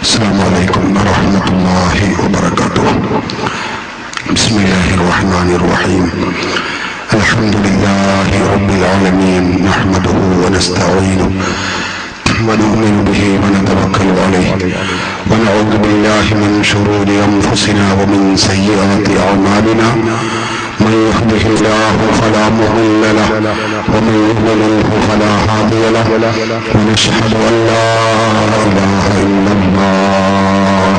السلام عليكم ورحمة الله وبركاته. بسم الله الرحمن الرحيم. الحمد لله رب العالمين، نحمده ونستعينه ونؤمن به ونتوكل عليه ونعوذ بالله من شرور أنفسنا ومن سيئات أعمالنا. من يهده الله فلا مضل له ومن يضلله فلا هادي له، ونشهد أن لا إله إلا الله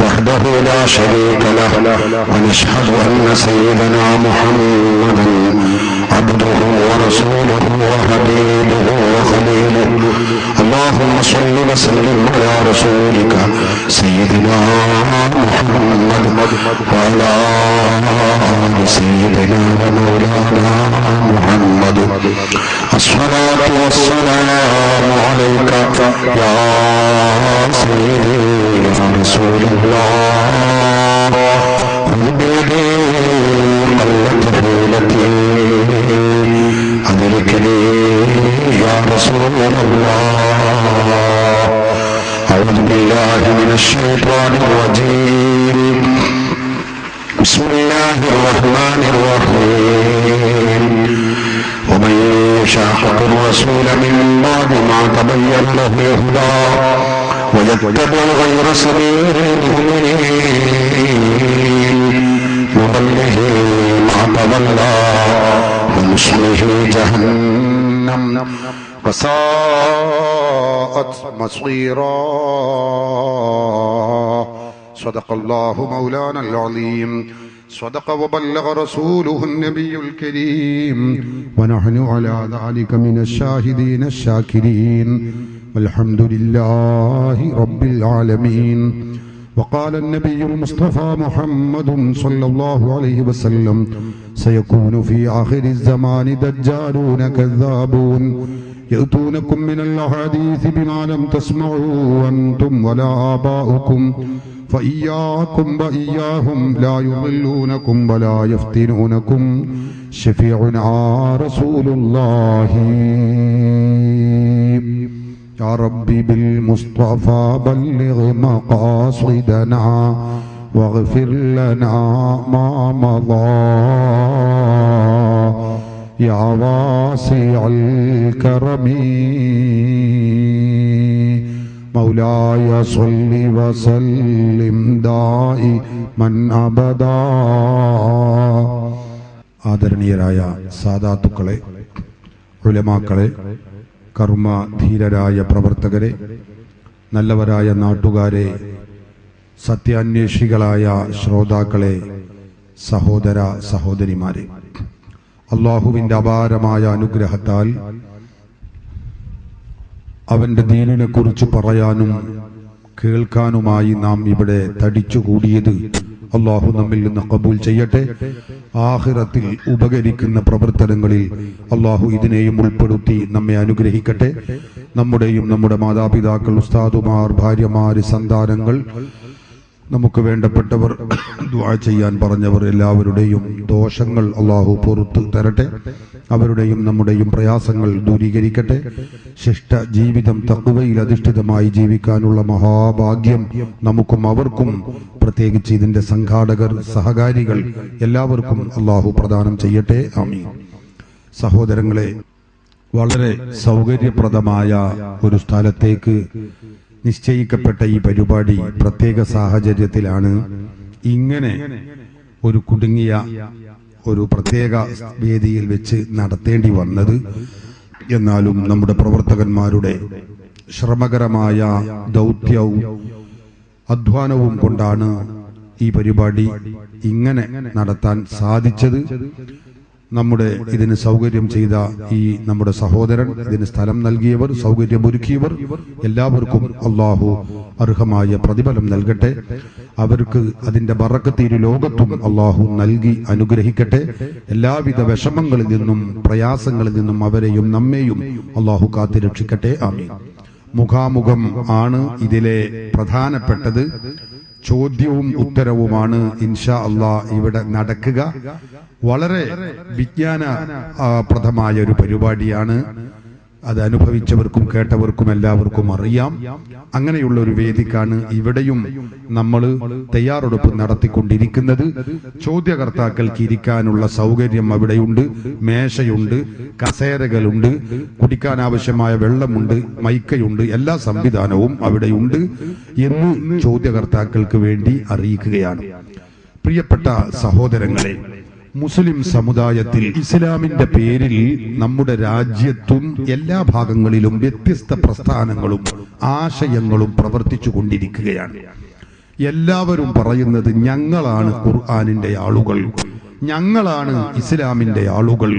وحده لا شريك له، ونشهد أن سيدنا محمدا عبده ورسوله وحبيبه وخليله. اللهم صل وسلم على رسولك سيدنا محمد وعلى آل سيدنا ومولانا محمد. الصلاة والسلام عليك يا سيدي يا رسول الله، بيدي ملته التي أدركني يا رسول الله. أعوذ بالله من الشيطان الرجيم. بسم الله الرحمن الرحيم. ومن يشاقق الرسول من بعد ما تبين له الهدى ويتبع غير سبيل المؤمنين نضله ما تولى ونصله جهنم وساءت مصيرا. صدق الله مولانا العظيم. صدق وبلغ رسوله النبي الكريم، ونحن على ذلك من الشاهدين الشاكرين، والحمد لله رب العالمين. وقال النبي المصطفى محمد صلى الله عليه وسلم: سيكون في آخر الزمان دجالون كذابون يأتونكم من الأحاديث بما لم تسمعوا أنتم ولا آباؤكم، فإياكم وإياهم لا يضلونكم ولا يفتنونكم. شفيعنا رسول الله. يا ربي بالمصطفى بلغ مقاصدنا واغفر لنا ما مضى، يا واسع الكرم مولاي صل وسلم دائما أبدا. ആദരണീയരായ സാദാത്തുക്കളെ, ഉലമാക്കളെ, കർമ്മധീരരായ പ്രവർത്തകരെ, നല്ലവരായ നാട്ടുകാരെ, സത്യാന്വേഷികളായ ശ്രോതാക്കളെ, സഹോദര സഹോദരിമാരെ, അള്ളാഹുവിൻ്റെ അപാരമായ അനുഗ്രഹത്താൽ അവൻ്റെ ദീനിനെ കുറിച്ച് പറയാനും കേൾക്കാനുമായി നാം ഇവിടെ തടിച്ചുകൂടിയത് അള്ളാഹു നമ്മിൽ നിന്ന് ഖബൂൽ ചെയ്യട്ടെ. ആഖിറത്തിൽ ഉപകരിക്കുന്ന പ്രവർത്തനങ്ങളിൽ അള്ളാഹു ഇതിനെയും ഉൾപ്പെടുത്തി നമ്മെ അനുഗ്രഹിക്കട്ടെ. നമ്മുടെയും നമ്മുടെ മാതാപിതാക്കൾ, ഉസ്താദുമാർ, ഭാര്യമാർ, സന്താനങ്ങൾ, നമുക്ക് വേണ്ടപ്പെട്ടവർ, ദുആ ചെയ്യാൻ പറഞ്ഞവർ എല്ലാവരുടെയും ദോഷങ്ങൾ അള്ളാഹു പുറത്തു തരട്ടെ. അവരുടെയും നമ്മുടെയും പ്രയാസങ്ങൾ ദൂരീകരിക്കട്ടെ. ശിഷ്ട ജീവിതം തഖ്വയിൽ അധിഷ്ഠിതമായി ജീവിക്കാനുള്ള മഹാഭാഗ്യം നമുക്കും അവർക്കും, പ്രത്യേകിച്ച് ഇതിന്റെ സംഘാടകർ, സഹകാരികൾ എല്ലാവർക്കും അള്ളാഹു പ്രദാനം ചെയ്യട്ടെ. ആമീൻ. സഹോദരങ്ങളെ, വളരെ സൗകര്യപ്രദമായ ഒരു സ്ഥലത്തേക്ക് നിശ്ചയിക്കപ്പെട്ട ഈ പരിപാടി പ്രത്യേക സാഹചര്യത്തിലാണ് ഇങ്ങനെ ഒരു കുടുങ്ങിയ ഒരു പ്രത്യേക വേദിയിൽ വെച്ച് നടത്തേണ്ടി വന്നത്. എന്നാലും നമ്മുടെ പ്രവർത്തകന്മാരുടെ ശ്രമകരമായ ദൗത്യവും അധ്വാനവും കൊണ്ടാണ് ഈ പരിപാടി ഇങ്ങനെ നടത്താൻ സാധിച്ചത്. നമ്മുടെ ഇതിന് സൗകര്യം ചെയ്ത ഈ നമ്മുടെ സഹോദരൻ, ഇതിന് സ്ഥലം നൽകിയവർ, സൗകര്യമൊരുക്കിയവർ എല്ലാവർക്കും അള്ളാഹു അർഹമായ പ്രതിഫലം നൽകട്ടെ. അവർക്ക് അതിന്റെ ബറക്കത്ത് ഇരു ലോകത്തും അള്ളാഹു നൽകി അനുഗ്രഹിക്കട്ടെ. എല്ലാവിധ വിഷമങ്ങളിൽ നിന്നും പ്രയാസങ്ങളിൽ നിന്നും അവരെയും നമ്മെയും അള്ളാഹു കാത്തുരക്ഷിക്കട്ടെ. ആമീൻ. മുഖാമുഖം ആണ് ഇതിലെ പ്രധാനപ്പെട്ടത്. ചോദ്യവും ഉത്തരവുമാണ് ഇൻഷാ അല്ലാഹ് ഇവിടെ നടക്കുക. വളരെ വിജ്ഞാനപ്രദമായ ഒരു പരിപാടിയാണ്. അത് അനുഭവിച്ചവർക്കും കേട്ടവർക്കും എല്ലാവർക്കും അറിയാം. അങ്ങനെയുള്ള ഒരു വേദിക്കാണ് ഇവിടെയും നമ്മൾ തയ്യാറെടുപ്പ് നടത്തിക്കൊണ്ടിരിക്കുന്നത്. ചോദ്യകർത്താക്കൾക്ക് ഇരിക്കാനുള്ള സൗകര്യം അവിടെയുണ്ട്, മേശയുണ്ട്, കസേരകളുണ്ട്, കുടിക്കാൻ ആവശ്യമായ വെള്ളമുണ്ട്, മൈക്കയുണ്ട്, എല്ലാ സംവിധാനവും അവിടെയുണ്ട് എന്ന് ചോദ്യകർത്താക്കൾക്ക് വേണ്ടി അറിയിക്കുകയാണ്. പ്രിയപ്പെട്ട സഹോദരങ്ങളെ, മുസ്ലിം സമുദായത്തിൽ ഇസ്ലാമിന്റെ പേരിൽ നമ്മുടെ രാജ്യത്തും എല്ലാ ഭാഗങ്ങളിലും വ്യത്യസ്ത പ്രസ്ഥാനങ്ങളും ആശയങ്ങളും പ്രവർത്തിച്ചു കൊണ്ടിരിക്കുകയാണ്. എല്ലാവരും പറയുന്നത് ഞങ്ങളാണ് ഖുർആനിന്റെ ആളുകൾ, ഞങ്ങളാണ് ഇസ്ലാമിന്റെ ആളുകൾ,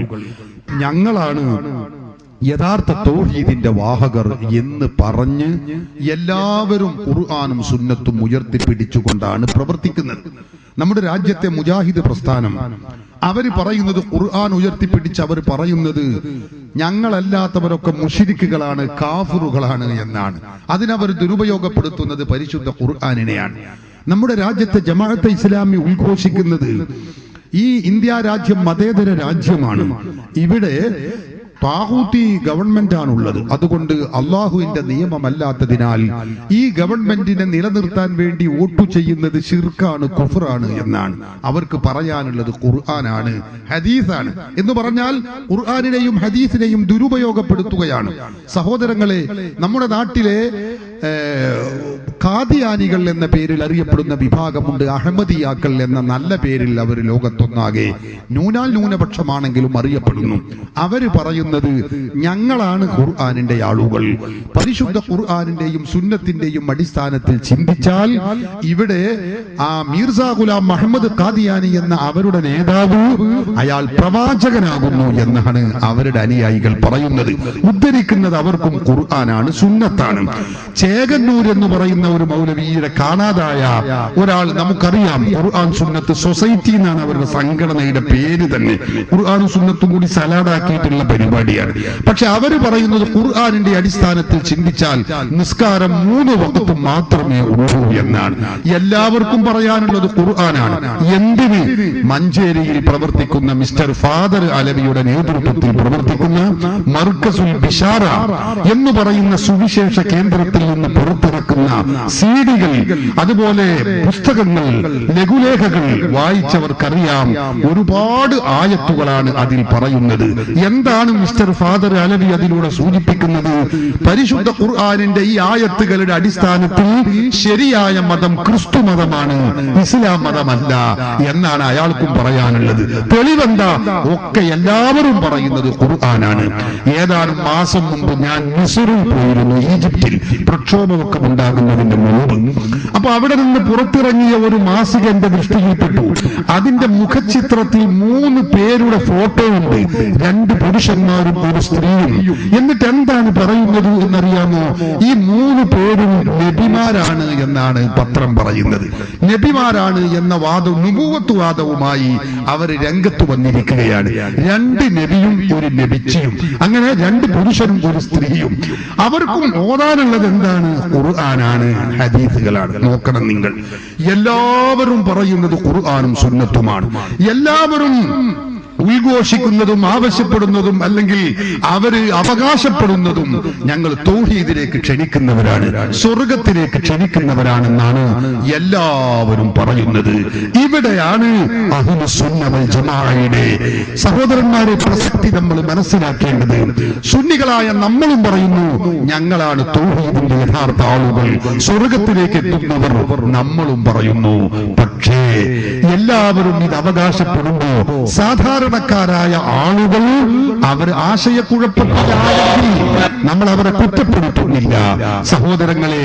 ഞങ്ങളാണ് യഥാർത്ഥ തൗഹീദിന്റെ വാഹകർ എന്ന് പറഞ്ഞ് എല്ലാവരും ഖുർആനും സുന്നത്തും ഉയർത്തിപ്പിടിച്ചുകൊണ്ടാണ് പ്രവർത്തിക്കുന്നത്. നമ്മുടെ രാജ്യത്തെ മുജാഹിദ് പ്രസ്ഥാനം അവര് പറയുന്നത് ഖുർആൻ ഉയർത്തിപ്പിടിച്ച് അവർ പറയുന്നത് ഞങ്ങളല്ലാത്തവരൊക്കെ മുശ്രിക്കുകളാണ്, കാഫിറുകളാണ് എന്നാണ്. അതിനവർ ദുരുപയോഗപ്പെടുത്തുന്നത് പരിശുദ്ധ ഖുർആനിനെയാണ്. നമ്മുടെ രാജ്യത്തെ ജമാഅത്തെ ഇസ്ലാമി ഉദ്ഘോഷിക്കുന്നത് ഈ ഇന്ത്യ രാജ്യം മതേതര രാജ്യമാണ്. ഇവിടെ താഹൂത്തി ഗവൺമെന്റാണുള്ളത്. അതുകൊണ്ട് അള്ളാഹുവിന്റെ നിയമമല്ലാത്തതിനാൽ ഈ ഗവൺമെന്റിനെ നിലനിർത്താൻ വേണ്ടി വോട്ട് ചെയ്യുന്നത് ശിർക്കാണ്, കുഫറാണ് എന്നാണ് അവർക്ക് പറയാനുള്ളത്. ഖുർആനാണ്, ഹദീസാണ് എന്ന് പറഞ്ഞാൽ ഖുർആനിനെയും ഹദീസിനെയും ദുരുപയോഗപ്പെടുത്തുകയാണ്. സഹോദരങ്ങളെ, നമ്മുടെ നാട്ടിലെ ഖാദിയാനികൾ എന്ന പേരിൽ അറിയപ്പെടുന്ന വിഭാഗമുണ്ട്. അഹമ്മദിയാക്കൾ എന്ന നല്ല പേരിൽ അവർ ലോകത്തൊന്നാകെ ന്യൂനപക്ഷമാണെങ്കിലും അറിയപ്പെടുന്നു. അവര് പറയുന്നത് ഞങ്ങളാണ് ഖുർആനിന്റെ ആളുകൾ. പരിശുദ്ധ ഖുർആനിന്റെയും സുന്നത്തിന്റെയും അടിസ്ഥാനത്തിൽ ചിന്തിച്ചാൽ ഇവിടെ ആ മീർസ ഗുലാം മുഹമ്മദ് ഖാദിയാനി എന്ന അവരുടെ നേതാവ് അയാൾ പ്രവാചകനാകുന്നു എന്നാണ് അവരുടെ അനുയായികൾ പറയുന്നത്. ഉദ്ധരിക്കുന്നത് അവർക്കും ഖുർആനാണ്, സുന്നത്താണ്. ചേകന്നൂർ എന്ന് പറയുന്ന ഒരു മൗലവിയുടെ കാണാതായ ഒരാൾ നമുക്കറിയാം. ഖുർആൻ സുന്നത്ത് സൊസൈറ്റി എന്നാണ് അവരുടെ സംഘടനയുടെ പേര് തന്നെ. ഖുർആനും സുന്നത്തും കൂടി സലാഡാക്കിയിട്ടുള്ള പരിപാടിയാണ്. പക്ഷെ അവര് പറയുന്നത് ഖുർആനിന്റെ അടിസ്ഥാനത്തിൽ ചിന്തിച്ചാൽ നിസ്കാരം 3 വഖത്ത് മാത്രമേ ഉള്ളൂ എന്നാണ്. എല്ലാവർക്കും പറയാനുള്ളത് ഖുർആനാണ്. എന്തിന്? മഞ്ചേരിയിൽ പ്രവർത്തിക്കുന്ന മിസ്റ്റർ ഫാദർ അലവിയുടെ നേതൃത്വത്തിൽ പ്രവർത്തിക്കുന്ന മർക്കസുൽ ബിഷാറ എന്ന് പറയുന്ന സുവിശേഷ കേന്ദ്രത്തിൽ നിന്ന് പുറത്തിറക്കുന്ന സീഡികൾ, അതുപോലെ പുസ്തകങ്ങൾ, ലഘുലേഖകൾ വായിച്ചവർക്കറിയാം ഒരുപാട് ആയത്തുകളാണ് അതിൽ പറയുന്നത്. എന്താണ് മിസ്റ്റർ ഫാദർ അലവി അതിലൂടെ സൂചിപ്പിക്കുന്നത്? പരിശുദ്ധ ഖുർആനിന്റെ ഈ ആയത്തുകളുടെ അടിസ്ഥാനത്തിൽ ശരിയായ മതം ക്രിസ്തു മതമാണ്, ഇസ്ലാം മതമല്ല എന്നാണ് അയാൾക്കും പറയാനുള്ളത്. തെളിവെന്താ? ഒക്കെ എല്ലാവരും പറയുന്നത് ഖുർആനാണ്. ഏതാനും മാസം മുമ്പ് ഞാൻ മിസ്റിൽ പോയിരുന്നു, ഈജിപ്തിൽ, പ്രക്ഷോഭമൊക്കെ ഉണ്ടാകുന്നതിന്റെ മുമ്പ്. അപ്പൊ അവിടെ നിന്ന് പുറത്തിറങ്ങിയ ഒരു മാസിക എന്റെ ദൃഷ്ടിയിൽപ്പെട്ടു. അതിന്റെ മുഖചിത്രത്തിൽ 3 പേരുടെ ഫോട്ടോ ഉണ്ട്, 2 പുരുഷന്മാരും ഒരു സ്ത്രീയും. എന്നിട്ട് എന്താണ് പറയുന്നത് എന്നറിയാമോ? ഈ 3 പേരും നബിമാരാണ് എന്നാണ് പത്രം പറയുന്നത്. നബിമാരാണ് എന്ന വാദം, നുബുവത്ത് വാദവുമായി അവർ രംഗത്ത് വന്നിരിക്കുകയാണ്. 2 നബിയും ഒരു നബിച്ചിയും, അങ്ങനെ 2 പുരുഷനും ഒരു സ്ത്രീയും. അവർക്കും ഓതാനുള്ളത് എന്താണ്? ഖുർആനാണ്, ഹദീസുകളാണ്. നോക്കണം നിങ്ങൾ, എല്ലാവരും പറയുന്നത് ഖുർആനും സുന്നത്തുമാണ്. എല്ലാവരും ഉദ്ഘോഷിക്കുന്നതും ആവശ്യപ്പെടുന്നതും അല്ലെങ്കിൽ അവര് അവകാശപ്പെടുന്നതും ഞങ്ങൾ തൗഹീദിലേക്ക് ക്ഷണിക്കുന്നവരാണ്, സ്വർഗത്തിലേക്ക് ക്ഷണിക്കുന്നവരാണെന്നാണ് എല്ലാവരും പറയുന്നത്. ഇവിടെയാണ് അഹ്ലുസുന്ന വൽ ജമാഅയുടെ സഹോദരന്മാരെ പ്രസക്തി നമ്മൾ മനസ്സിലാക്കേണ്ടത്. സുന്നികളായ നമ്മളും പറയുന്നു ഞങ്ങളാണ് തൗഹീദിന്റെ യഥാർത്ഥ ആളുകൾ, സ്വർഗത്തിലേക്ക് എത്തുന്നവർ നമ്മളും പറയുന്നു. പക്ഷേ എല്ലാവരും ഇത് അവകാശപ്പെടുമ്പോ സാധാരണക്കാരായ ആളുകൾ അവർ ആശയക്കുഴപ്പത്തിലായെങ്കിൽ നമ്മൾ അവരെ കുറ്റപ്പെടുത്തുന്നില്ല. സഹോദരങ്ങളെ,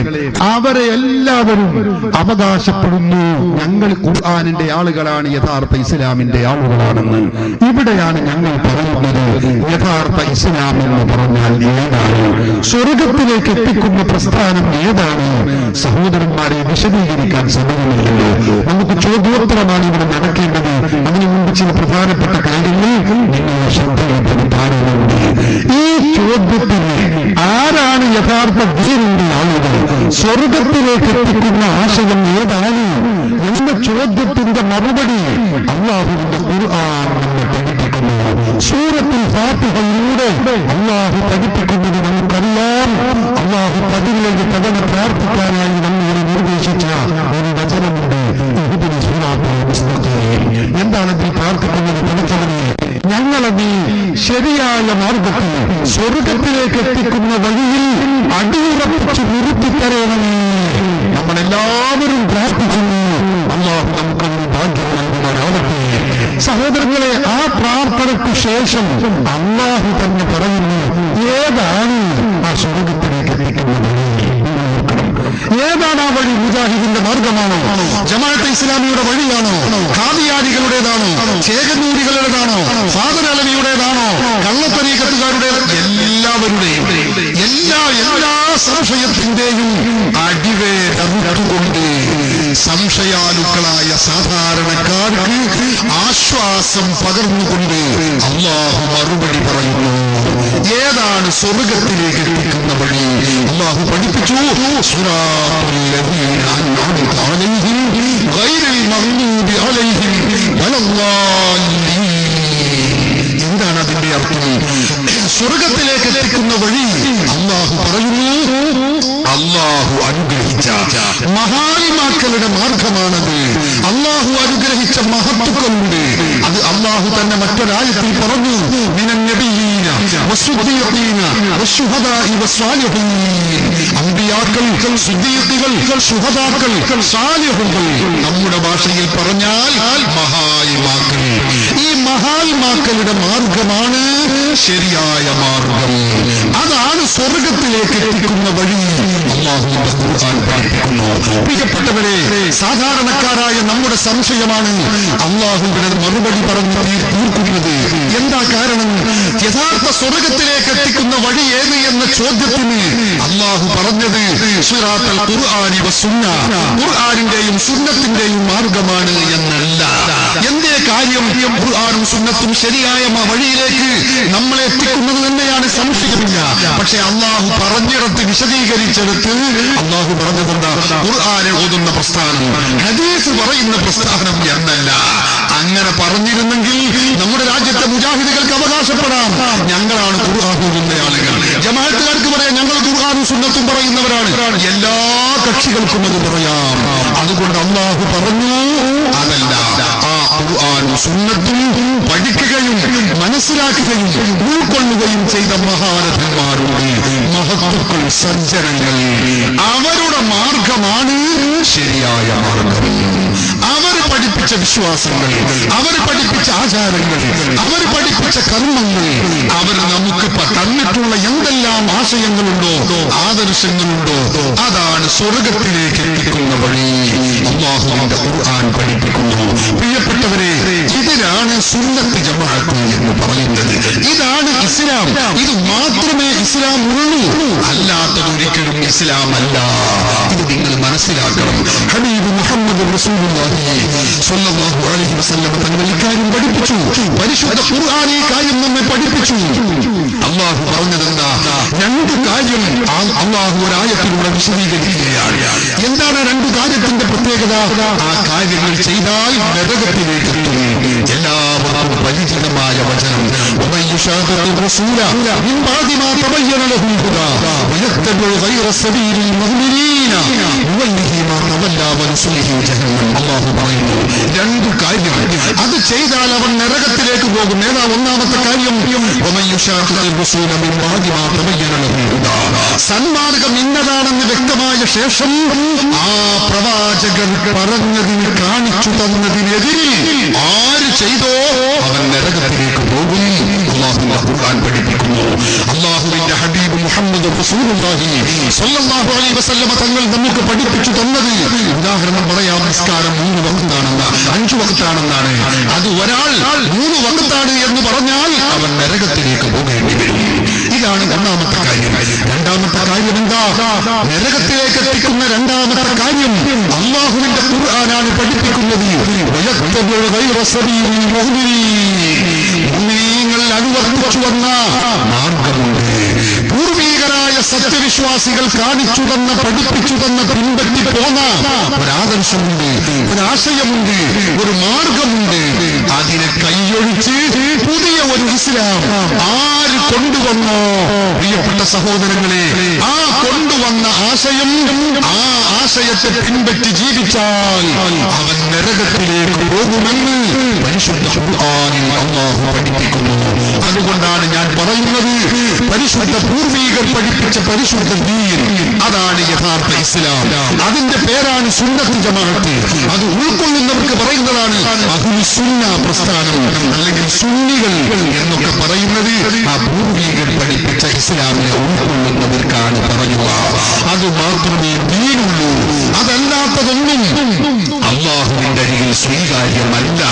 അവരെ എല്ലാവരും അവകാശപ്പെടുന്നു ഞങ്ങൾ ഖുർആനിന്റെ ആളുകളാണ്, യഥാർത്ഥ ഇസ്ലാമിന്റെ ആളുകളാണെന്ന്. ഇവിടെയാണ് ഞങ്ങൾ പറയുന്നത് യഥാർത്ഥ ഇസ്ലാം എന്ന് പറഞ്ഞാൽ ഏതാണ്, സ്വർഗത്തിലേക്ക് എത്തിക്കുന്ന പ്രസ്ഥാനം ഏതാണ്? സഹോദരന്മാരെ, വിശദീകരിക്കാൻ സമയമില്ലല്ലോ. നമുക്ക് ചോദ്യോത്തരമാണ് ഇവിടെ നടക്കേണ്ടത്. അതിനു മുമ്പ് ചില പ്രധാനപ്പെട്ട കാര്യങ്ങൾ നിങ്ങളുടെ ശ്രദ്ധയിൽപ്പെടുത്താറുണ്ട്. ഈ ചോദ്യത്തിന് ആരാണ് യഥാർത്ഥ ദീനിന്റെ ആളുകൾ, സ്വർഗത്തിലേക്ക് എത്തിക്കുന്ന ആശയം ഏതാണ് എന്ന ചോദ്യത്തിന്റെ മറുപടി അല്ലാഹുവിന്റെ ഖുർആൻ നമ്മെ പഠിപ്പിക്കുന്നു. സൂറത്തുൽ ഫാത്തിഹയിലൂടെ അല്ലാഹു പഠിപ്പിക്കുന്നത് നമുക്കറിയാം. അല്ലാഹു 17 തവണ പ്രാർത്ഥിക്കാനായി നമ്മളെ നിർദ്ദേശിച്ച ഒരു വചനമുണ്ട്. ഇഹ്ദിന സിറാത്തൽ മുസ്തഖീം. എന്താണത് പ്രാർത്ഥിക്കുന്നത്? പഠിച്ചവനെ, ഞങ്ങളെ നീ ശരിയായ മാർഗത്തിൽ സ്വർഗത്തിലേക്ക് എത്തിക്കുന്ന വഴിയിൽ അടിയുറപ്പിച്ച് നിർത്തിത്തരണമേ. നമ്മളെല്ലാവരും പ്രാർത്ഥിക്കുന്നു. അല്ലാഹു നമുക്കൊന്ന് ഭാഗ്യം നൽകുമാറാവട്ടെ. സഹോദരങ്ങളെ, ആ പ്രാർത്ഥനയ്ക്ക് ശേഷം അല്ലാഹു തന്നെ പറയുന്നു, ഏതാണ് ആ സ്വർഗത്തിലേക്ക് എത്തിക്കുന്ന വഴി? ഏതാണ് ആ വഴി? മുജാഹിദിന്റെ മാർഗമാണോ? ജമാഅത്തെ ഇസ്ലാമിയുടെ വഴിയാണോ? ഖാദിയാനികളുടേതാണോ? ചേകന്നൂരികളുടേതാണോ? ഫാദർ അലവിയുടേതാണോ? കള്ളത്തരീഖത്തുകാരുടെ? എല്ലാവരുടെയും എല്ലാ സംശയത്തിന്റെയും അടിവേരറുകൊണ്ട് സംശയാലുക്കളായ സാധാരണക്കാർക്ക് ആശ്വാസം പകർന്നുകൊണ്ട് അല്ലാഹു മറുപടി പറയുന്നു. ഏതാണ് സ്വർഗത്തിലേക്ക് എത്തിക്കുന്ന വഴി? അല്ലാഹു പഠിപ്പിച്ചു, സിറാത്തുൽ ലദീന അൻഅംത അലൈഹിം ഗൈറിൽ മഗ്ദൂബി അലൈഹിം വലദ്ദാല്ലീൻ. എന്താണ് അതിന്റെ അർത്ഥം? സ്വർഗത്തിലേക്ക് എത്തിക്കുന്ന വഴി അല്ലാഹു പറയുന്നു, അല്ലാഹു അനുഗ്രഹിച്ച മഹാന്മാക്കളുടെ മാർഗമാണത്. അല്ലാഹു അനുഗ്രഹിച്ച മഹത്തുക്കളുണ്ട്. അത് അല്ലാഹു തന്നെ മറ്റൊരായത്തിൽ പറഞ്ഞു, മിനൻ നബിയ്യീന വസ്സുദ്ദീഖീന വശുഹദാഇ വസ്സാലിഹീൻ. അമ്പിയാക്കൾ, സിദ്ദീഖുകൾ, ശുഹദാക്കൾ, സാലിഹുകൾ. നമ്മുടെ ഭാഷയിൽ പറഞ്ഞാൽ മഹാന്മാക്കൾ. ഈ മഹാന്മാക്കളുടെ മാർഗമാണ് ശരിയായ മാർഗം. അതാണ് സ്വർഗത്തിലേക്ക് എത്തിക്കുന്ന വഴി. അല്ലാഹുവിന്റെ ഖുർആൻ പഠിപ്പിക്കുന്നു. പ്രിയപ്പെട്ടവരെ, സാധാരണക്കാരായ നമ്മുടെ സംശയമാണ് അല്ലാഹുവിന്റെ മറുപടി പറഞ്ഞു തീർക്കുന്നത്. എന്താ കാരണം? യഥാർത്ഥ സ്വർഗത്തിലേക്ക് എത്തിക്കുന്ന വഴി ഏത് എന്ന ചോദ്യത്തിന് അല്ലാഹു പറഞ്ഞത് സിറാത്തൽ ഖുർആനി വസുന്ന, ഖുർആനിന്റെയും സുന്നത്തിന്റെയും മാർഗമാണ് എന്നല്ല. എന്തേ കാര്യം? ഖുർആനും സുന്നത്തും ശരിയായ വഴിയിലേക്ക് നമ്മളെ എത്തിക്കുന്നത് തന്നെയാണ്, സംശയമില്ല. പക്ഷെ അല്ലാഹു പറഞ്ഞിടത്ത്, വിശദീകരിച്ചെടുത്ത് അല്ലാഹു പറഞ്ഞതെന്താ? ഖുർആനെ ഓതുന്ന പ്രസ്ഥാനം, ഹദീസ് പറയുന്ന പ്രസ്ഥാനം എന്നല്ല. അങ്ങനെ പറഞ്ഞിരുന്നെങ്കിൽ നമ്മുടെ രാജ്യത്തെ മുജാഹിദുകൾക്ക് അവകാശപ്പെടാം, ഞങ്ങളാണ് ഖുർആൻ ഓതുന്ന ആളുകൾ. ജമാഅത്തുകാർക്ക് പറയാം, ഞങ്ങൾ ഖുർആനും സുന്നത്തും പറയുന്നവരാണ്. എല്ലാ കക്ഷികൾക്കും അത് പറയാം. അതുകൊണ്ട് അല്ലാഹു പറഞ്ഞു, അതല്ല, ആ ഖുർആനും സുന്നത്തും പഠിക്കുകയും മനസ്സിലാക്കുകയും ഉൾക്കൊള്ളുകയും ചെയ്ത മഹാരഥന്മാരുണ്ട്, മഹത്തുക്കൾ, സജ്ജനങ്ങൾ. അവരുടെ മാർഗമാണ് ശരിയായ മാർഗം. അവർ പഠിപ്പിച്ച വിശ്വാസങ്ങൾ, അവർ പഠിപ്പിച്ച ആചാരങ്ങൾ, അവർ പഠിപ്പിച്ച കർമ്മങ്ങൾ, അവർ നമുക്ക് തന്നിട്ടുള്ള എന്തെല്ലാം ആശയങ്ങളുണ്ടോ, ആദർശങ്ങളുണ്ടോ, അതാണ് സ്വർഗത്തിലേക്ക് എത്തിക്കുന്ന വഴി. അല്ലാഹുവിന്റെ ഖുർആൻ പഠിപ്പിക്കുന്നു. പ്രിയപ്പെട്ടവരെ, ഇതിനാണ് സുന്നത്ത് ജമാഅത്ത് എന്ന് പറയുന്നത്. ഇതാണ് ഇസ്ലാം. ഇത് മാത്രമേ ഇസ്ലാം ഉള്ളൂ, അല്ലാത്തതൊരിക്കലും ഇസ്ലാം അല്ല. ഇത് നിങ്ങൾ മനസ്സിലാക്കണം. ഹബീബ് മുഹമ്മദ് റസൂലുള്ളാഹി സ്വല്ലല്ലാഹു അലൈഹി വസല്ലം തങ്ങൾ ഇക്കാര്യം പഠിപ്പിച്ചു. പരിശുദ്ധ ഖുർആൻ ഈ കാര്യം നമ്മെ പഠിപ്പിച്ചു. അല്ലാഹു പറഞ്ഞതെന്താ? രണ്ട് കാര്യം അല്ലാഹു ഒരായത്തിലൂടെ വിശദീകരിക്കുകയാണ്. എന്താണ് രണ്ട് കാര്യത്തിന്റെ പ്രത്യേകത? ആ കാര്യങ്ങൾ ചെയ്താൽ നരകത്തിലേക്ക് എത്തും. എല്ലാവർക്കും പരിചിതമായ വചനം, ومن يشاقق الرسول من بعد ما تبين له الهدى ويتبع غير سبيل المؤمنين نوله ما تولى ونصله جهنم. അല്ലാഹു പറയുന്നു, രണ്ടു കാര്യം അത് ചെയ്താൽ അവൻ നരകത്തിലേക്ക് പോകും. ഏതാ ഒന്നാമത്തെ കാര്യം? ومن يشاقق الرسول من بعد ما تبين له الهدى. സന്മാർഗം ഇന്നതാണെന്ന് വ്യക്തമായ ശേഷം ആ പ്രവാചകർ പറഞ്ഞതിന്, കാണിച്ചു തന്നതിനെതിരിൽ ആര് ചെയ്തോ അവൻ നരകത്തിലേക്ക് പോകും. അല്ലാഹുവിന്റെ ഖുർആൻ പഠിപ്പിക്കുന്നു. അല്ലാഹുവിന്റെ ഹബീബ് മുഹമ്മദ് റസൂലുള്ളാഹി സ്വല്ലല്ലാഹു അലൈഹി വസല്ലം തങ്ങൾ നമുക്ക് പഠിപ്പിച്ചു തന്നത്, ഉദാഹരണം പറയാം, നിസ്കാരം 3 വഖ്താണെന്ന്, 5 വഖ്താണെന്നാണ്. അത് ഒരാൾ 3 വഖ്താണ് എന്ന് പറഞ്ഞാൽ അവൻ നരകത്തിലേക്ക് പോകേണ്ടി വരും. ഇതാണ് ഒന്നാമത്തെ കാര്യം. രണ്ടാമത്തെ കാര്യം എന്താ? നരകത്തിലേക്ക് എത്തിക്കുന്ന രണ്ടാമത്തെ കാര്യം അല്ലാഹുവിന്റെ ഖുർആനാണ് പഠിപ്പിക്കുന്നത്. മുഅ്മിനീങ്ങൾ അനുവർത്തിച്ചു വന്ന മാർഗമുണ്ട്. പൂർവീകരായ സത്യവിശ്വാസികൾ കാണിച്ചു തന്ന, പഠിപ്പിച്ചു തന്ന, പിൻപറ്റി പോന്ന ഒരാദർശമുണ്ട്, ഒരാശയമുണ്ട്, ഒരു മാർഗമുണ്ട്. അതിനെ കൈയൊഴിച്ച് പുതിയ ഒരു ഇസ്ലാം ആര് കൊണ്ടുവന്നോ, പ്രിയപ്പെട്ട സഹോദരങ്ങളെ, ആ കൊണ്ടുവന്ന ആശയം, ആ ആശയത്തെ പിൻപറ്റി ജീവിച്ചാൽ അവൻ നരകത്തിലേക്ക് പോകുമെന്ന് പരിശുദ്ധ ഖുർആനിൽ അല്ലാഹു പഠിപ്പിക്കുന്നു. അതുകൊണ്ടാണ് ഞാൻ പറയുന്നത്, പരിശുദ്ധ പൂർവികർ പഠിപ്പിച്ച പരിശുദ്ധ ദീൻ, അതാണ് യഥാർത്ഥ ഇസ്ലാം. അതിന്റെ പേരാണ് സുന്നത്ത് ജമാഅത്ത്. അത് ഉൾക്കൊള്ളുന്നവർക്ക് പറയുന്നതാണ് അഹ്ലുസ് സുന്ന പ്രസ്ഥാനം, അല്ലെങ്കിൽ സുന്നികൾ എന്നൊക്കെ പറയുന്നത് ആ പൂർവികർ പഠിപ്പിച്ച ഇസ്ലാമിനെ ഉൾക്കൊള്ളുന്നവർക്കാണ് പറയുക. അത് മാത്രമേ ദീനുള്ളൂ. അതല്ലാത്തതൊന്നും അല്ലാഹുവിന്റെ അരികിൽ സ്വീകാര്യമല്ല.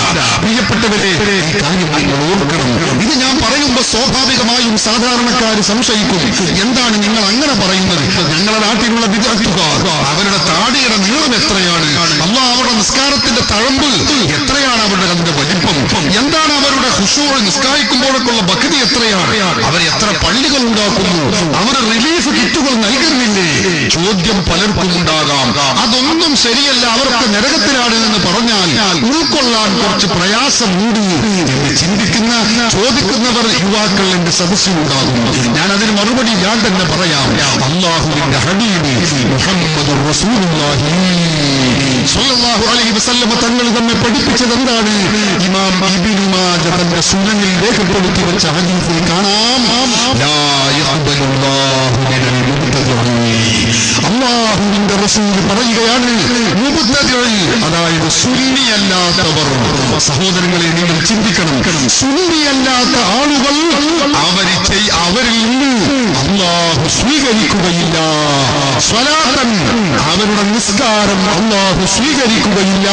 പ്രിയപ്പെട്ടവരെ, ഈ കാര്യം നിങ്ങൾ ഓർക്കണം. ഇത് ഞാൻ പറയുമ്പോൾ സ്വാഭാവികമായും സാധാരണക്കാർ സംശയിക്കും, എന്താണ് നിങ്ങൾ അങ്ങനെ പറയുന്നത്? ഞങ്ങളുടെ നാട്ടിലുള്ള വിദ്യാർത്ഥിക്കാർ അവരുടെ താടിയുടെ നീളം എത്രയാണ്? അവരുടെ നിസ്കാരത്തിന്റെ തഴമ്പ് എത്രയാണ്? അവരുടെ അതിന്റെ വലിപ്പം എന്താണ്? അവരുടെ ഖുശൂഅ് നിസ്കാരിക്കുമ്പോഴൊക്കെയുള്ള ഭക്തി എത്രയാണ്? അവർ എത്ര പള്ളികൾ ഉണ്ടാക്കുന്നു? അവർ റിലീഫ് കിറ്റുകൾ നൽകുന്നില്ലേ? ചോദ്യം പലർക്കും ഉണ്ടാകാം. അതൊന്നും ശരിയല്ല, അവർക്ക് നരകത്തിലാണ് എന്ന് പറഞ്ഞാൽ ഉൾക്കൊള്ളാൻ കുറച്ച് പ്രയാസമുണ്ട് എന്ന് ചിന്തിക്കുന്ന, ചോദിക്കുന്നവർ യുവാക്കൾ എന്റെ സദസ്സിലുണ്ടാകും. ഞാൻ അതിന് മറുപടി ഞാൻ തന്നെ പറയാം. അല്ലാഹുവിന്റെ ഹബീബ് മുഹമ്മദുർ റസൂലുള്ളാഹി സ്വല്ലല്ലാഹു അലൈഹി വസല്ലം തങ്ങൾ നമ്മെ പഠിപ്പിച്ചത് എന്താണ്? ഇമാം ഇബ്നു മാജ തന്റെ സുനനിൽ രേഖപ്പെടുത്തി വെച്ച ഹദീസിൽ കാണാം, ലാ യഖ്ബലുല്ലാഹു മിനൽ മുബ്തദിഈൻ. അല്ലാഹുവിന്റെ റസൂൽ പറയുകയാണ്, മുബ്തദിഈൻ അതായത് സുന്നിയല്ലാത്തവർ. സഹോദരങ്ങളെ, നിങ്ങൾ ചിന്തിക്കണം, സുന്നിയല്ലാത്ത ആളുകൾ അവരിൽ നിന്ന് അല്ലാഹു സ്വീകരിക്കുകയില്ല. സ്വലാത്തൻ അവരുടെ നിസ്കാരം അല്ലാഹു സ്വീകരിക്കുകയില്ല.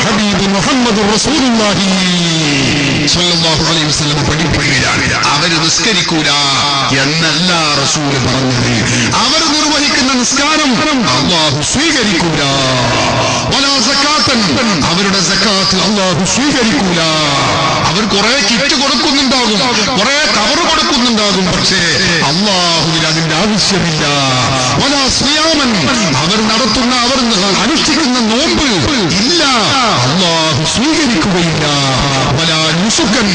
ഹബീബ് മുഹമ്മദ് റസൂലുള്ളാഹി സ്വല്ലല്ലാഹു അലൈഹി വസല്ലം പഠിപ്പിക്കുകയാണ്, അവർ നിസ്കരിക്കൂല എന്നല്ല റസൂൽ പറഞ്ഞത്. അവർ നിർവഹിക്കുന്ന നിസ്കാരം അല്ലാഹു സ്വീകരിക്കൂല. വലാ സകാത്തൻ അവരുടെ സകാത്ത് അല്ലാഹു സ്വീകരിക്കൂല. അവർ കുറെ കിറ്റ് കൊടുക്കുന്നുണ്ടാകും, കുറെ കവർ കൊടുക്കുന്നുണ്ടാകും, പക്ഷേ അല്ലാഹുവിൽ അതിന്റെ ആവശ്യമില്ല. വലാ സിയാമൻ അവർ നടത്തുന്ന, അവർ അനുഷ്ഠിക്കുന്ന നോമ്പ് ഇല്ല, അല്ലാഹു സ്വീകരിക്കുകയില്ല. വലാ നുസുകൻ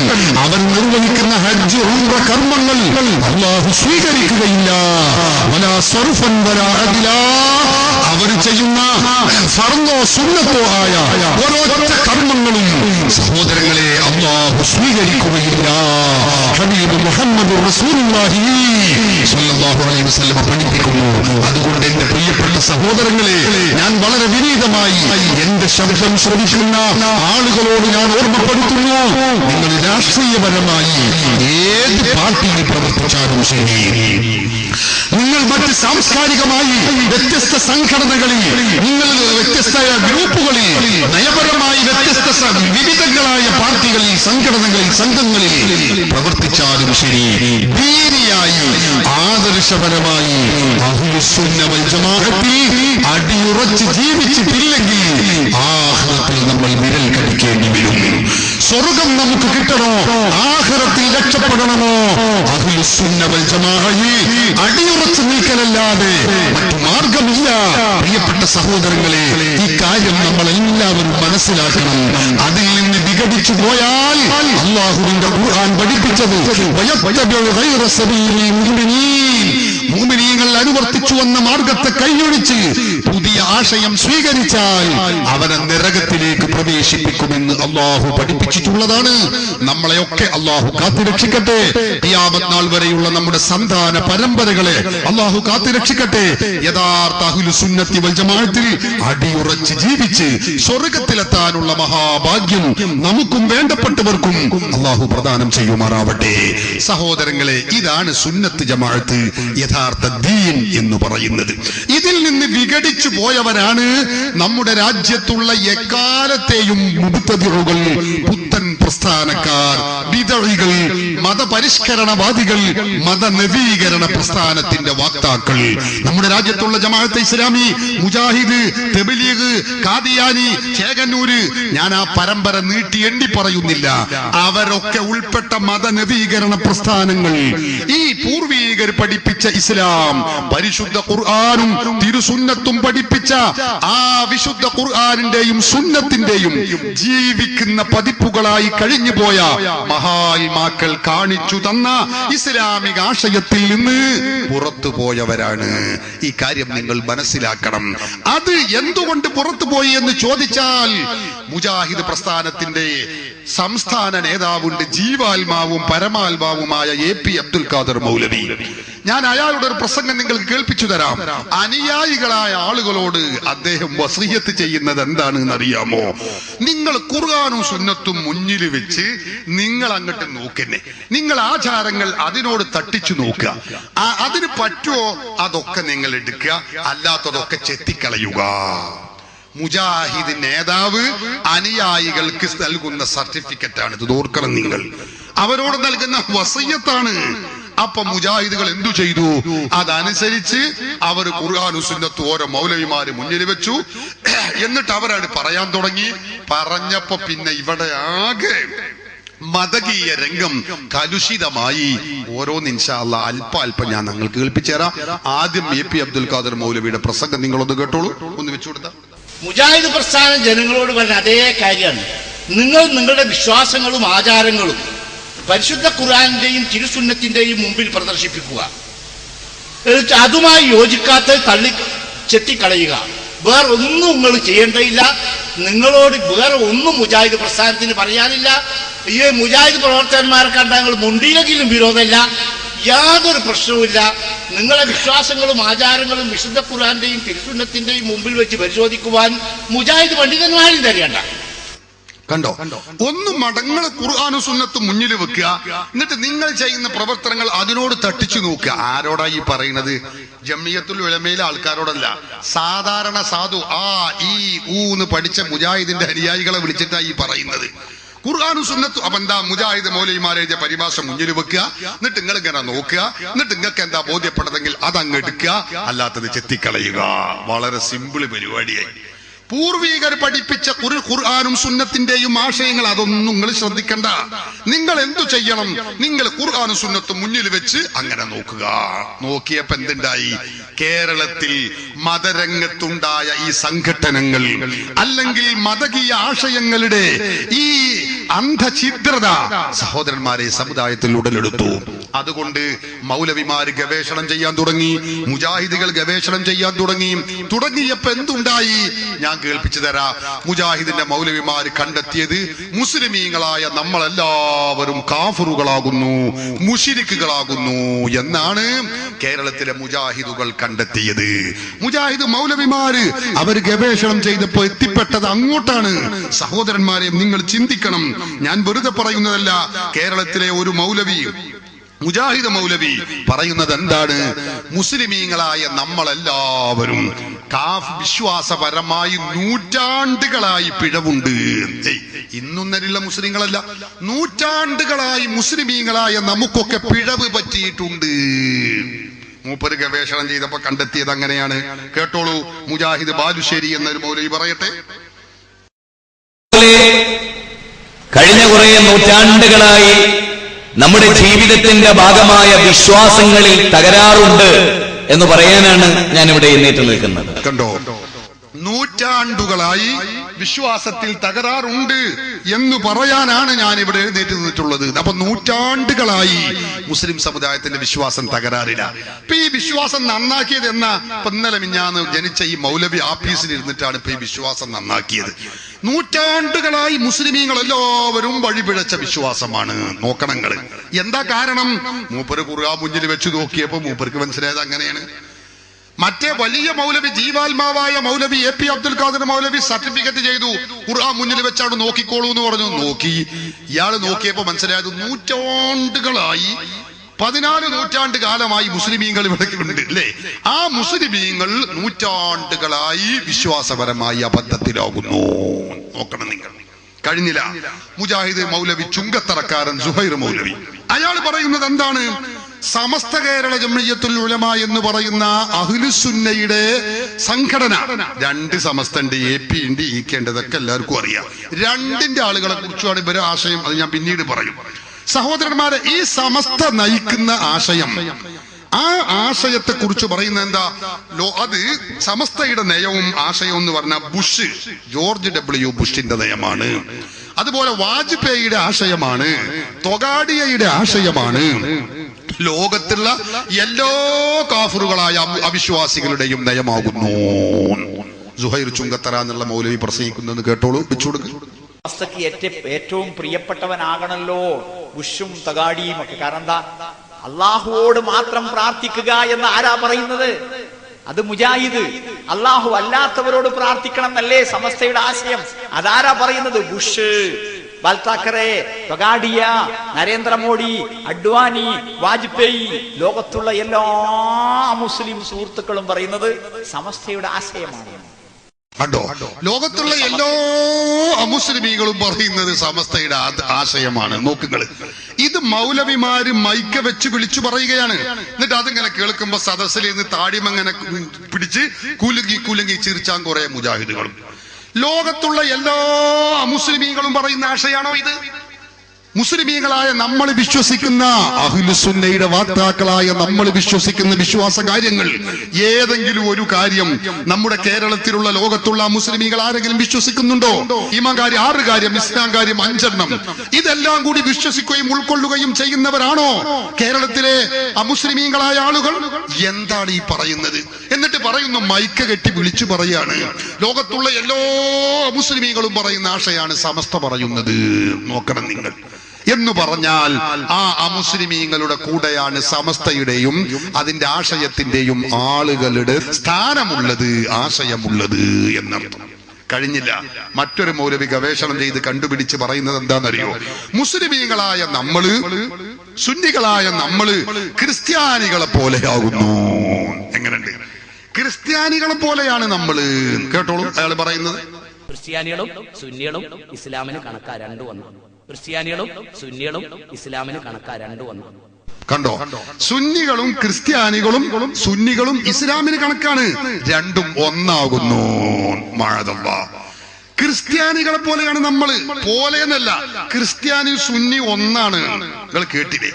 അവർ നിർവഹിക്കുന്ന ഹജ്ജ് ഉംറ കർമ്മങ്ങൾ അല്ലാഹു സ്വീകരിക്കുകയില്ല. വലാ സർഫൻ വലാ അദ്ലാ അവർ ചെയ്യുന്ന ഫർദോ സുന്നത്തോ ആയ ഓരോരോ കർമ്മങ്ങളും സഹോദരങ്ങളെ അല്ലാഹു സ്വീകരിക്കുകയില്ല. ഹബീബ് മുഹമ്മദ് റസൂലുള്ളാഹി സ്വല്ലല്ലാഹു അലൈഹി വസല്ലം പഠിപ്പിക്കുന്നു. അതുകൊണ്ട് എന്റെ പ്രിയപ്പെട്ട സഹോദരങ്ങളെ, ഞാൻ വളരെ വിനീതമായി എന്റെ ശബ്ദം ശ്രവിക്കുന്ന ആളുകളോട് ഞാൻ ഓർമ്മപ്പെടുത്തുന്നു, നിങ്ങൾ രാഷ്ട്രീയപരമായി ഏത് പാർട്ടിയിൽ പ്രവർത്തിച്ചാലും ശരി, നിങ്ങൾ മറ്റ് സാംസ്കാരികമായി വ്യത്യസ്ത സംഘടനകളിൽ, നിങ്ങൾ വ്യത്യസ്ത ഗ്രൂപ്പുകളിൽ, നയപരമായി വ്യത്യസ്ത വിവിധങ്ങളായ പാർട്ടികളിൽ, സംഘടനകളിൽ, സംഘങ്ങളിൽ പ്രവർത്തിച്ചാലും ശരി, ദീനിയായി ആദർശപരമായി അഹ്ലുസുന്ന വൽ ജമാഅത്തിൽ അടിയുറച്ച് ജീവിച്ചിട്ടില്ലെങ്കിൽ ആഖിറത്തിൽ നമ്മൾ വിരൽ കടിക്കേണ്ടി വരും. സ്വർഗം നമുക്ക് കിട്ടണോ, ആഖിറത്തിൽ രക്ഷപ്പെടണമോ, അഹ്ലുസുന്ന വൽ ജമാഅയിൽ അടിയുറച്ച് നിൽക്കലല്ലാതെ മറ്റു മാർഗമില്ല. പ്രിയപ്പെട്ട സഹോദരങ്ങളെ, ഈ കാര്യം നമ്മൾ എല്ലാവരും മനസ്സിലാക്കണം. അതിൽ നിന്ന് വിഘടിച്ചു പോയാൽ അല്ലാഹുവിന്റെ ഖുർആൻ പഠിപ്പിച്ചത് മുഅ്മിനീങ്ങൾ അനുവർത്തിച്ചു വന്ന മാർഗത്തെ കൈയൊഴിച്ച് പുതിയ ആശയം സ്വീകരിച്ചാൽ അവനെ നരകത്തിലേക്ക് പ്രവേശിപ്പിക്കുമെന്ന് അല്ലാഹു പഠിപ്പിച്ചിട്ടുള്ളതാണ്. നമ്മളെയൊക്കെ അല്ലാഹു കാത്തുരക്ഷിക്കട്ടെ. ഖിയാമത്ത് നാൾ വരെയുള്ള നമ്മുടെ സന്താന പരമ്പരകളെ അല്ലാഹു കാത്തുരക്ഷിക്കട്ടെ. യഥാർത്ഥ അഹ്ലുസ് സുന്നത്തി വൽ ജമാഅത്തിൽ അടിയുറച്ച് ജീവിച്ച് സ്വർഗത്തിലെത്താനുള്ള മഹാഭാഗ്യം നമുക്കും വേണ്ടപ്പെട്ടവർക്കും അല്ലാഹു പ്രദാനം ചെയ്യുമാറാവട്ടെ. സഹോദരങ്ങളെ, ഇതാണ് സുന്നത്ത് ജമാഅത്ത്, യഥാർത്ഥ ദീൻ എന്ന് പറയുന്നത്. ഇതിൽ നിന്ന് വിഘടിച്ചു പോയവരാണ് നമ്മുടെ രാജ്യത്തുള്ള എക്കാലത്തെയും മുബ്തദിഉകൾ, പുത്തൻ പ്രസ്ഥാനക്കാർ, ബിദഈകൾ, മതപരിഷ്കരണവാദികൾ, മതനവീകരണ പ്രസ്ഥാനത്തിന്റെ വക്താക്കൾ. നമ്മുടെ രാജ്യത്തുള്ള ജമാഅത്തെ ഇസ്ലാമി, മുജാഹിദ്, തബ്ലീഗ്, ഖാദിയാനി, ചേകന്നൂര്, ഞാൻ ആ പരമ്പര നീട്ടി എണ്ണി പറയുന്നില്ല. അവരൊക്കെ ഉൾപ്പെട്ട മതനവീകരണ പ്രസ്ഥാനങ്ങൾ ഈ പൂർവീകർ പഠിപ്പിച്ച ഇസ്ലാം, പരിശുദ്ധ ഖുർആനും തിരുസുന്നത്തും പഠിപ്പിച്ച ആ വിശുദ്ധ ഖുർആനിന്റെയും സുന്നത്തിന്റെയും ജീവിക്കുന്ന പതിപ്പുകളായി കഴിഞ്ഞുപോയ മഹാത്മാക്കൾ കാണിച്ചു തന്ന ഇസ്ലാമിക ആശയത്തിൽ നിന്ന് പുറത്തു പോയവരാണ്. ഈ കാര്യം നിങ്ങൾ മനസ്സിലാക്കണം. അത് എന്തുകൊണ്ട് പുറത്തുപോയി എന്ന് ചോദിച്ചാൽ, മുജാഹിദ് പ്രസ്ഥാനത്തിന്റെ സംസ്ഥാന നേതാവുണ്ട്, ജീവാത്മാവും പരമാത്മാവുമായ AP അബ്ദുൽ ഖാദർ മൗലവി. ഞാൻ അയാളുടെ ഒരു പ്രസംഗം നിങ്ങൾക്ക് കേൾപ്പിച്ചു തരാം. അനുയായികളായ ആളുകളോട് അദ്ദേഹം വസിയത്ത് ചെയ്യുന്നത് എന്താണെന്ന് അറിയാമോ? നിങ്ങൾ ഖുർആനും സുന്നത്തും മുന്നിൽ വെച്ച് നിങ്ങൾ അങ്ങോട്ട് നോക്കന്നെ, നിങ്ങൾ ആചാരങ്ങൾ അതിനോട് തട്ടിച്ചു നോക്കുക. അതിന് പറ്റുമോ അതൊക്കെ നിങ്ങൾ എടുക്കുക, അല്ലാത്തതൊക്കെ ചെത്തിക്കളയുക. മുജാഹിദ് നേതാവ് അനുയായികൾക്ക് നൽകുന്ന സർട്ടിഫിക്കറ്റ് ആണ്, ഇത് ഓർക്കണം നിങ്ങൾ. അവരോട് നൽകുന്ന വസിയത്താണ്. അപ്പൊ മുജാഹിദുകൾ എന്തു ചെയ്തു? അതനുസരിച്ച് അവർ ഖുർആനും സുന്നത്തും ഓരോ മൗലവിമാര് മുന്നിൽ വെച്ചു. എന്നിട്ട് അവരാണ് പറയാൻ തുടങ്ങി. പറഞ്ഞപ്പോ പിന്നെ ഇവിടെ ആകെ മതകീയ രംഗം കലുഷിതമായി. ഓരോന്ന് ഇൻഷാ അല്ലാഹ് അല്പം ഞാൻ നിങ്ങൾക്ക് കേൾപ്പിച്ചു തരാം. ആദ്യം AP അബ്ദുൽ ഖാദർ മൗലവിയുടെ പ്രസംഗം നിങ്ങളൊന്ന് കേട്ടോളൂ, ഒന്ന് വെച്ചു കൊടുത്താ. മുജാഹിദ് പ്രസ്ഥാനം ജനങ്ങളോട് പറഞ്ഞ അതേ കാര്യമാണ്. നിങ്ങൾ നിങ്ങളുടെ വിശ്വാസങ്ങളും ആചാരങ്ങളും പരിശുദ്ധ ഖുർആനിന്റെയും തിരുസുന്നത്തിന്റെയും മുമ്പിൽ പ്രദർശിപ്പിക്കുക. അതുമായി യോജിക്കാത്ത ചെത്തിക്കളയുക. വേറെ ഒന്നും നിങ്ങൾ ചെയ്യേണ്ടതില്ല. നിങ്ങളോട് വേറെ ഒന്നും മുജാഹിദ് പ്രസ്ഥാനത്തിന് പറയാനില്ല. ഈ മുജാഹിദ് പ്രവർത്തകന്മാരെ കണ്ടാൽ നിങ്ങൾ മുണ്ടിയിലെങ്കിലും വിരോധമില്ല, യാതൊരു പ്രശ്നവുമില്ല. നിങ്ങളെ വിശ്വാസങ്ങളും ആചാരങ്ങളും വിശുദ്ധ ഖുർആന്റെയും തിരുസുന്നത്തിന്റെയും മുമ്പിൽ വെച്ച് പരിശോധിക്കുവാൻ മുജാഹിദ് പണ്ഡിതന്മാരും തരേണ്ട. കണ്ടോ? ഒന്ന് മടങ്ങൾ ഖുർആനും സുന്നത്തും മുന്നിൽ വെക്കുക, എന്നിട്ട് നിങ്ങൾ ചെയ്യുന്ന പ്രവർത്തനങ്ങൾ അതിനോട് തട്ടിച്ചു നോക്കുക. ആരോടാ ഈ പറയുന്നത്? ജമിയത്തുൽ ഉലമയിലെ ആൾക്കാരോടല്ല, സാധാരണ സാധു എന്ന് പഠിച്ച മുജാഹിദിന്റെ അനുയായികളെ വിളിച്ചിട്ടാ ഈ പറയുന്നത്. ഖുർആനും സുന്നത്തും അപ്പൊ എന്താ? മുജാഹിദ് മൗലവിമാരെ എഴുതിയ പരിഭാഷ മുന്നിൽ വെക്കുക, എന്നിട്ട് നിങ്ങൾ ഇങ്ങനെ നോക്കുക, എന്നിട്ട് നിങ്ങൾക്ക് എന്താ ബോധ്യപ്പെട്ടതെങ്കിൽ അതങ്ങ് എടുക്കുക, അല്ലാത്തത് ചെത്തിക്കളയുക. വളരെ സിമ്പിൾ പരിപാടിയായി. പൂർവീകർ പഠിപ്പിച്ച ഖുർആനും സുന്നത്തിന്റെയും ആശയങ്ങൾ അതൊന്നും നിങ്ങൾ ശ്രദ്ധിക്കണ്ട. നിങ്ങൾ എന്തു ചെയ്യണം? നിങ്ങൾ ഖുർആനും സുന്നത്തും മുന്നിൽ വെച്ച് അങ്ങനെ നോക്കുക. നോക്കിയപ്പോ എന്തുണ്ടായി? കേരളത്തിൽ മതരംഗത്തുണ്ടായ ഈ സംഘടനകൾ, അല്ലെങ്കിൽ മതകീയ ആശയങ്ങളുടെ ഈ അന്ധഛിദ്രത സഹോദരന്മാരെ സമുദായത്തിൽ ഉടലെടുത്തു. അതുകൊണ്ട് മൗലവിമാര് ഗവേഷണം ചെയ്യാൻ തുടങ്ങി, മുജാഹിദുകൾ ഗവേഷണം ചെയ്യാൻ തുടങ്ങിയപ്പോ എന്തുണ്ടായി? ഞാൻ കേൾപ്പിച്ചു തരാം. മുജാഹിദിന്റെ മൗലവിമാര് കണ്ടെത്തിയത് മുസ്ലിമീങ്ങളായ നമ്മളെല്ലാവരും കാഫറുകളാകുന്നു, മുശിരിക്കുകളാകുന്നു എന്നാണ് കേരളത്തിലെ മുജാഹിദുകൾ കണ്ടെത്തിയത്. മുജാഹിദ് മൗലവിമാര് അവർ ഗവേഷണം ചെയ്തപ്പോ എത്തിപ്പെട്ടത് അങ്ങോട്ടാണ്. സഹോദരന്മാരെ, നിങ്ങൾ ചിന്തിക്കണം. ഞാൻ വെറുതെ പറയുന്നതല്ല. കേരളത്തിലെ ഒരു മൗലവി, മുജാഹിദ് മൗലവി പറയുന്നത് എന്താണ്? മുസ്ലിമീങ്ങളായ നമ്മളെല്ലാവരും വിശ്വാസപരമായി നൂറ്റാണ്ടുകളായി പിഴവുണ്ട്. ഇന്നൊന്നരില്ല മുസ്ലിങ്ങളല്ല, നൂറ്റാണ്ടുകളായി മുസ്ലിമീങ്ങളായ നമുക്കൊക്കെ പിഴവ് പറ്റിയിട്ടുണ്ട്. മൂപ്പര് ഗവേഷണം ചെയ്തപ്പോ കണ്ടെത്തിയത് അങ്ങനെയാണ്. കേട്ടോളൂ, മുജാഹിദ് ബാലുശ്ശേരി എന്നൊരു മൗലവി പറയട്ടെ. കഴിഞ്ഞ കുറെ നൂറ്റാണ്ടുകളായി നമ്മുടെ ജീവിതത്തിന്റെ ഭാഗമായ വിശ്വാസങ്ങളിൽ തകരാറുണ്ട് എന്ന് പറയാനാണ് ഞാനിവിടെ എഴുന്നേറ്റ് നിൽക്കുന്നത്. കണ്ടോ? നൂറ്റാണ്ടുകളായി വിശ്വാസത്തിൽ തകരാറുണ്ട് എന്ന് പറയാനാണ് ഞാൻ ഇവിടെ എഴുന്നേറ്റ് നിന്നിട്ടുള്ളത്. അപ്പൊ നൂറ്റാണ്ടുകളായി മുസ്ലിം സമുദായത്തിന്റെ വിശ്വാസം തകരാറില്ല. ഇപ്പൊ ഈ വിശ്വാസം നന്നാക്കിയത് എന്നാ? ഇന്നലെ മിഞ്ഞാന്ന് ജനിച്ച ഈ മൗലവി ആഫീസിൽ ഇരുന്നിട്ടാണ് ഇപ്പൊ ഈ വിശ്വാസം നന്നാക്കിയത്. നൂറ്റാണ്ടുകളായി മുസ്ലിമീങ്ങൾ എല്ലാവരും വഴിപിഴച്ച വിശ്വാസമാണ്. നോക്കണങ്ങള് എന്താ കാരണം? മൂപ്പര് ഖുർആൻ മുന്നിൽ വെച്ച് നോക്കിയപ്പോ മൂപ്പർക്ക് മനസ്സിലായത് അങ്ങനെയാണ്. മറ്റേ വലിയ മൗലവി, ജീവാത്മാവായ മൗലവി AP അബ്ദുൽ ഖാദർ മൗലവി സർട്ടിഫിക്കറ്റ് ചെയ്തു, ഖുർആൻ മുന്നിൽ വെച്ചാണ് നോക്കിക്കോളൂ എന്ന് പറഞ്ഞു. നോക്കി. ഇയാള് നോക്കിയപ്പോ മനസ്സിലായത് നൂറ്റാണ്ടുകളായി 14 നൂറ്റാണ്ട് കാലമായി മുസ്ലിമീങ്ങൾ ഇവിടെ ഉണ്ട് അല്ലേ? ആ മുസ്ലിമീങ്ങൾ നൂറ്റാണ്ടുകളായി വിശ്വാസപരമായി അബദ്ധത്തിലാകുന്നു. നോക്കണം നിങ്ങൾ. കഴിഞ്ഞില്ല. മുജാഹിദ് മൗലവി, ചുങ്കത്തറക്കാരൻ സുഹൈർ മൗലവി, അയാൾ പറയുന്നത് എന്താണ്? സമസ്ത കേരള ജംഇയ്യത്തുൽ ഉലമ എന്ന് പറയുന്ന അഹ്ലുസുന്നയുടെ സംഘടന, 2 സമസ്തണ്ട്, AP ഉണ്ട്, EK ഉണ്ട്, ഇതൊക്കെ എല്ലാവർക്കും അറിയാം. 2ന്റെ ആളുകളെ കുറിച്ചാണ് ഇവരെ ആശയം. അത് ഞാൻ പിന്നീട് പറയും. സഹോദരന്മാരെ, ഈ സമസ്ത നയിക്കുന്ന ആശയം, ആ ആശയത്തെ കുറിച്ച് പറയുന്ന എന്താ? അത് സമസ്തയുടെ നയവും ആശയവും എന്ന് പറഞ്ഞാൽ ജോർജ് W. ബുഷിന്റെ നയമാണ്. അതുപോലെ വാജ്പേയിയുടെ ആശയമാണ്, തൊഗാഡിയയുടെ ആശയമാണ്, ലോകത്തുള്ള എല്ലാ കാഫറുകളായ അവിശ്വാസികളുടെയും നയമാകുന്നു. സുഹൈർ ചുങ്കത്തറ എന്നുള്ള മൗലവി പ്രസംഗിക്കുന്നത് കേട്ടോളൂ, വെച്ചുകൊടുക്കും. ഏറ്റവും പ്രിയപ്പെട്ടവനാകണല്ലോ ബുഷും തഗാഡിയും ഒക്കെ. കാരണം എന്താ? അള്ളാഹുവോട് മാത്രം പ്രാർത്ഥിക്കുക എന്ന് ആരാ പറയുന്നത്? അത് മുജാഹിദ്. അള്ളാഹു അല്ലാത്തവരോട് പ്രാർത്ഥിക്കണം എന്നല്ലേ സമസ്തയുടെ ആശയം? അതാരാ പറയുന്നത്? ബുഷ്, ബാൽതാക്കറെ, തൊഗാഡിയ, നരേന്ദ്രമോദി, അഡ്വാനി, വാജ്പേയി, ലോകത്തുള്ള എല്ലാ മുസ്ലിം സുഹൃത്തുക്കളും പറയുന്നത് സമസ്തയുടെ ആശയമാണ്. കണ്ടോ? ലോകത്തുള്ള എല്ലാ അമുസ്ലിമീങ്ങളും പറയുന്നത് സമസ്തയുടെ ആശയമാണ്. നോക്കുങ്ങൾ, ഇത് മൗലവിമാര് മൈക്ക വെച്ച് വിളിച്ചു പറയുകയാണ്. എന്നിട്ട് അതിങ്ങനെ കേൾക്കുമ്പോ സദസ്സിൽ നിന്ന് താടിമങ്ങനെ പിടിച്ച് കുലുങ്ങി ചിരിച്ചാൻ കുറെ മുജാഹിദുകളും. ലോകത്തുള്ള എല്ലാ അമുസ്ലിമീങ്ങളും പറയുന്ന ആശയാണോ ഇത്? മുസ്ലിമീങ്ങളായ നമ്മൾ വിശ്വസിക്കുന്ന അഹ്ലുസുന്നയുടെ വാക്താക്കളായ നമ്മൾ വിശ്വസിക്കുന്ന വിശ്വാസ കാര്യങ്ങൾ, ഏതെങ്കിലും ഒരു കാര്യം നമ്മുടെ കേരളത്തിലുള്ള ലോകത്തുള്ള മുസ്ലിമീങ്ങൾ ആരെങ്കിലും വിശ്വസിക്കുന്നുണ്ടോ? ഈമാൻ കാര്യം 6 കാര്യം, ഇസ്ലാം കാര്യം 5 എണ്ണം. ഇതെല്ലാം കൂടി വിശ്വസിക്കുകയും ഉൾക്കൊള്ളുകയും ചെയ്യുന്നവരാണോ കേരളത്തിലെ അമുസ്ലിമീങ്ങളായ ആളുകൾ? എന്താണ് ഈ പറയുന്നത്? എന്നിട്ട് പറയുന്നു, മൈക്ക കെട്ടി വിളിച്ചു പറയാണ്, ലോകത്തുള്ള എല്ലാ മുസ്ലിമീങ്ങളും പറയുന്ന ആശയാണ് സമസ്ത പറയുന്നത്. നോക്കണം നിങ്ങൾ. എന്ന് പറഞ്ഞാൽ ആ അമുസ്ലിമീങ്ങളുടെ കൂടെയാണ് സമസ്തയുടെയും അതിന്റെ ആശയത്തിന്റെയും ആളുകളുടെ സ്ഥാനമുള്ളത്, ആശയമുള്ളത് എന്നർത്ഥം. കഴിഞ്ഞില്ല. മറ്റൊരു മൗലവി ഗവേഷണം ചെയ്ത് കണ്ടുപിടിച്ച് പറയുന്നത് എന്താണെന്നറിയോ? മുസ്ലിമീങ്ങളായ നമ്മള്, സുന്നികളായ നമ്മള് ക്രിസ്ത്യാനികളെ പോലെയാകുന്നു. എങ്ങനെയുണ്ട്? ക്രിസ്ത്യാനികളെ പോലെയാണ് നമ്മള്. കേട്ടോളൂ അയാൾ പറയുന്നത്. ക്രിസ്ത്യാനികളും സുന്നികളും ഇസ്ലാമിന് കണക്കാ 2 വന്നു. ക്രിസ്ത്യാനികളും സുന്നികളും ഇസ്ലാമിന് കണക്കാ 2 വന്നു. കണ്ടോ? സുന്നികളും ക്രിസ്ത്യാനികളും സുന്നികളും ഇസ്ലാമിന് കണക്കാണ്, 2ഉം ഒന്നാകുന്നു. മഅദല്ലാഹ്. ക്രിസ്ത്യാനികളെ പോലെയാണ് നമ്മള്. പോലെയെന്നല്ല, ക്രിസ്ത്യാനി സുന്നി ഒന്നാണ്. നിങ്ങൾ കേട്ടില്ലേ?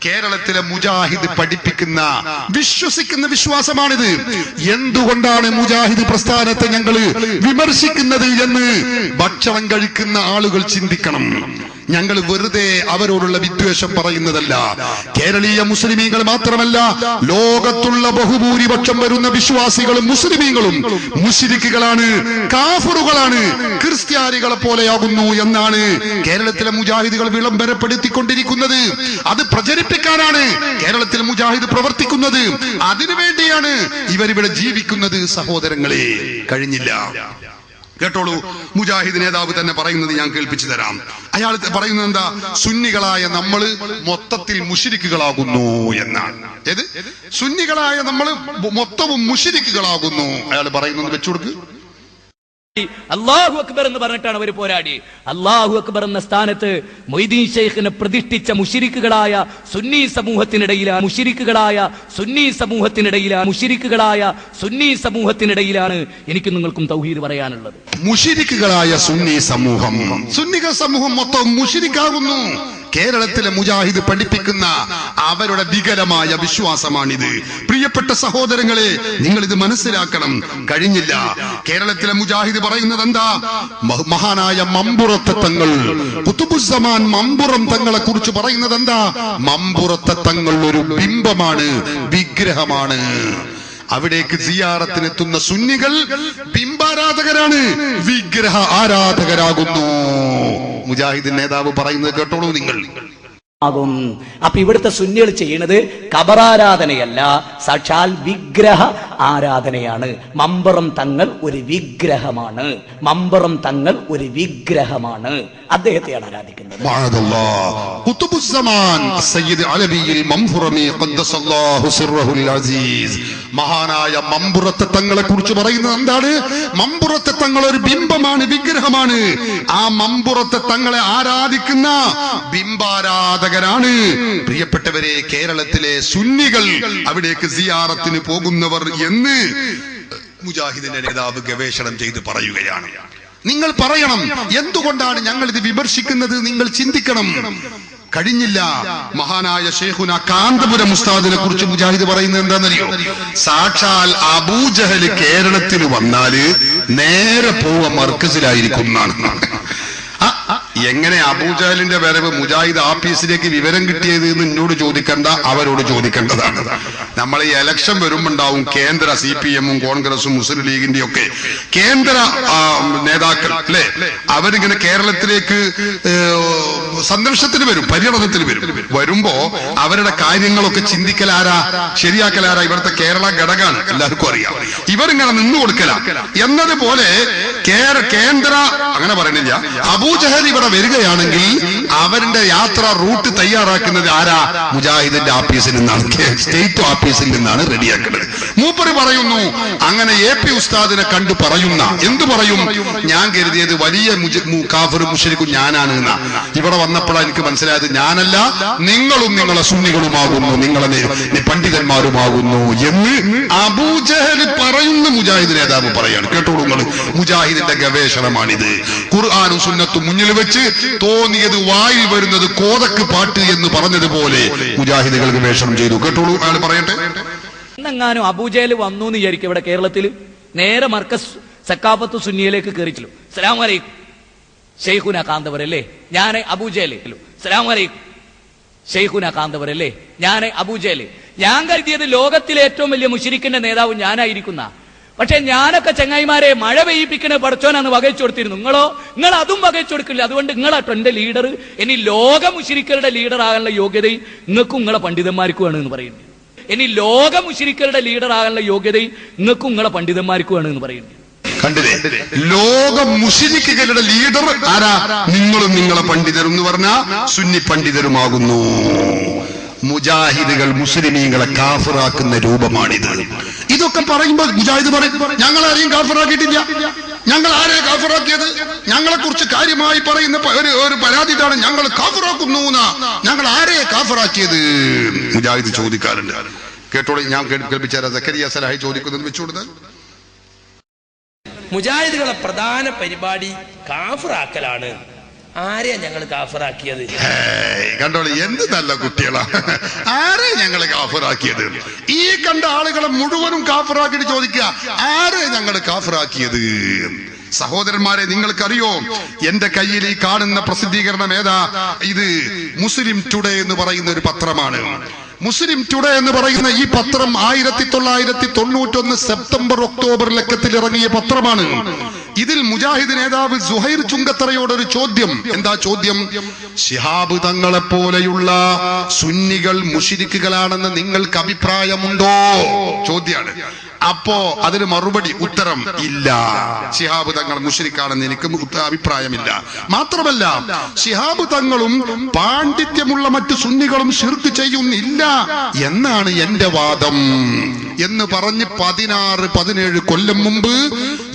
കേരളത്തിലെ മുജാഹിദ് പഠിപ്പിക്കുന്ന വിശ്വസിക്കുന്ന വിശ്വാസമാണിത്. എന്തുകൊണ്ടാണ് മുജാഹിദ് പ്രസ്ഥാനത്തെ ഞങ്ങൾ വിമർശിക്കുന്നത് എന്ന് ഭക്ഷണം കഴിക്കുന്ന ആളുകൾ ചിന്തിക്കണം. ഞങ്ങൾ വെറുതെ അവരോടുള്ള വിദ്വേഷം പറയുന്നതല്ല. കേരളീയ മുസ്ലിമീങ്ങൾ മാത്രമല്ല, ലോകത്തുള്ള ബഹുഭൂരിപക്ഷം വരുന്ന വിശ്വാസികളും മുസ്ലിമീങ്ങളും മുശ്രിക്കുകളാണ്, കാഫറുകളാണ്, ക്രിസ്ത്യാനികളെ പോലെയാകുന്നു എന്നാണ് കേരളത്തിലെ മുജാഹിദുകൾ വിളംബരപ്പെടുത്തിക്കൊണ്ടിരിക്കുന്നത്. അത് പ്രചരിപ്പിക്കാനാണ് കേരളത്തിലെ മുജാഹിദ് പ്രവർത്തിക്കുന്നത്. അതിനുവേണ്ടിയാണ് ഇവരിവിടെ ജീവിക്കുന്നത്. സഹോദരങ്ങളെ, കഴിഞ്ഞില്ല. കേട്ടോളൂ, മുജാഹിദ് നേതാവ് തന്നെ പറയുന്നത് ഞാൻ കേൾപ്പിച്ചു തരാം. അയാൾ പറയുന്നത് എന്താ? സുന്നികളായ നമ്മള് മൊത്തത്തിൽ മുശ്രിക്കുകളാകുന്നു എന്നാണ്. ഏത്? സുന്നികളായ നമ്മള് മൊത്തവും മുശ്രിക്കുകളാകുന്നു. അയാൾ പറയുന്നത് വെച്ചുകൊടുക്ക്. അല്ലാഹു അക്ബർ എന്ന് പറഞ്ഞിട്ടാണ് അവർ പോരാടി. അല്ലാഹു അക്ബർ എന്ന സ്ഥാനത്ത് മൊയ്തീൻ ശൈഖിനെ പ്രതിഷ്ഠിച്ച മുശ്രിക്കുകളായ സുന്നി സമൂഹത്തിനിടയിലാണ് എനിക്ക് നിങ്ങൾക്കും തൗഹീദ് പറയാനുള്ളത്. മുശ്രിക്കുകളായ സുന്നി സമൂഹം, സുന്നികൾ സമൂഹം മൊത്തം മുശ്രിക്കാകുന്നു. കേരളത്തിലെ മുജാഹിദ് പഠിപ്പിക്കുന്ന അവരുടെ വികലമായ വിശ്വാസമാണിത്. പ്രിയപ്പെട്ട സഹോദരങ്ങളെ, നിങ്ങൾ ഇത് മനസ്സിലാക്കണം. കഴിഞ്ഞില്ല. കേരളത്തിലെ മുജാഹിദ് പറയുന്നത് എന്താ? മഹാനായ മമ്പുറത്തെ തങ്ങൾ, ഖുതുബുസ്സമാൻ മമ്പുറം തങ്ങളെ കുറിച്ച് പറയുന്നത് എന്താ? മമ്പുറത്തെ തങ്ങൾ ഒരു ബിംബമാണ്, വിഗ്രഹമാണ്. അവിടേക്ക് സിയാറത്തിനെത്തുന്ന സുന്നികൾ ബിംബാരാധകരാണ്, വിഗ്രഹ ആരാധകരാകുന്നു. മുജാഹിദ് നേതാവ് പറയുന്നത് കേട്ടോളൂ നിങ്ങൾ. ആകും. അപ്പൊ ഇവിടുത്തെ സുന്നികൾ ചെയ്യുന്നത് ഖബറാരാധനയല്ല, സാക്ഷാൽ വിഗ്രഹ ആരാധനയാണ്. മമ്പുറം തങ്ങൾ ഒരു വിഗ്രഹമാണ്, മമ്പുറം തങ്ങൾ ഒരു വിഗ്രഹമാണ്, അദ്ദേഹത്തെയാണ് ആരാധിക്കുന്നത്. മഹാനായ മമ്പുറത്തെ തങ്ങളെ കുറിച്ച് പറയുന്നത് എന്താണ്? മമ്പുറത്തെ തങ്ങൾ ഒരു ബിംബമാണ്, വിഗ്രഹമാണ്. ആ മമ്പുറത്തെ തങ്ങളെ ആരാധിക്കുന്ന ബിംബാരാധകരാണ് പ്രിയപ്പെട്ടവരെ കേരളത്തിലെ സുന്നികൾ, അവിടേക്ക് സിയാറത്തിന് പോകുന്നവർ എന്ന് മുജാഹിദിന്റെ നേതാവ് ഗവേഷണം ചെയ്ത് പറയുകയാണ്. നിങ്ങൾ പറയണം, എന്തുകൊണ്ടാണ് ഞങ്ങൾ ഇത് വിമർശിക്കുന്നത്? നിങ്ങൾ ചിന്തിക്കണം. കഴിഞ്ഞില്ല. മഹാനായ ശൈഖുന കാന്തപുരം ഉസ്താദിനെ കുറിച്ച് മുജാഹിദ് പറയുന്നത് എന്താണെന്നറിയോ? സാക്ഷാൽ അബൂജഹൽ കേരളത്തിൽ വന്നാല് നേരെ പോവുക മർക്കസിലായിരിക്കും എന്നാണ്. എങ്ങനെ അബൂജഹലിന്റെ വരവ് മുജാഹിദ് ആഫീസിലേക്ക് വിവരം കിട്ടിയത് എന്ന് എന്നോട് ചോദിക്കേണ്ട, അവരോട് ചോദിക്കേണ്ടതാണ്. നമ്മൾ ഈ ഇലക്ഷൻ വരുമ്പോണ്ടാവും കേന്ദ്ര CPM-ഉം കോൺഗ്രസും മുസ്ലിം ലീഗിന്റെയും ഒക്കെ കേന്ദ്ര നേതാക്കൾ അല്ലെ, അവരിങ്ങനെ കേരളത്തിലേക്ക് സന്ദർശനത്തിന് വരും, പര്യടനത്തിന് വരും. വരുമ്പോ അവരുടെ കാര്യങ്ങളൊക്കെ ചിന്തിക്കലാരാ, ശരിയാക്കലാരാ? ഇവിടുത്തെ കേരള ഘടകമാണ്, എല്ലാവർക്കും അറിയാം. ഇവരിങ്ങനെ നിന്നു കൊടുക്കല എന്നതുപോലെ കേന്ദ്ര അങ്ങനെ പറയുന്നില്ല. അബൂജഹൽ ഇവിടെ വരികയാണെങ്കിൽ അവരുടെ യാത്രാ റൂട്ട് തയ്യാറാക്കുന്നത് ആരാ? മുജാഹിദിന്റെ ആഫീസിൽ നിന്നാണ്, സ്റ്റേറ്റ് ഓഫീസിൽ നിന്നാണ് റെഡിയാക്കുന്നത്. മൂപ്പര് പറയുന്നു, അങ്ങനെ AP ഉസ്താദിനെ കണ്ടു പറയുന്ന എന്തു പറയും? ഞാൻ കരുതിയത് വലിയ കാഫിറും മുശ്രിക്കും ഞാനാണ് എന്നാ. ഇവിടെ വന്നപ്പോഴാണ് എനിക്ക് മനസ്സിലായത് ഞാനല്ല, നിങ്ങളും നിങ്ങളെ സുന്നികളുമാകുന്നു, നിങ്ങളെ പണ്ഡിതന്മാരുമാകുന്നു എന്ന് അബൂജഹൽ പറയുന്ന മുജാഹിദ് നേതാവ് പറയാണ്. കേട്ടോളൂ നിങ്ങൾ, മുജാഹിദിന്റെ ഗവേഷണമാണിത്. ഖുർആനും സുന്നത്തും മുന്നിൽ വെച്ച് തോന്നിയത് വായിൽ വരുന്നത് കോതക്ക് പാട്ട് എന്ന് പറഞ്ഞതുപോലെ മുജാഹിദുകൾ ഗവേഷണം ചെയ്തു. കേട്ടോളൂ, അയാൾ പറയട്ടെ. എന്നെങ്ങാനും അബൂജഹൽ വന്നു എന്ന് വിചാരിക്കും ഇവിടെ കേരളത്തിൽ, നേരെ മർക്കസ് സക്കാഫത്ത് സുന്നിയിലേക്ക് കയറിച്ചല്ലോ. സലാം അലൈക്കും ശൈഖുന കാന്തപുരല്ലേ, ഞാൻ അബൂജഹൽ. സലാം അലൈക്കും ശൈഖുന കാന്തപുരല്ലേ, ഞാൻ അബൂജഹൽ. ഞാൻ കരുതിയത് ലോകത്തിലെ ഏറ്റവും വലിയ മുശ്രിക്കിന്റെ നേതാവ് ഞാനായിരിക്കുന്ന. പക്ഷെ ഞാനൊക്കെ ചങ്ങായിമാരെ മഴ പെയ്യിപ്പിക്കണ പഠിച്ചോനാന്ന് വകച്ചു കൊടുത്തിരുന്നു. നിങ്ങൾ അതും വകച്ചു കൊടുക്കില്ല. അതുകൊണ്ട് നിങ്ങളാട്ടോ എന്റെ ലീഡർ. ഇനി ലോക മുശ്രിക്കരുടെ ലീഡർ ആകാനുള്ള യോഗ്യതയും നിങ്ങൾക്കും നിങ്ങളെ പണ്ഡിതന്മാർക്കുമാണ് എന്ന് പറയുന്നത്. ഇനി ലോക മുശ്രിക്കരുടെ ലീഡർ ആകാനുള്ള യോഗ്യതയും നിങ്ങൾക്കും നിങ്ങളെ പണ്ഡിതന്മാർക്കുമാണ് എന്ന് പറയുന്നത്. കണ്ടില്ലേ? ലോക മുശ്രിക്കുകളുടെ ലീഡർ ആരാ? നിങ്ങളും നിങ്ങളെ പണ്ഡിതരും എന്ന് പറഞ്ഞാൽ സുന്നി പണ്ഡിതരുമാകുന്നു. മുജാഹിദുകൾ മുസ്ലിമീങ്ങളെ കാഫിറാക്കുന്ന രൂപമാണിത്. ഇതൊക്കെ പറയുമ്പോൾ മുജാഹിദ് പറയും, ഞങ്ങൾ ആരെയും കാഫിറാക്കിയിട്ടില്ല, ഞങ്ങൾ ആരെ കാഫിറാക്കിയത്? ഞങ്ങളെ കുറിച്ച് കാര്യമായി പറയുന്ന ഒരു പരാതിയാണ്, ഞങ്ങൾ കാഫിറാക്കുന്നു. ഞങ്ങൾ ആരെ കാഫിറാക്കിയത്? മുജാഹിദ് ചോദിക്കാറുണ്ട്. കേട്ടോളൂ, ഞാൻ കേൾപ്പിച്ചാൽ സക്കരിയ സലാഹി ചോദിക്കുന്നത് വെച്ചുകൊടുത്ത്. മുജാഹിദുകളെ പ്രധാന പരിപാടി കാഫിറാക്കലാണ്. ആരെയാ ഞങ്ങൾ കാഫിറാക്കിയത്? കണ്ടോളൂ, എന്ത് നല്ല കുട്ടികളാ. ആരെ ഞങ്ങൾ കാഫിറാക്കിയത്? ഈ കണ്ട ആളുകളെ മുഴുവനും കാഫിറാക്കിയിട്ട് ചോദിക്കുക, ആരെ ഞങ്ങൾ കാഫിറാക്കിയത്? സഹോദരന്മാരെ, നിങ്ങൾക്കറിയോ, എന്റെ കയ്യിൽ ഈ കാണുന്ന പ്രസിദ്ധീകരണം ഏതാ? ഇത് മുസ്ലിം ടുഡേ എന്ന് പറയുന്ന ഒരു പത്രമാണ്. മുസ്ലിം ടുഡേ എന്ന് പറയുന്ന ഈ പത്രം 1991 സെപ്റ്റംബർ ഒക്ടോബർ ലക്കത്തിൽ ഇറങ്ങിയ പത്രമാണ്. ഇതിൽ മുജാഹിദ് നേതാവ് സുഹൈർ ചുങ്കത്തറയോടൊരു ചോദ്യം. എന്താ ചോദ്യം? ശിഹാബ് തങ്ങളെ പോലെയുള്ള സുന്നികൾ മുശ്രിക്കുകളാണെന്ന് നിങ്ങൾക്ക് അഭിപ്രായമുണ്ടോ? ചോദ്യാണ്. അപ്പോ അതിന് മറുപടി, ഉത്തരം ഇല്ല. ശിഹാബ് തങ്ങൾ മുശ്രിക്കാണെന്ന് എനിക്ക് അഭിപ്രായമില്ല. മാത്രമല്ല, ശിഹാബ് തങ്ങളും പാണ്ഡിത്യമുള്ള മറ്റു സുന്നികളും ശിർക്ക് ചെയ്യുന്നില്ല എന്നാണ് എന്റെ വാദം എന്ന് പറഞ്ഞ് 16-17 കൊല്ലം മുമ്പ്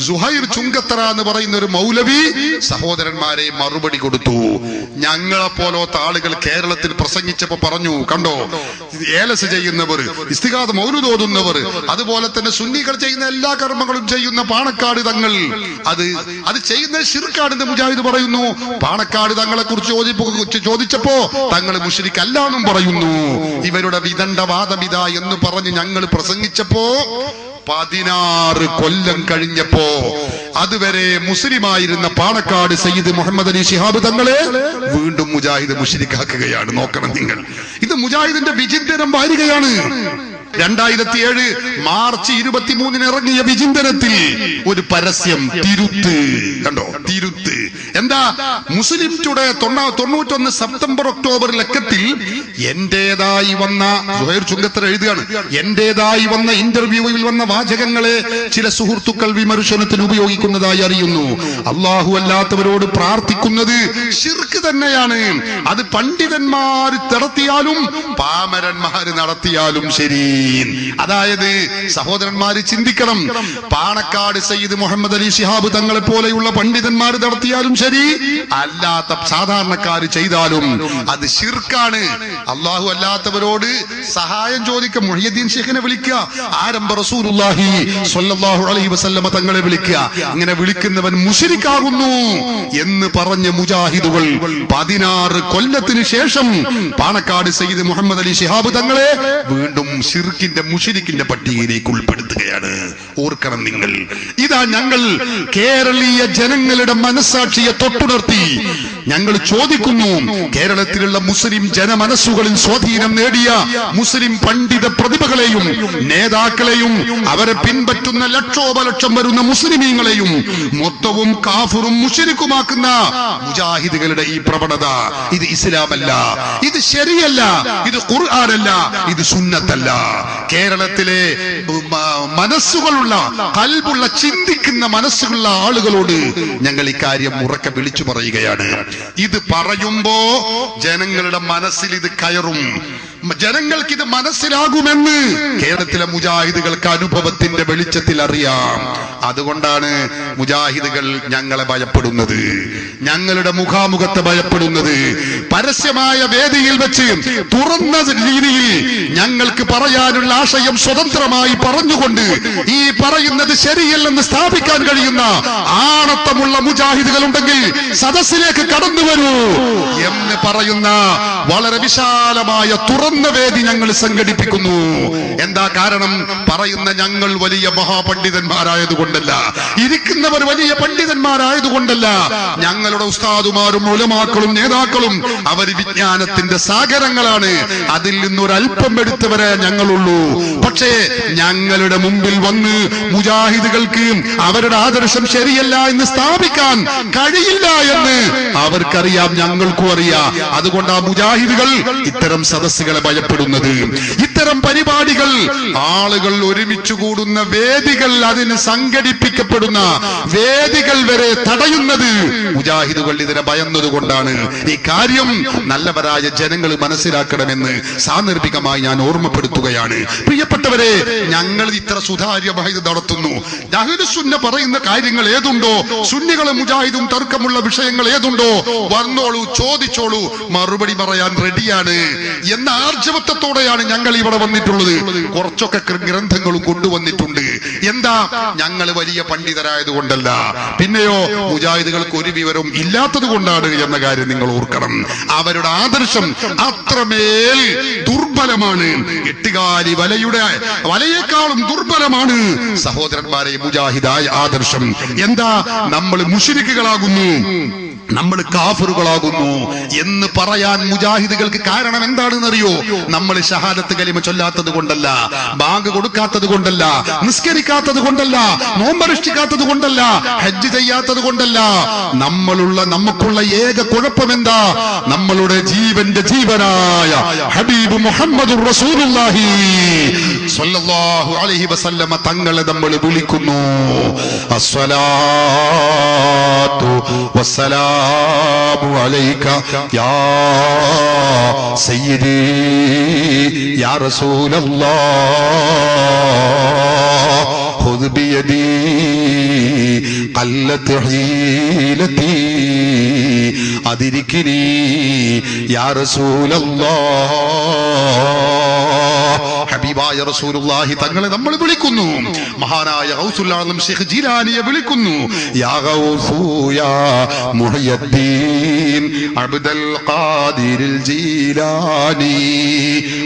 സുഹൈർ ചുങ്കത്തറ എന്ന് പറയുന്ന ഒരു മൗലവി സഹോദരന്മാരെ മറുപടി കൊടുത്തു. ഞങ്ങളെ പോലത്തെ ആളുകൾ കേരളത്തിൽ പ്രസംഗിച്ചപ്പോ പറഞ്ഞു, കണ്ടോ, ഏലസ് ചെയ്യുന്നവർ, ഇസ്തിഗാദ മൗലൂദ് ഓതുന്നവർ, അതുപോലെ തന്നെ സുന്നികൾ ചെയ്യുന്ന എല്ലാ കർമ്മങ്ങളും ചെയ്യുന്ന പാണക്കാട് തങ്ങൾ, അത് ചെയ്യുന്ന ശിർക്കാണെന്ന് മുജാഹിദ് പറയുന്നു. പാണക്കാട് തങ്ങളെ കുറിച്ച് ചോദിച്ചപ്പോ തങ്ങൾ മുശ്രിക്ക് അല്ല എന്നും പറയുന്നു. ഇവരുടെ വിദണ്ഡവാദമിത എന്ന് പറഞ്ഞ് ഞങ്ങൾ പ്രസംഗിച്ചപ്പോ 16 കൊല്ലം കഴിഞ്ഞപ്പോ അതുവരെ മുസ്ലിമായിരുന്ന പാണക്കാട് സയ്യിദ് മുഹമ്മദ് അലി ശിഹാബ് തങ്ങളെ വീണ്ടും മുജാഹിദ് മുശ്രിക്കാക്കുകയാണ്. നോക്കണം നിങ്ങൾ, ഇത് മുജാഹിദിന്റെ വിചിന്തനം വാരികയാണ്. 2007 മാർച്ച് 23 ഇറങ്ങിയ വിചിന്തനത്തിൽ ഒരു പരസ്യം, തിരുത്ത് കണ്ടോ, തിരുത്ത് എന്താ? മുസ്ലിം ടുഡേ 91 സെപ്റ്റംബർ ഒക്ടോബർ ലക്കത്തിൽ എന്റേതായി വന്ന സുഹൈർ ചുങ്കത്തർ എഴുതുകയാണ്, എന്റേതായി വന്ന ഇന്റർവ്യൂവിൽ വന്ന വാചകങ്ങളെ ചില സുഹൃത്തുക്കൾ വിമർശനത്തിന് ഉപയോഗിക്കുന്നതായി അറിയുന്നു. അള്ളാഹു അല്ലാത്തവരോട് പ്രാർത്ഥിക്കുന്നത് ശിർക്ക് തന്നെയാണ്. അത് പണ്ഡിതന്മാർ നടത്തിയാലും പാമരന്മാര് നടത്തിയാലും ശരി. അതായത് സഹോദരന്മാര് ചിന്തിക്കണം, പാണക്കാട് സയ്യിദ് മുഹമ്മദ് അലി ശിഹാബ് തങ്ങളെ പോലെയുള്ള പണ്ഡിതന്മാർ നടത്തിയാലും ശരി, അല്ലാത്ത സാധാരണക്കാർ ചെയ്താലും അത് ശിർക്കാണ്. അള്ളാഹു അല്ലാത്തവരോട് സഹായം ചോദിക്കുക, മുഹ്യിദ്ദീൻ ശൈഖിനെ വിളിക്കുക, ആരംഭ റസൂലുള്ളാഹി സ്വല്ലല്ലാഹു അലൈഹി വസല്ലമ തങ്ങളെ വിളിക്കുക. അങ്ങനെ വിളിക്കുന്നവൻ മുശ്രിക്കാകുന്നു എന്ന് പറഞ്ഞ മുജാഹിദുകൾ 16 കൊല്ലത്തിന് ശേഷം പാണക്കാട് സയ്യിദ് മുഹമ്മദ് അലി ശിഹാബ് തങ്ങളെ വീണ്ടും ശിർക്കിന്റെ മുശ്രിക്കിന്റെ പട്ടികയിലേക്ക് ഉൾപ്പെടുത്തുകയാണ്. ഓർക്കണം നിങ്ങൾ, ഇതാ ഞങ്ങൾ കേരളീയ ജനങ്ങളുടെ മനസ്സാക്ഷിയെ തൊട്ടുണർത്തി ഞങ്ങൾ ചോദിക്കുന്നു. കേരളത്തിലുള്ള മുസ്ലിം ജനമനസ്സുകളിൽ സ്വാധീനം നേടിയ മുസ്ലിം പണ്ഡിത പ്രതിഭകളെയും നേതാക്കളെയും അവരെ പിൻപറ്റുന്ന ലക്ഷോപലക്ഷം വരുന്ന മുസ്ലിമീങ്ങളെയും മൊത്തവും കാഫിറും മുശ്രിക്കുമാക്കുന്ന മുജാഹിദുകളുടെ ഈ പ്രവണത, ഇത് ഇസ്ലാമല്ല, ഇത് ശരിയല്ല, ഇത് ഖുർആനല്ല, ഇത് സുന്നത്തല്ല. കേരളത്തിലെ മനസ്സുകളുള്ള, കൽബുള്ള, ചിന്തിക്കുന്ന മനസ്സുകളുള്ള ആളുകളോട് ഞങ്ങൾ ഇക്കാര്യം ഉറക്കെ വിളിച്ചു പറയുകയാണ്. ഇത് പറയുമ്പോ ജനങ്ങളുടെ മനസ്സിൽ ഇത് കയറും, ജനങ്ങൾക്ക് ഇത് മനസ്സിലാകുമെന്ന് കേരളത്തിലെ മുജാഹിദുകൾക്ക് അനുഭവത്തിന്റെ വെളിച്ചത്തിൽ അറിയാം. അതുകൊണ്ടാണ് മുജാഹിദുകൾ ഞങ്ങളെ ഭയപ്പെടുന്നത്, ഞങ്ങളുടെ മുഖാമുഖത്തെ ഭയപ്പെടുന്നത്. പരസ്യമായ വേദിയിൽ വെച്ച് തുറന്ന രീതിയിൽ ഞങ്ങൾക്ക് പറയാനുള്ള ആശയം സ്വതന്ത്രമായി പറഞ്ഞുകൊണ്ട് ഈ പറയുന്നത് ശരിയല്ലെന്ന് സ്ഥാപിക്കാൻ കഴിയുന്ന ആണത്തമുള്ള മുജാഹിദുകൾ ഉണ്ടെങ്കിൽ സദസ്സിലേക്ക് കടന്നു വരൂ എന്ന് പറയുന്ന വളരെ വിശാലമായ തുറന്ന വേദി ഞങ്ങൾ സംഘടിപ്പിക്കുന്നു. എന്താ കാരണം? പറയുന്ന ഞങ്ങൾ വലിയ മഹാപണ്ഡിതന്മാരായതുകൊണ്ടല്ല, ഇരിക്കുന്നവർ വലിയ പണ്ഡിതന്മാരായതുകൊണ്ടല്ല. ഞങ്ങളുടെ ഉസ്താദുമാരും ഉലമാക്കളും നേതാക്കളും അവർ വിജ്ഞാനത്തിന്റെ സാഗരങ്ങളാണ്. അതിൽ നിന്നൊരൽപ്പം എടുത്തവരെ ഞങ്ങളുള്ളൂ. പക്ഷേ ഞങ്ങളുടെ മുമ്പിൽ വന്ന് മുജാഹിദുകൾക്ക് അവരുടെ ആദർശം ശരിയല്ല എന്ന് സ്ഥാപിക്കാൻ കഴിയില്ല എന്ന് അവർക്കറിയാം, ഞങ്ങൾക്കും അറിയാം. അതുകൊണ്ട് ആ മുജാഹിദുകൾ ഇത്തരം സദസ്സുകളെ ഭയപ്പെടുന്നത്. ഇത്തരം പരിപാടികൾ, ആളുകൾ ഒരുമിച്ച് കൂടുന്ന വേദികൾ, അതിന് സംഘടിപ്പിക്കപ്പെടുന്ന വേദികൾ വരെ തടയുന്നത് മുജാഹിദുകൾ ഇതിനെ ഭയന്നതുകൊണ്ടാണ്. ഈ കാര്യം നല്ലവരായ ജനങ്ങൾ മനസ്സിലാക്കണമെന്ന് സാന്ദർഭികമായി ഞാൻ ഓർമ്മപ്പെടുത്തുകയാണ്. പ്രിയപ്പെട്ടവരെ, ഞങ്ങൾ ഇത്ര സുതാര്യമായി ഇത് നടത്തുന്നു. അഹ്ലുസുന്ന പറയുന്ന കാര്യങ്ങൾ ഏതുണ്ടോ, സുന്നികളും മുജാഹിദും തർക്കമുള്ള വിഷയങ്ങൾ ഏതുണ്ടോ, വന്നോളൂ, ചോദിച്ചോളൂ, മറുപടി പറയാൻ റെഡിയാണ് എന്ന ആർജവത്വത്തോടെയാണ് ഞങ്ങൾ ഇവിടെ വന്നിട്ടുള്ളത്. കുറച്ചൊക്കെ ഗ്രന്ഥങ്ങളും കൊണ്ടുവന്നിട്ടുണ്ട്. എന്താ? ഞങ്ങൾ വലിയ പണ്ഡിതരായതുകൊണ്ടല്ല, പിന്നെയോ മുജാഹിദുകൾക്ക് ഒരു വിവരവും ഇല്ലാത്തത് കൊണ്ടാണ് എന്ന കാര്യം നിങ്ങൾ ഓർക്കണം. അവരുടെ ആദർശം അത്രമേൽ ദുർബലമാണ്. എട്ടുകാലി വലയേക്കാളും ദുർബലമാണ് സഹോദരന്മാരെ മുജാഹിദായ ആദർശം. എന്താ? നമ്മൾ മുശ്രിക്കുകളാകുന്നു, നമ്മൾ കാഫിറുകളാകുന്നു എന്ന് പറയാൻ മുജാഹിദുകൾക്ക് കാരണം എന്താണെന്നറിയോ? നമ്മൾ ഷഹാദത്ത് കലിമ ചൊല്ലാത്തത് കൊണ്ടല്ല, ബാങ്ക് കൊടുക്കാത്തത് കൊണ്ടല്ല, നിസ്കരിക്കാത്തത് കൊണ്ടല്ല, നോമ്പനുഷ്ഠിക്കാത്തത് കൊണ്ടല്ല, ഹജ്ജ് ചെയ്യാത്തത് കൊണ്ടല്ല. നമുക്കുള്ള ഏക കുഴപ്പം എന്താ? നമ്മളുടെ ജീവന്റെ ജീവനായ ഹബീബ് മുഹമ്മദുർ റസൂലുള്ളാഹി സ്വല്ലല്ലാഹു അലൈഹി വസല്ലമ തങ്ങളെ നമ്മൾ വിളിക്കുന്നു. അസ്സലാത്തു വസ്സലാമു അലൈക യാ സയ്യിദി യാ റസൂലല്ലാഹ് ഖുദ് ബിയദി ഖല്ലത് ഹീലതി അദ്രിക്നി യാ റസൂലല്ലാഹ്. ഹബീബായ റസൂലുള്ളാഹി തങ്ങളെ നമ്മൾ വിളിക്കുന്നു. മഹാനായ ഗൗസുൽ ആലം ശൈഖ് ജീലാനിയെ വിളിക്കുന്നു. യാ ഗൗസു യാ മുഹയ്യദ്ദീൻ അബ്ദുൽ ഖാദിർ ജീലാനി.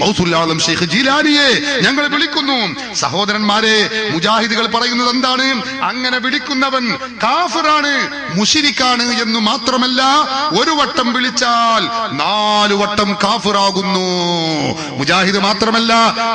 ഗൗസുൽ ആലം ശൈഖ് ജീലാനിയെ ഞങ്ങൾ വിളിക്കുന്നു. സഹോദരന്മാരെ, മുജാഹിദ് മുജാഹിദുകൾ പറയുന്നത് എന്താണ്? അങ്ങനെ വിളിക്കുന്നവൻ കാഫിറാണ്, മുശ്രിക്കാണ് എന്ന് മാത്രമല്ല, ഒരു വട്ടം വിളിച്ചാൽ 4 വട്ടം കാഫിറാകുന്നു. മുജാഹിദ് മാത്രമല്ല,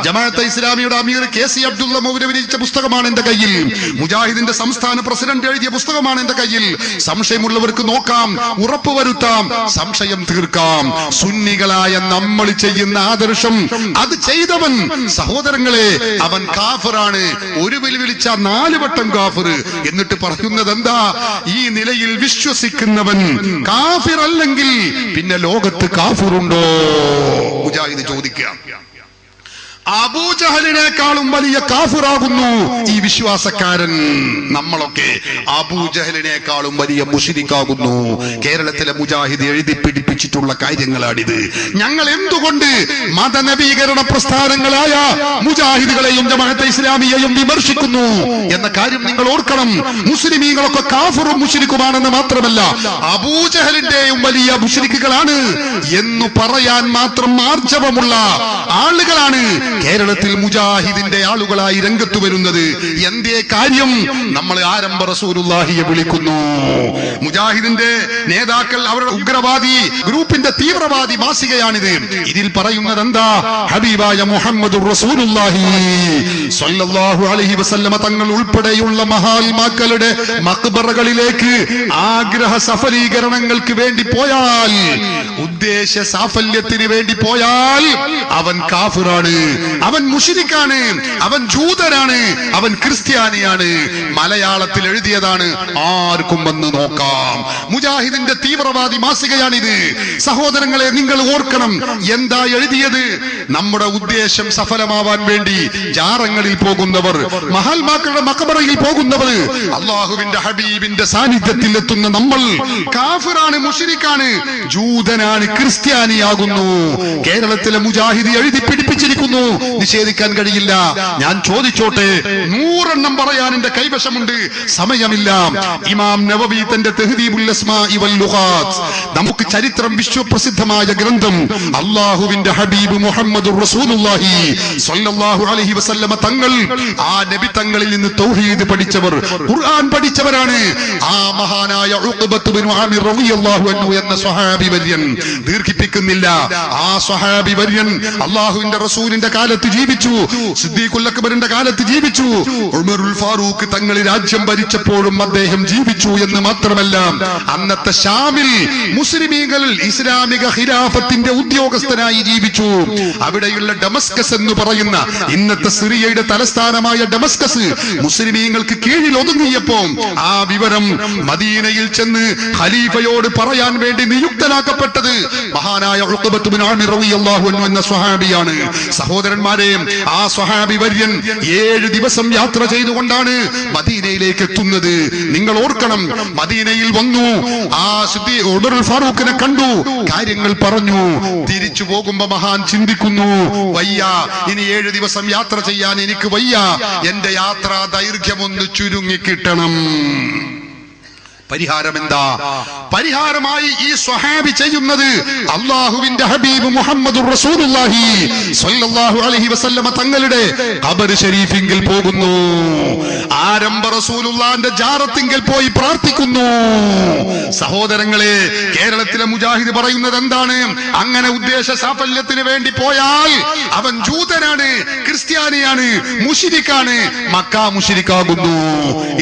ജമാഅത്തെ ഇസ്ലാമിയുടെ അമീർ KC അബ്ദുള്ള മൗലവി രചിച്ച പുസ്തകമാണ് എന്റെ കയ്യിൽ. മുജാഹിദിന്റെ സംസ്ഥാന പ്രസിഡന്റ് എഴുതിയ പുസ്തകമാണ് എന്റെ കയ്യിൽ. സംശയമുള്ളവർക്ക് നോക്കാം, ഉറപ്പുവരുത്താം, സംശയം തീർക്കാം. സുന്നികളായ നമ്മൾ ചെയ്യുന്ന ആദർശം അത് ചെയ്തവൻ, സഹോദരങ്ങളെ, അവൻ കാഫിറാണ്. ഒരു വിളിച്ച 4 വട്ടം കാഫിർ. എന്നിട്ട് പറയുന്നത് എന്താ? ഈ നിലയിൽ വിശ്വസിക്കുന്നവൻ കാഫിർ അല്ലെങ്കിൽ പിന്നെ ലോകത്ത് കാഫിറുണ്ടോ? മുജാഹിദ് ചോദിക്കുക. അബൂജഹലിനേക്കാളും വലിയ കാഫിറാകുന്നു ഈ വിശ്വാസക്കാരൻ. നമ്മളൊക്കെ അബൂജഹലിനേക്കാളും വലിയ മുശ്രിക്കാകുന്നു. കേരളത്തിലെ മുജാഹിദ് എഴുതി പിടിപ്പിച്ചിട്ടുള്ള കാര്യങ്ങളാണിത്. ഞങ്ങൾ എന്തുകൊണ്ട് മതനവീകരണ പ്രസ്ഥാനങ്ങളായ മുജാഹിദുകളെയും ജമാഅത്തെ ഇസ്ലാമിയെയും വിമർശിക്കുന്നു എന്ന കാര്യം നിങ്ങൾ ഓർക്കണം. മുസ്ലിമീങ്ങളൊക്കെ കാഫിറും മുശ്രിക്കുമാണെന്ന് മാത്രമല്ല, അബൂജഹലിന്റെയും വലിയ മുശ്രിക്കുകളാണ് എന്ന് പറയാൻ മാത്രം ആർജവമുള്ള ആളുകളാണ് കേരളത്തിൽ മുജാഹിദിന്റെ ആളുകളായി രംഗത്ത് വരുന്നത്. എന്തേ കാര്യം? നമ്മൾ ആരംഭ റസൂലുള്ളാഹിയെ വിളിക്കുന്നു. മുജാഹിദിന്റെ നേതാക്കൾ അവരുടെ ഉഗ്രവാദി ഗ്രൂപ്പിന്റെ തീവ്രവാദി മാസികയാണിത്. ഇതിൽ പറയുന്നത് എന്താ? ഹബീബായ മുഹമ്മദുർ റസൂലുള്ളാഹി സ്വല്ലല്ലാഹു അലൈഹി വസല്ലമ തങ്ങൾ ഉൾപ്പെടെയുള്ള മഹാത്മാക്കളുടെ മഖ്ബറകളിലേക്ക് ആഗ്രഹ സഫലീകരണങ്ങൾക്ക് വേണ്ടി പോയാൽ, ഉദ്ദേശ സാഫല്യത്തിന് വേണ്ടി പോയാൽ അവൻ കാഫിറാണ്, അവൻ മുശ്രിക്കാണ്, അവൻ ജൂതനാണ്, അവൻ ക്രിസ്ത്യാനിയാണ്. മലയാളത്തിൽ എഴുതിയതാണ്, ആർക്കും വന്ന് നോക്കാം. മുജാഹിദിന്റെ തീവ്രവാദി മാസികയാണിത്. സഹോദരങ്ങളെ, നിങ്ങൾ ഓർക്കണം, എന്താ എഴുതിയത്? നമ്മുടെ ഉദ്ദേശം സഫലമാവാൻ വേണ്ടി ജാറങ്ങളിൽ പോകുന്നവർ, മഹാത്മാക്കളുടെ മഖബറയിൽ പോകുന്നവർ, അള്ളാഹുവിന്റെ ഹബീബിന്റെ സാന്നിധ്യത്തിൽ എത്തുന്ന നമ്മൾ കാഫിറാണ്, മുശ്രിക്കാണ്, ജൂതനാണ്, ക്രിസ്ത്യാനിയാകുന്നു. കേരളത്തിലെ മുജാഹിദ് എഴുതി പിടിപ്പിച്ചിരിക്കുന്നു. നിഷേധിക്കാൻ കഴിയില്ല. ഞാൻ ചോദിച്ചോട്ടെ, 100 എണ്ണം പറയാൻ എന്റെ കൈവശമുണ്ട്, സമയമില്ല. ഇമാം നവവി തന്റെ തഹ്ദീബുൽ അസ്മാഇ വൽ ലുഗാത്ത്, നമുക്ക് ചരിത്രം വിശ്വപ്രസിദ്ധമായ ഗ്രന്ഥം, അല്ലാഹുവിന്റെ ഹബീബ് മുഹമ്മദുർ റസൂലുള്ളാഹി സ്വല്ലല്ലാഹു അലൈഹി വസല്ലമ തങ്ങൾ, ആ നബി തങ്ങളിൽ നിന്ന് തൗഹീദ് പഠിച്ചവർ, ഖുർആൻ പഠിച്ചവരാണ്. ആ മഹാനായ ഉഖബത്ത് ബിൻ ആമിർ റളിയല്ലാഹു അൻഹു എന്ന സ്വഹാബി വര്യൻ, ദീർഘിപ്പിക്കുന്നില്ല, ആ സ്വഹാബി വര്യൻ അല്ലാഹുവിന്റെ റസൂലിന്റെ കാലത്ത് ജീവിച്ചു, സിദ്ദീഖുൽ അക്ബറിന്റെ കാലത്ത് ജീവിച്ചു, ഉമറുൽ ഫാറൂഖ് തങ്ങൾ രാജ്യം ഭരിച്ചപ്പോഴും അദ്ദേഹം ജീവിച്ചു എന്ന് മാത്രമല്ല, അന്നത്തെ ഷാമിൽ മുസ്ലിമീങ്ങൾ ഇസ്ലാമിക ഖിലാഫത്തിന്റെ ഉദ്യോഗസ്ഥനായി ജീവിച്ചു. അവിടെയുള്ള ഡമസ്കസ് എന്ന് പറയുന്ന ഇന്നത്തെ സിറിയയുടെ തലസ്ഥാനമായ ഡമസ്കസ് മുസ്ലിമീങ്ങൾക്ക് കീഴിൽ ഒതുങ്ങിയപ്പോ ആ വിവരം മദീനയിൽ ചെന്ന് ഖലീഫയോട് പറയാൻ വേണ്ടി നിയുക്തനാക്കപ്പെട്ടത് മഹാനായ ഉഖബത്ത് ബിൻ ആമിർ റളിയല്ലാഹു അൻഹു എന്ന സ്വഹാബിയാണ്. സഹോദരന്മാരെ, ആ സ്വഹാബി വര്യൻ 7 ദിവസം യാത്ര ചെയ്തുകൊണ്ടാണ് മദീനയിലേക്ക് എത്തുന്നത്. നിങ്ങൾ ഓർക്കണം, മദീനയിൽ വന്നു, ആ ഉമറുൽ ഫാറൂഖിനെ കണ്ടു, കാര്യങ്ങൾ പറഞ്ഞു. തിരിച്ചു പോകുമ്പോ മഹാൻ ചിന്തിക്കുന്നു, വയ്യ, ഇനി 7 ദിവസം യാത്ര ചെയ്യാൻ എനിക്ക് വയ്യ, എന്റെ യാത്രാ ദൈർഘ്യമൊന്ന് ചുരുങ്ങിക്കിട്ടണം. പരിഹാരം എന്താ? പരിഹാരമായി ഈ സ്വഹാബി ചെയ്യുന്നത്, അല്ലാഹുവിന്റെ ഹബീബ് മുഹമ്മദുർ റസൂലുള്ളാഹി സ്വല്ലല്ലാഹു അലൈഹി വസല്ലമ തങ്ങളുടെ ഖബർ ശരീഫിങ്കിൽ പോകുന്നു. ആരംഭ റസൂലുള്ളാഹിന്റെ ജാറത്തിങ്കിൽ പോയി പ്രാർത്ഥിക്കുന്നു. സഹോദരങ്ങളെ, കേരളത്തിലെ മുജാഹിദ് പറയുന്നത് എന്താണ്? അങ്ങനെ ഉദ്ദേശ സാഫല്യത്തിന് വേണ്ടി പോയാൽ അവൻ ജൂതനാണ്, ക്രിസ്ത്യാനിയാണ്, മുശ്രിക്കാണ്, മക്ക മുശ്രിക്കാകുന്നു.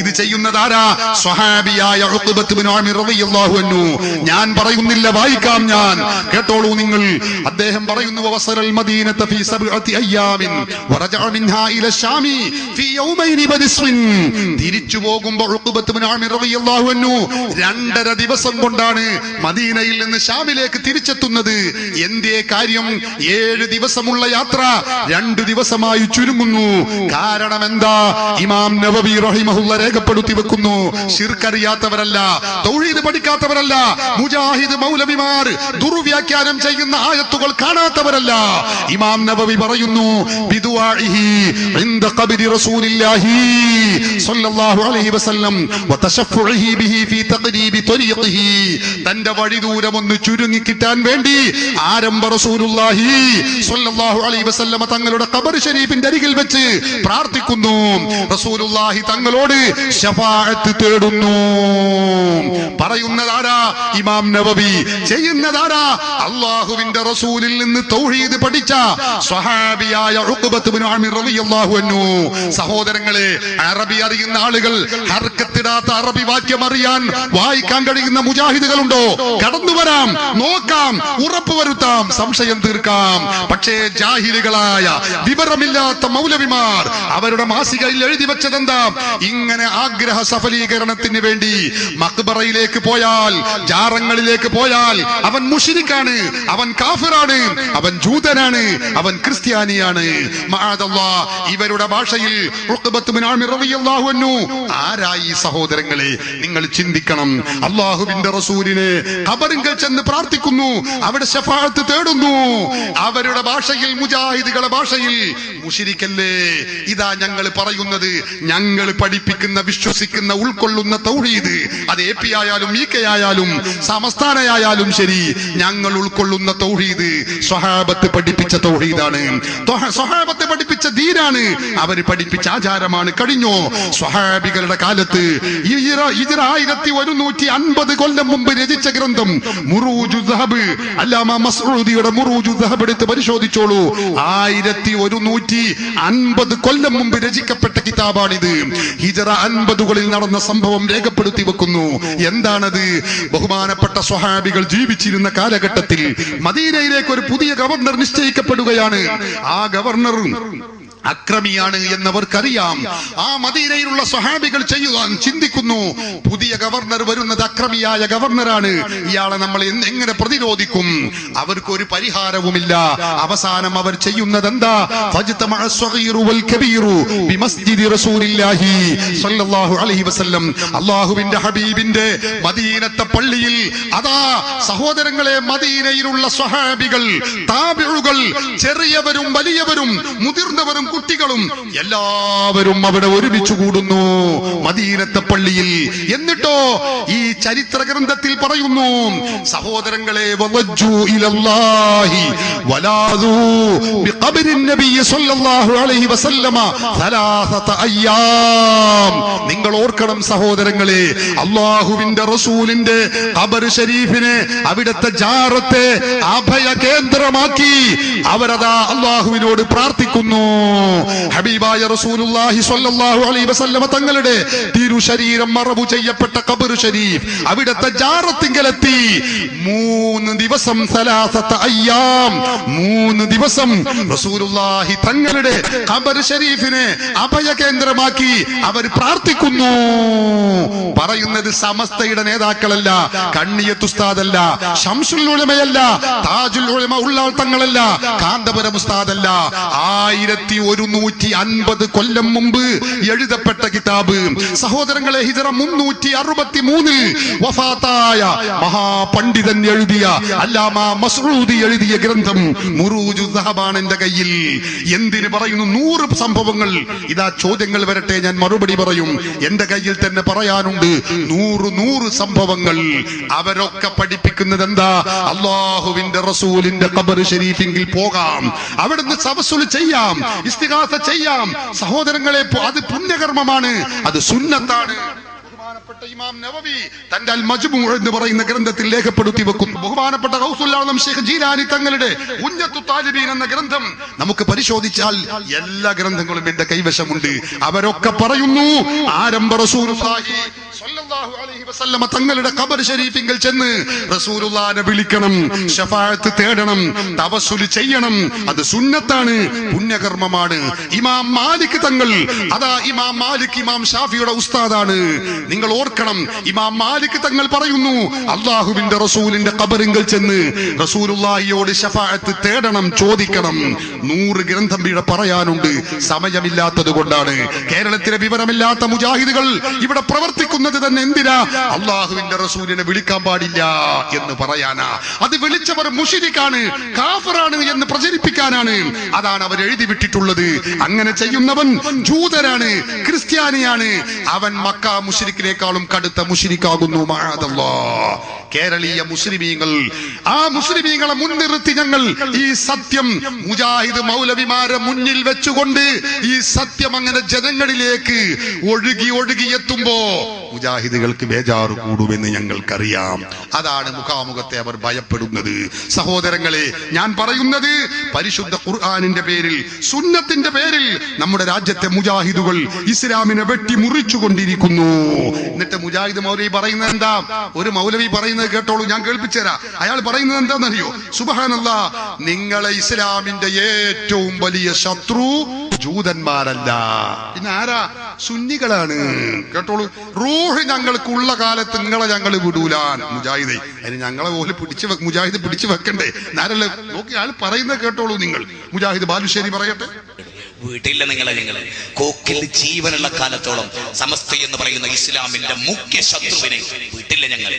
ഇത് ചെയ്യുന്നത് ആരാ? സ്വഹാബിയായ ഉഖബത്ത് ബിൻ ആമിർ റളിയല്ലാഹു അൻഹു. ഞാൻ പറയുന്നില്ല, വായിക്കാം ഞാൻ, കേട്ടോളൂ നിങ്ങൾ. അദ്ദേഹം പറയുന്നു, വസറൽ മദീനത ഫീ 7 അയ്യാമിൻ വറജഅ മിൻഹാ ഇല ശാമി ഫീ യൗമൈനി ബദിസ്വിൻ. തിരിച്ചു പോകുമ്പോൾ ഉഖബത്ത് ബിൻ ആമിർ റളിയല്ലാഹു അൻഹു 2.5 ദിവസം കൊണ്ടാണ് മദീനയിൽ നിന്ന് ശാമിലേക്ക് തിരിച്ചെത്തുന്നത്. എന്തേ കാര്യം? 7 ദിവസമുള്ള യാത്ര 2 ദിവസമായി ചുരുങ്ങുന്നു. കാരണം എന്താ? ഇമാം നവവി റഹിമഹുല്ലാഹ് രേഖപ്പെടുത്തി വെക്കുന്നു, ശിർക്ക് അറിയാത്തവരല്ല, തൗഹീദ് പഠിക്കാത്ത കാണാത്തവരല്ല. മുജാഹിദ് മൗലവിമാർ ദുർവ്യാഖ്യാനം ചെയ്യുന്ന ആയത്തുകൾ കാണാത്തവരല്ല. ഇമാം നബവി പറയുന്നു ബിദുആഇഹി ഇൻദ ഖബ്രി റസൂലില്ലാഹി സ്വല്ലല്ലാഹു അലൈഹി വസല്ലം വതശഫഉഹി ബിഹി ഫീ തഖരീബി ത്വരീഖിഹി. തന്റെ വഴിദൂരം ഒന്ന് ചുരുങ്ങി കിട്ടാൻ വേണ്ടി ആരംഭ റസൂലുള്ളാഹി സ്വല്ലല്ലാഹു അലൈഹി വസല്ലം തങ്ങളുടെ ഖബർ ശരീഫിന്റെ അരികിൽ വെച്ച് പ്രാർത്ഥിക്കുന്നു. റസൂലുള്ളാഹി തങ്ങളോട് ശഫാഅത്ത് തേടുന്നു. പറയുന്നതാരാ? ഇമാം നബവി. ചെയ്യുന്നതാരാ? അല്ലാഹുവിന്റെ റസൂലിൽ നിന്ന് തൗഹീദ് പഠിച്ച സ്വഹാബിയായ ഉഖബത്ത് ഇബ്നു ആമിർ റളിയല്ലാഹു അൻഹു. സഹോദരങ്ങളെ, അറബി അറിയുന്ന ആളുകൾ, ഹർക്കത്തിടാത്ത അറബി വാക്യം അറിയാൻ വായിക്കാൻ കഴിയുന്ന മുജാഹിദുകളുണ്ടോ? കടന്നു വരാം, നോക്കാം, ഉറപ്പുവരുത്താം, സംശയം തീർക്കാം. പക്ഷേ ജാഹിലുകളായ വിവരമില്ലാത്ത മൗലവിമാർ അവരുടെ മാസികയിൽ എഴുതി വെച്ചതെന്താ? ഇങ്ങനെ ആഗ്രഹ സഫലീകരണത്തിന് വേണ്ടി മഖ്ബറയിലേക്ക് പോയാൽ, ജാറങ്ങളിലേക്ക് പോയാൽ അവൻ മുശ്രിക്കാണ്, അവൻ കാഫിറാണ്, അവൻ ജൂതനാണ്, അവൻ ക്രിസ്ത്യാനിയാണ്. മഅദല്ലാഹ്. ഇവരുടെ ഭാഷയിൽ ഉഖബത്ത് ഇബ്നു ആമിർ റളിയല്ലാഹു അൻഹു ആരായി? സഹോദരങ്ങളെ, നിങ്ങൾ ചിന്തിക്കണം. അല്ലാഹുവിന്റെ റസൂലിനെ ഖബറിൽ ചെന്ന് പ്രാർത്ഥിക്കുന്നു, അവിടെ ശഫാഅത്ത് തേടുന്നു. അവരുടെ ഭാഷയിൽ, മുജാഹിദുകളുടെ ഭാഷയിൽ മുശ്രിക്കല്ലേ. ഇതാ ഞങ്ങൾ പറയുന്നത്, ഞങ്ങൾ പഠിപ്പിക്കുന്ന, വിശ്വസിക്കുന്ന, ഉൾക്കൊള്ളുന്ന തൗഹീദ്, അത് എ പി ആയാലും ഇ കെ ആയാലും സമസ്ഥാനയായാലും ശരി, ഞങ്ങൾ ഉൾക്കൊള്ളുന്ന തൗഹീദ് സ്വഹാബത്ത് പഠിപ്പിച്ച തൗഹീദാണ്, സ്വഹാബത്ത് പഠിപ്പിച്ച ദീനാണ്, അവർ പഠിപ്പിച്ച ആചാരമാണ്. കഴിഞ്ഞോ സ്വഹാബികളുടെ കാലത്ത് 1150 കൊല്ലം മുമ്പ് രചിച്ച ഗ്രന്ഥം മുറൂജു ദഹബ്, അല്ലാമ മസ്ഊദിയുടെ മുറൂജു ദഹബ് എടുത്ത് പരിശോധിച്ചോളൂ. 1150 കൊല്ലം മുമ്പ് രചിക്കപ്പെട്ട കിതാബാണിത്. ഹിജറ 50കളിൽ നടന്ന സംഭവം രേഖപ്പെടുത്തി വെക്കുന്നു. എന്താണത്? ബഹുമാനപ്പെട്ട സ്വഹാബികൾ ജീവിച്ചിരുന്ന കാലഘട്ടത്തിൽ മദീനയിലേക്ക് ഒരു പുതിയ ഗവർണർ നിശ്ചയിക്കപ്പെടുകയാണ്. ആ ഗവർണർ അക്രമിയാണ് എന്നവർക്കറിയാം. ആ മദീനയിലുള്ള സ്വഹാബികൾ ചെയ്യുവാൻ ചിന്തിക്കുന്നു, പുതിയ ഗവർണർ വരുന്നത് അക്രമിയായ ഗവർണറാണ്, ഇയാളെ നമ്മൾ എങ്ങനെ പ്രതിരോധിക്കും? അവർക്ക് ഒരു പരിഹാരവുമില്ല. അവസാനം അവർ ചെയ്യുന്നത് എന്താ? അല്ലാഹുവിന്റെ ഹബീബിന്റെ മദീനത്തെ പള്ളിയിൽ അതാ സഹോദരങ്ങളെ, മദീനയിലുള്ള സ്വഹാബികൾ, താബിഉകൾ, ചെറിയവരും വലിയവരും മുതിർന്നവരും കുട്ടികളും എല്ലാവരും അവിടെ ഒരുമിച്ച് കൂടുന്നു മദീനത്തെ പള്ളിയിൽ. എന്നിട്ടോ ഈ ചരിത്ര ഗ്രന്ഥത്തിൽ പറയുന്നു, സഹോദരങ്ങളെ, വവജ്ജു ഇലല്ലാഹി വലാദു ബിഖബ്രിൻ നബി സ്വല്ലല്ലാഹു അലൈഹി വസല്ലമ സലാസത അയ്യാം. നിങ്ങൾ ഓർക്കണം സഹോദരങ്ങളെ, അല്ലാഹുവിന്റെ റസൂലിന്റെ ഖബർ ശരീഫിനെ, അവിടുത്തെ ജാറത്തെ അഭയ കേന്ദ്രമാക്കി അവരതാ അല്ലാഹുവിനോട് പ്രാർത്ഥിക്കുന്നു. ഹബീബായ റസൂലുള്ളാഹി സ്വല്ലല്ലാഹു അലൈഹി വസല്ലമ തങ്ങളുടെ തിരുശരീരം മറവു ചെയ്യപ്പെട്ട ഖബർ ശരീഫ് അവിടുത്തെ ജാറത്തിങ്കലെത്തി. 3 ദിവസം, സലാസത അയ്യാം, 3 ദിവസം റസൂലുള്ളാഹി തങ്ങളുടെ ഖബർ ശരീഫിനെ അഭയ കേന്ദ്രമാക്കി അവർ പ്രാർത്ഥിക്കുന്നു. പറയുന്നത് സമസ്തയുടെ നേതാക്കളല്ല, കണ്ണിയത്ത് ഉസ്താദല്ല, ശംസുൽ ഉലമയല്ല, താജുൽ ഉലമ ഉള്ളാൾ തങ്ങളല്ല, കാന്തപുരം ഉസ്താദല്ല. 1150 കൊല്ലം മുമ്പ് എഴുതപ്പെട്ട കിതാബ്. സഹോദരങ്ങളെ, ഹിജറ 363 വഫാത്തായ മഹാപണ്ഡിതൻ എഴുതിയ, അല്ലാമ മസ്ഊദി എഴുതിയ ഗ്രന്ഥം മുറൂജു ദഹബാണ് എന്റെ കയ്യിൽ. എന്തിന് പറയുന്നു? 100 സംഭവങ്ങൾ. ഇതാ ചോദ്യങ്ങൾ വരട്ടെ, ഞാൻ മറുപടി പറയും. എന്റെ കയ്യിൽ തന്നെ പറയാനുണ്ട് 100 സംഭവങ്ങൾ. അവരൊക്കെ പഠിപ്പിക്കുന്നത് എന്താ? അല്ലാഹുവിന്റെ റസൂലിന്റെ ഖബർ ശരീഫിൽ പോകാം, അവിടുന്ന് തവസ്സുൽ ചെയ്യാം, ഇസ്തിഗാസ ചെയ്യാം. സഹോദരങ്ങളെ, അത് പുണ്യകർമ്മമാണ്, അത് സുന്നത്താണ്. ബഹുമാനപ്പെട്ട ഇമാം നവവി തന്റെ അൽ മജ്മൂ എന്ന് പറയുന്ന ഗ്രന്ഥത്തിൽ രേഖപ്പെടുത്തി വെക്കുന്നു. ബഹുമാനപ്പെട്ട ഗൗസുൽ ആലം ശൈഖ് ജീലാനി തങ്ങളുടെ ഉന്നത്തു താലിബീൻ എന്ന ഗ്രന്ഥം നമുക്ക് പരിശോധിച്ചാൽ എല്ലാ ഗ്രന്ഥങ്ങളും എന്റെ കൈവശമുണ്ട്. അവരൊക്കെ പറയുന്നു, ആരംഭ റസൂലുള്ളാഹി സ്വല്ലല്ലാഹു അലൈഹി വസല്ലമ തങ്ങളുടെ ഖബർ ശരീഫിൽ ചെന്ന് റസൂലുള്ളാഹിനെ വിളിക്കണം, ശഫാഅത്ത് തേടണം, തവസ്സുൽ ചെയ്യണം. അത് സുന്നത്താണ്, പുണ്യകർമ്മമാണ്. ഇമാം മാലിക് തങ്ങൾ, അതാ ഇമാം മാലിക് ഇമാം ഷാഫിയുടെ ഉസ്താദാണ്. നിങ്ങൾ ഓർക്കണം, ഇമാം മാലിക് തങ്ങൾ പറയുന്നു, അല്ലാഹുവിന്റെ റസൂലിന്റെ ഖബറിങ്കൽ ചെന്ന് റസൂലുള്ളാഹിയോട് ശഫാഅത്ത് തേടണം, ചോദിക്കണം. 100 ഗ്രന്ഥം ഇവിടെ പറയാനുണ്ട്, സമയമില്ലാത്തത് കൊണ്ടാണ്. കേരളത്തിലെ വിവരമില്ലാത്ത മുജാഹിദുകൾ ഇവിടെ പ്രവർത്തിക്കുന്നു വിളിക്കുന്നത് തന്നെ എന്തിനാ? അള്ളാഹുവിന്റെ റസൂലിനെ വിളിക്കാൻ പാടില്ല എന്ന് പറയാനാ. അത് വിളിച്ചവർ മുശ്രിക്കാണ്, കാഫിറാണ് എന്ന് പ്രചരിപ്പിക്കാനാണ്. അതാണ് അവർ എഴുതി വിട്ടിട്ടുള്ളത്. അങ്ങനെ ചെയ്യുന്നവൻ ജൂതനാണ്, ക്രിസ്ത്യാനിയാണ്. അവൻ മക്ക മുശ്രിക്കിനേക്കാളും കടുത്ത മുശ്രിക്കാകുന്നു. മഅദല്ലാഹ്. കേരളീയ മുസ്ലിമീങ്ങൾ, ആ മുസ്ലിമീങ്ങളെ മുൻനിർത്തി ഞങ്ങൾ ഈ സത്യം മുജാഹിദ് മൗലവിമാരെ മുന്നിൽ വെച്ചുകൊണ്ട് ഈ സത്യം അങ്ങനെ ജനങ്ങളിലേക്ക് ഒഴുകി എത്തുമ്പോ മുജാഹിദുകൾക്ക് ബേജാറ് കൂടുമെന്ന് ഞങ്ങൾക്കറിയാം. അതാണ് മുഖാമുഖത്തെ അവർ ഭയപ്പെടുന്നത്. സഹോദരങ്ങളെ, ഞാൻ പറയുന്നത് പരിശുദ്ധ ഖുർആനിന്റെ പേരിൽ, സുന്നത്തിന്റെ പേരിൽ നമ്മുടെ രാജ്യത്തെ മുജാഹിദുകൾ ഇസ്ലാമിനെ വെട്ടി മുറിച്ചുകൊണ്ടിരിക്കുന്നു. എന്നിട്ട് മുജാഹിദ് മൗലവി പറയുന്നത് എന്താ? ഒരു മൗലവി പറയുന്നത് കേട്ടോളൂ, ഞാൻ കേൾപ്പിച്ചുതരാ. അയാൾ പറയുന്നത് എന്താണെന്നറിയോ? സുബ്ഹാനല്ലാഹ്, നിങ്ങളെ ഇസ്ലാമിന്റെ ഏറ്റവും വലിയ ശത്രു ജൂതന്മാരല്ല, പിന്നെ ആരാ? സുന്നികളാണ്. കേട്ടോളൂ, റൂഹ് ഞങ്ങൾക്കുള്ള കാലത്ത് നിങ്ങളെ ഞങ്ങൾ വിടൂലാൻ. മുജാഹിദ് അതിന് ഞങ്ങളെ പോലെ മുജാഹിദ് പിടിച്ചു വെക്കണ്ടേ? നാരല്ലേ നോക്കി അയാൾ പറയുന്നത് കേട്ടോളൂ. നിങ്ങൾ മുജാഹിദ് ബാലുശ്ശേരി പറയട്ടെ. വീട്ടില്ല ഞങ്ങളെ കോക്കിൽ ജീവനുള്ള കാലത്തോളം സമസ്ത എന്ന് പറയുന്ന ഇസ്ലാമിന്റെ മുഖ്യ ശത്രുവിനെ വീട്ടില്ല ഞങ്ങൾ.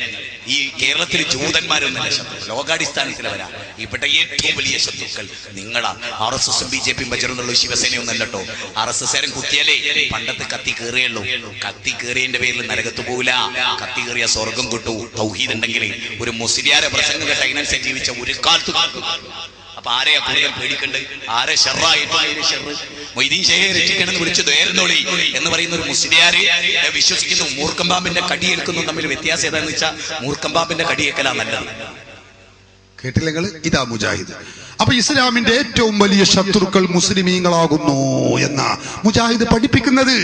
ഈ കേരളത്തിൽ ജൂതന്മാരൊന്നല്ല ശത്രു, ലോകാടിസ്ഥാനത്തിലവരാ. ഇവിടെ ഏറ്റവും വലിയ ശത്രുക്കൾ നിങ്ങളാ. RSS BJP ബജറംഗുള്ള ശിവസേനയൊന്നല്ല കേട്ടോ. RSS കുത്തിയാലേ പണ്ടത്തെ കത്തി കയറിയുള്ളൂ. കത്തി കയറിയതിന്റെ പേരിൽ നരകത്ത് പോവില്ല, കത്തി കയറിയ സ്വർഗം കിട്ടൂ. തൗഹീദ് ഉണ്ടെങ്കിൽ ഒരു മുസ്ലിയാരെ പ്രസംഗം കേട്ട അതിനനുസരിച്ച് ജീവിച്ച ഒരു കാലത്ത്. അപ്പൊ ആരെയാ കൂടുതൽ പേടിക്കണ്ട്? ആരെ മൊയ്തീൻ ഷേഖെ രക്ഷിക്കണമെന്ന് വിളിച്ചു ദ്വേരനോളി എന്ന് പറയുന്ന ഒരു മുസ്ലിയാരെ വിശ്വസിക്കുന്നു. മൂർക്കമ്പാമ്പിന്റെ കടിയേൽക്കുന്നു. തമ്മിൽ വ്യത്യാസം ഏതാണെന്ന് വെച്ചാൽ മൂർക്കമ്പാമ്പിന്റെ കടിയേക്കലാ നല്ലത്. കേട്ടില്ല നിങ്ങൾ? ഇതാ മുജാഹിദ്. അപ്പൊ ഇസ്ലാമിന്റെ ഏറ്റവും വലിയ ശത്രുക്കൾ മുസ്ലിമീങ്ങളാകുന്നു എന്ന മുജാഹിദ് പഠിപ്പിക്കുന്നത്.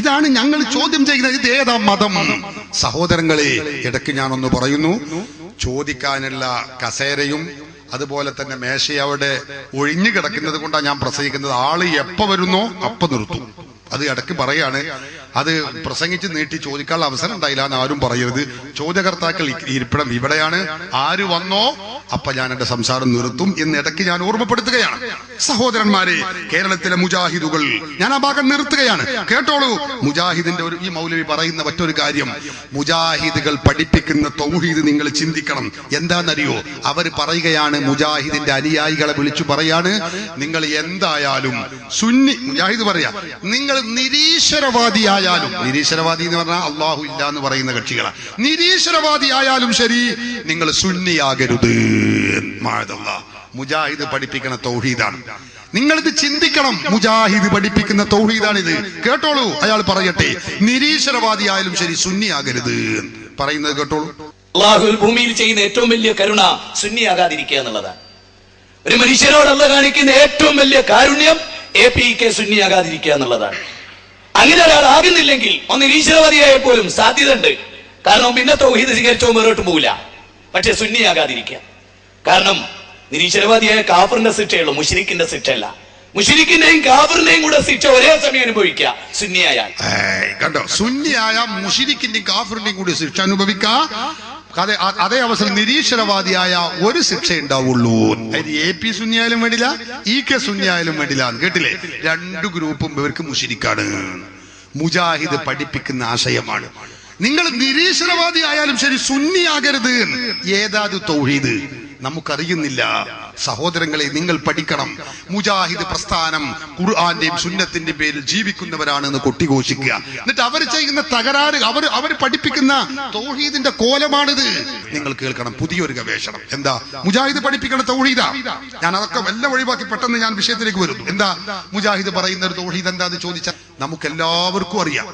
ഇതാണ് ഞങ്ങൾ ചോദ്യം ചെയ്യുന്നത്. ഇത് ഏതാ മതം? സഹോദരങ്ങളെ, ഇടയ്ക്ക് ഞാനൊന്ന് പറയുന്നു, ചോദിക്കാനുള്ള കസേരയും അതുപോലെ തന്നെ മേശ അവിടെ ഒഴിഞ്ഞു കിടക്കുന്നത് കൊണ്ടാണ് ഞാൻ പ്രസംഗിക്കുന്നത്. ആള് എപ്പോ വരുന്നോ അപ്പൊ നിർത്തും. അത് ഇടയ്ക്ക് പറയാണ്. അത് പ്രസംഗിച്ച് നീട്ടി ചോദിക്കാനുള്ള അവസരം ഉണ്ടായില്ല എന്ന് ആരും പറയരുത്. ചോദ്യകർത്താക്കൾ ഇരിപ്പിടം ഇവിടെയാണ്. ആര് വന്നോ അപ്പൊ ഞാൻ എന്റെ സംസാരം നിർത്തും എന്ന് ഇടയ്ക്ക് ഞാൻ ഓർമ്മപ്പെടുത്തുകയാണ്. സഹോദരന്മാരെ, കേരളത്തിലെ മുജാഹിദുകൾ, ഞാൻ ആ ഭാഗം നിർത്തുകയാണ്, കേട്ടോളൂ. മുജാഹിദിന്റെ ഈ മൗലവി പറയുന്ന മറ്റൊരു കാര്യം, മുജാഹിദുകൾ പഠിപ്പിക്കുന്ന തൗഹീദ് നിങ്ങൾ ചിന്തിക്കണം. എന്താണെന്നറിയോ? അവർ പറയുകയാണ്, മുജാഹിദിന്റെ അനുയായികളെ വിളിച്ചു പറയാണ്, നിങ്ങൾ എന്തായാലും സുന്നി, മുജാഹിദ് പറയാ, നിങ്ങൾ നിരീശ്വരവാദിയായാലും, നിരീശ്വരവാദി എന്ന് പറഞ്ഞാൽ അള്ളാഹു ഇല്ല എന്ന് പറയുന്ന കക്ഷികളാണ്, നിരീശ്വരവാദിയായാലും ശരി നിങ്ങൾ സുന്നിയാകരുത്. മുജാഹിദ് പഠിപ്പിക്കുന്ന തൗഹീദാണ്. നിങ്ങളിത് ചിന്തിക്കണം. മുജാഹിദ് പഠിപ്പിക്കുന്ന തൗഹീദാണിത്. കേട്ടോളൂ, അയാൾ പറയട്ടെ, നിരീശ്വരവാദിയായാലും ശരി സുന്നിയാകരുത് പറയുന്നത് കേട്ടോളൂ. അള്ളാഹു ഭൂമിയിൽ ചെയ്യുന്ന ഏറ്റവും വലിയ കരുണ സുന്നിയാകാതിരിക്കുക എന്നുള്ളതാണ്. ഒരു മനുഷ്യരോടുള്ള കാണിക്കുന്ന ഏറ്റവും വലിയ കാരുണ്യം APK സുന്നിയാകാതിരിക്കുക എന്നുള്ളതാണ്. അങ്ങനെ ഒരാൾ ആകുന്നില്ലെങ്കിൽ ഒന്ന് നിരീശ്വരവാദിയായ പോലും സാധ്യത ഉണ്ട്. കാരണം പിന്നെ തൗഹീദ് സ്വീകരിച്ചോ മുന്നോട്ട് പോകില്ല. പക്ഷെ സുന്നിയാകാതിരിക്കുക. കാരണം നിരീശ്വരവാദിയായ കാഫറിന്റെ ശിക്ഷയുള്ളൂ, മുശ്രിക്കിന്റെ ശിക്ഷയല്ല. മുശ്രിക്കിന്റെയും കാഫറിന്റെയും കൂടെ ശിക്ഷ ഒരേ സമയം അനുഭവിക്കുക സുന്നിയായാൽ. കണ്ടോ? സുന്നിയായ മുശ്രിക്കിന്റെയും കാഫറിന്റെയും കൂടി ശിക്ഷ അനുഭവിക്കുക. അതേ അവസരം നിരീശ്വരവാദിയായ ഒരു ശിക്ഷ ഉണ്ടാവുള്ളൂ. AP സുന്നിയായാലും വേണ്ടില്ല, EK സുന്നിയായാലും വേണ്ടില്ല. കേട്ടില്ലേ? രണ്ടു ഗ്രൂപ്പും ഇവർക്ക് മുശ്രിക്കാണ്. മുജാഹിദ് പഠിപ്പിക്കുന്ന ആശയമാണ്. നിങ്ങൾ നിരീശ്വരവാദി ആയാലും ശരി സുന്നിയാകരുത്. ഏതാത് തൗഹീദ് നമുക്കറിയുന്നില്ല. സഹോദരങ്ങളെ, നിങ്ങൾ പഠിക്കണം. മുജാഹിദ് പ്രസ്ഥാനം ഖുർആന്റെയും സുന്നത്തിന്റെയും പേരിൽ ജീവിക്കുന്നവരാണെന്ന് കൊട്ടിഘോഷിക്കുക. എന്നിട്ട് അവർ ചെയ്യുന്ന തകരാറ്, അവർ പഠിപ്പിക്കുന്ന തൗഹീദിന്റെ കോലമാണിത്. നിങ്ങൾ കേൾക്കണം. പുതിയൊരു ഗവേഷണം. എന്താ? മുജാഹിദ് പഠിപ്പിക്കുന്ന തൗഹീദാ. ഞാൻ അതൊക്കെ എല്ലാം ഒഴിവാക്കി പെട്ടെന്ന് ഞാൻ വിഷയത്തിലേക്ക് വരുന്നു. എന്താ മുജാഹിദ് പറയുന്ന ഒരു തൗഹീദ് എന്താന്ന് ചോദിച്ചാൽ നമുക്ക് എല്ലാവർക്കും അറിയാം.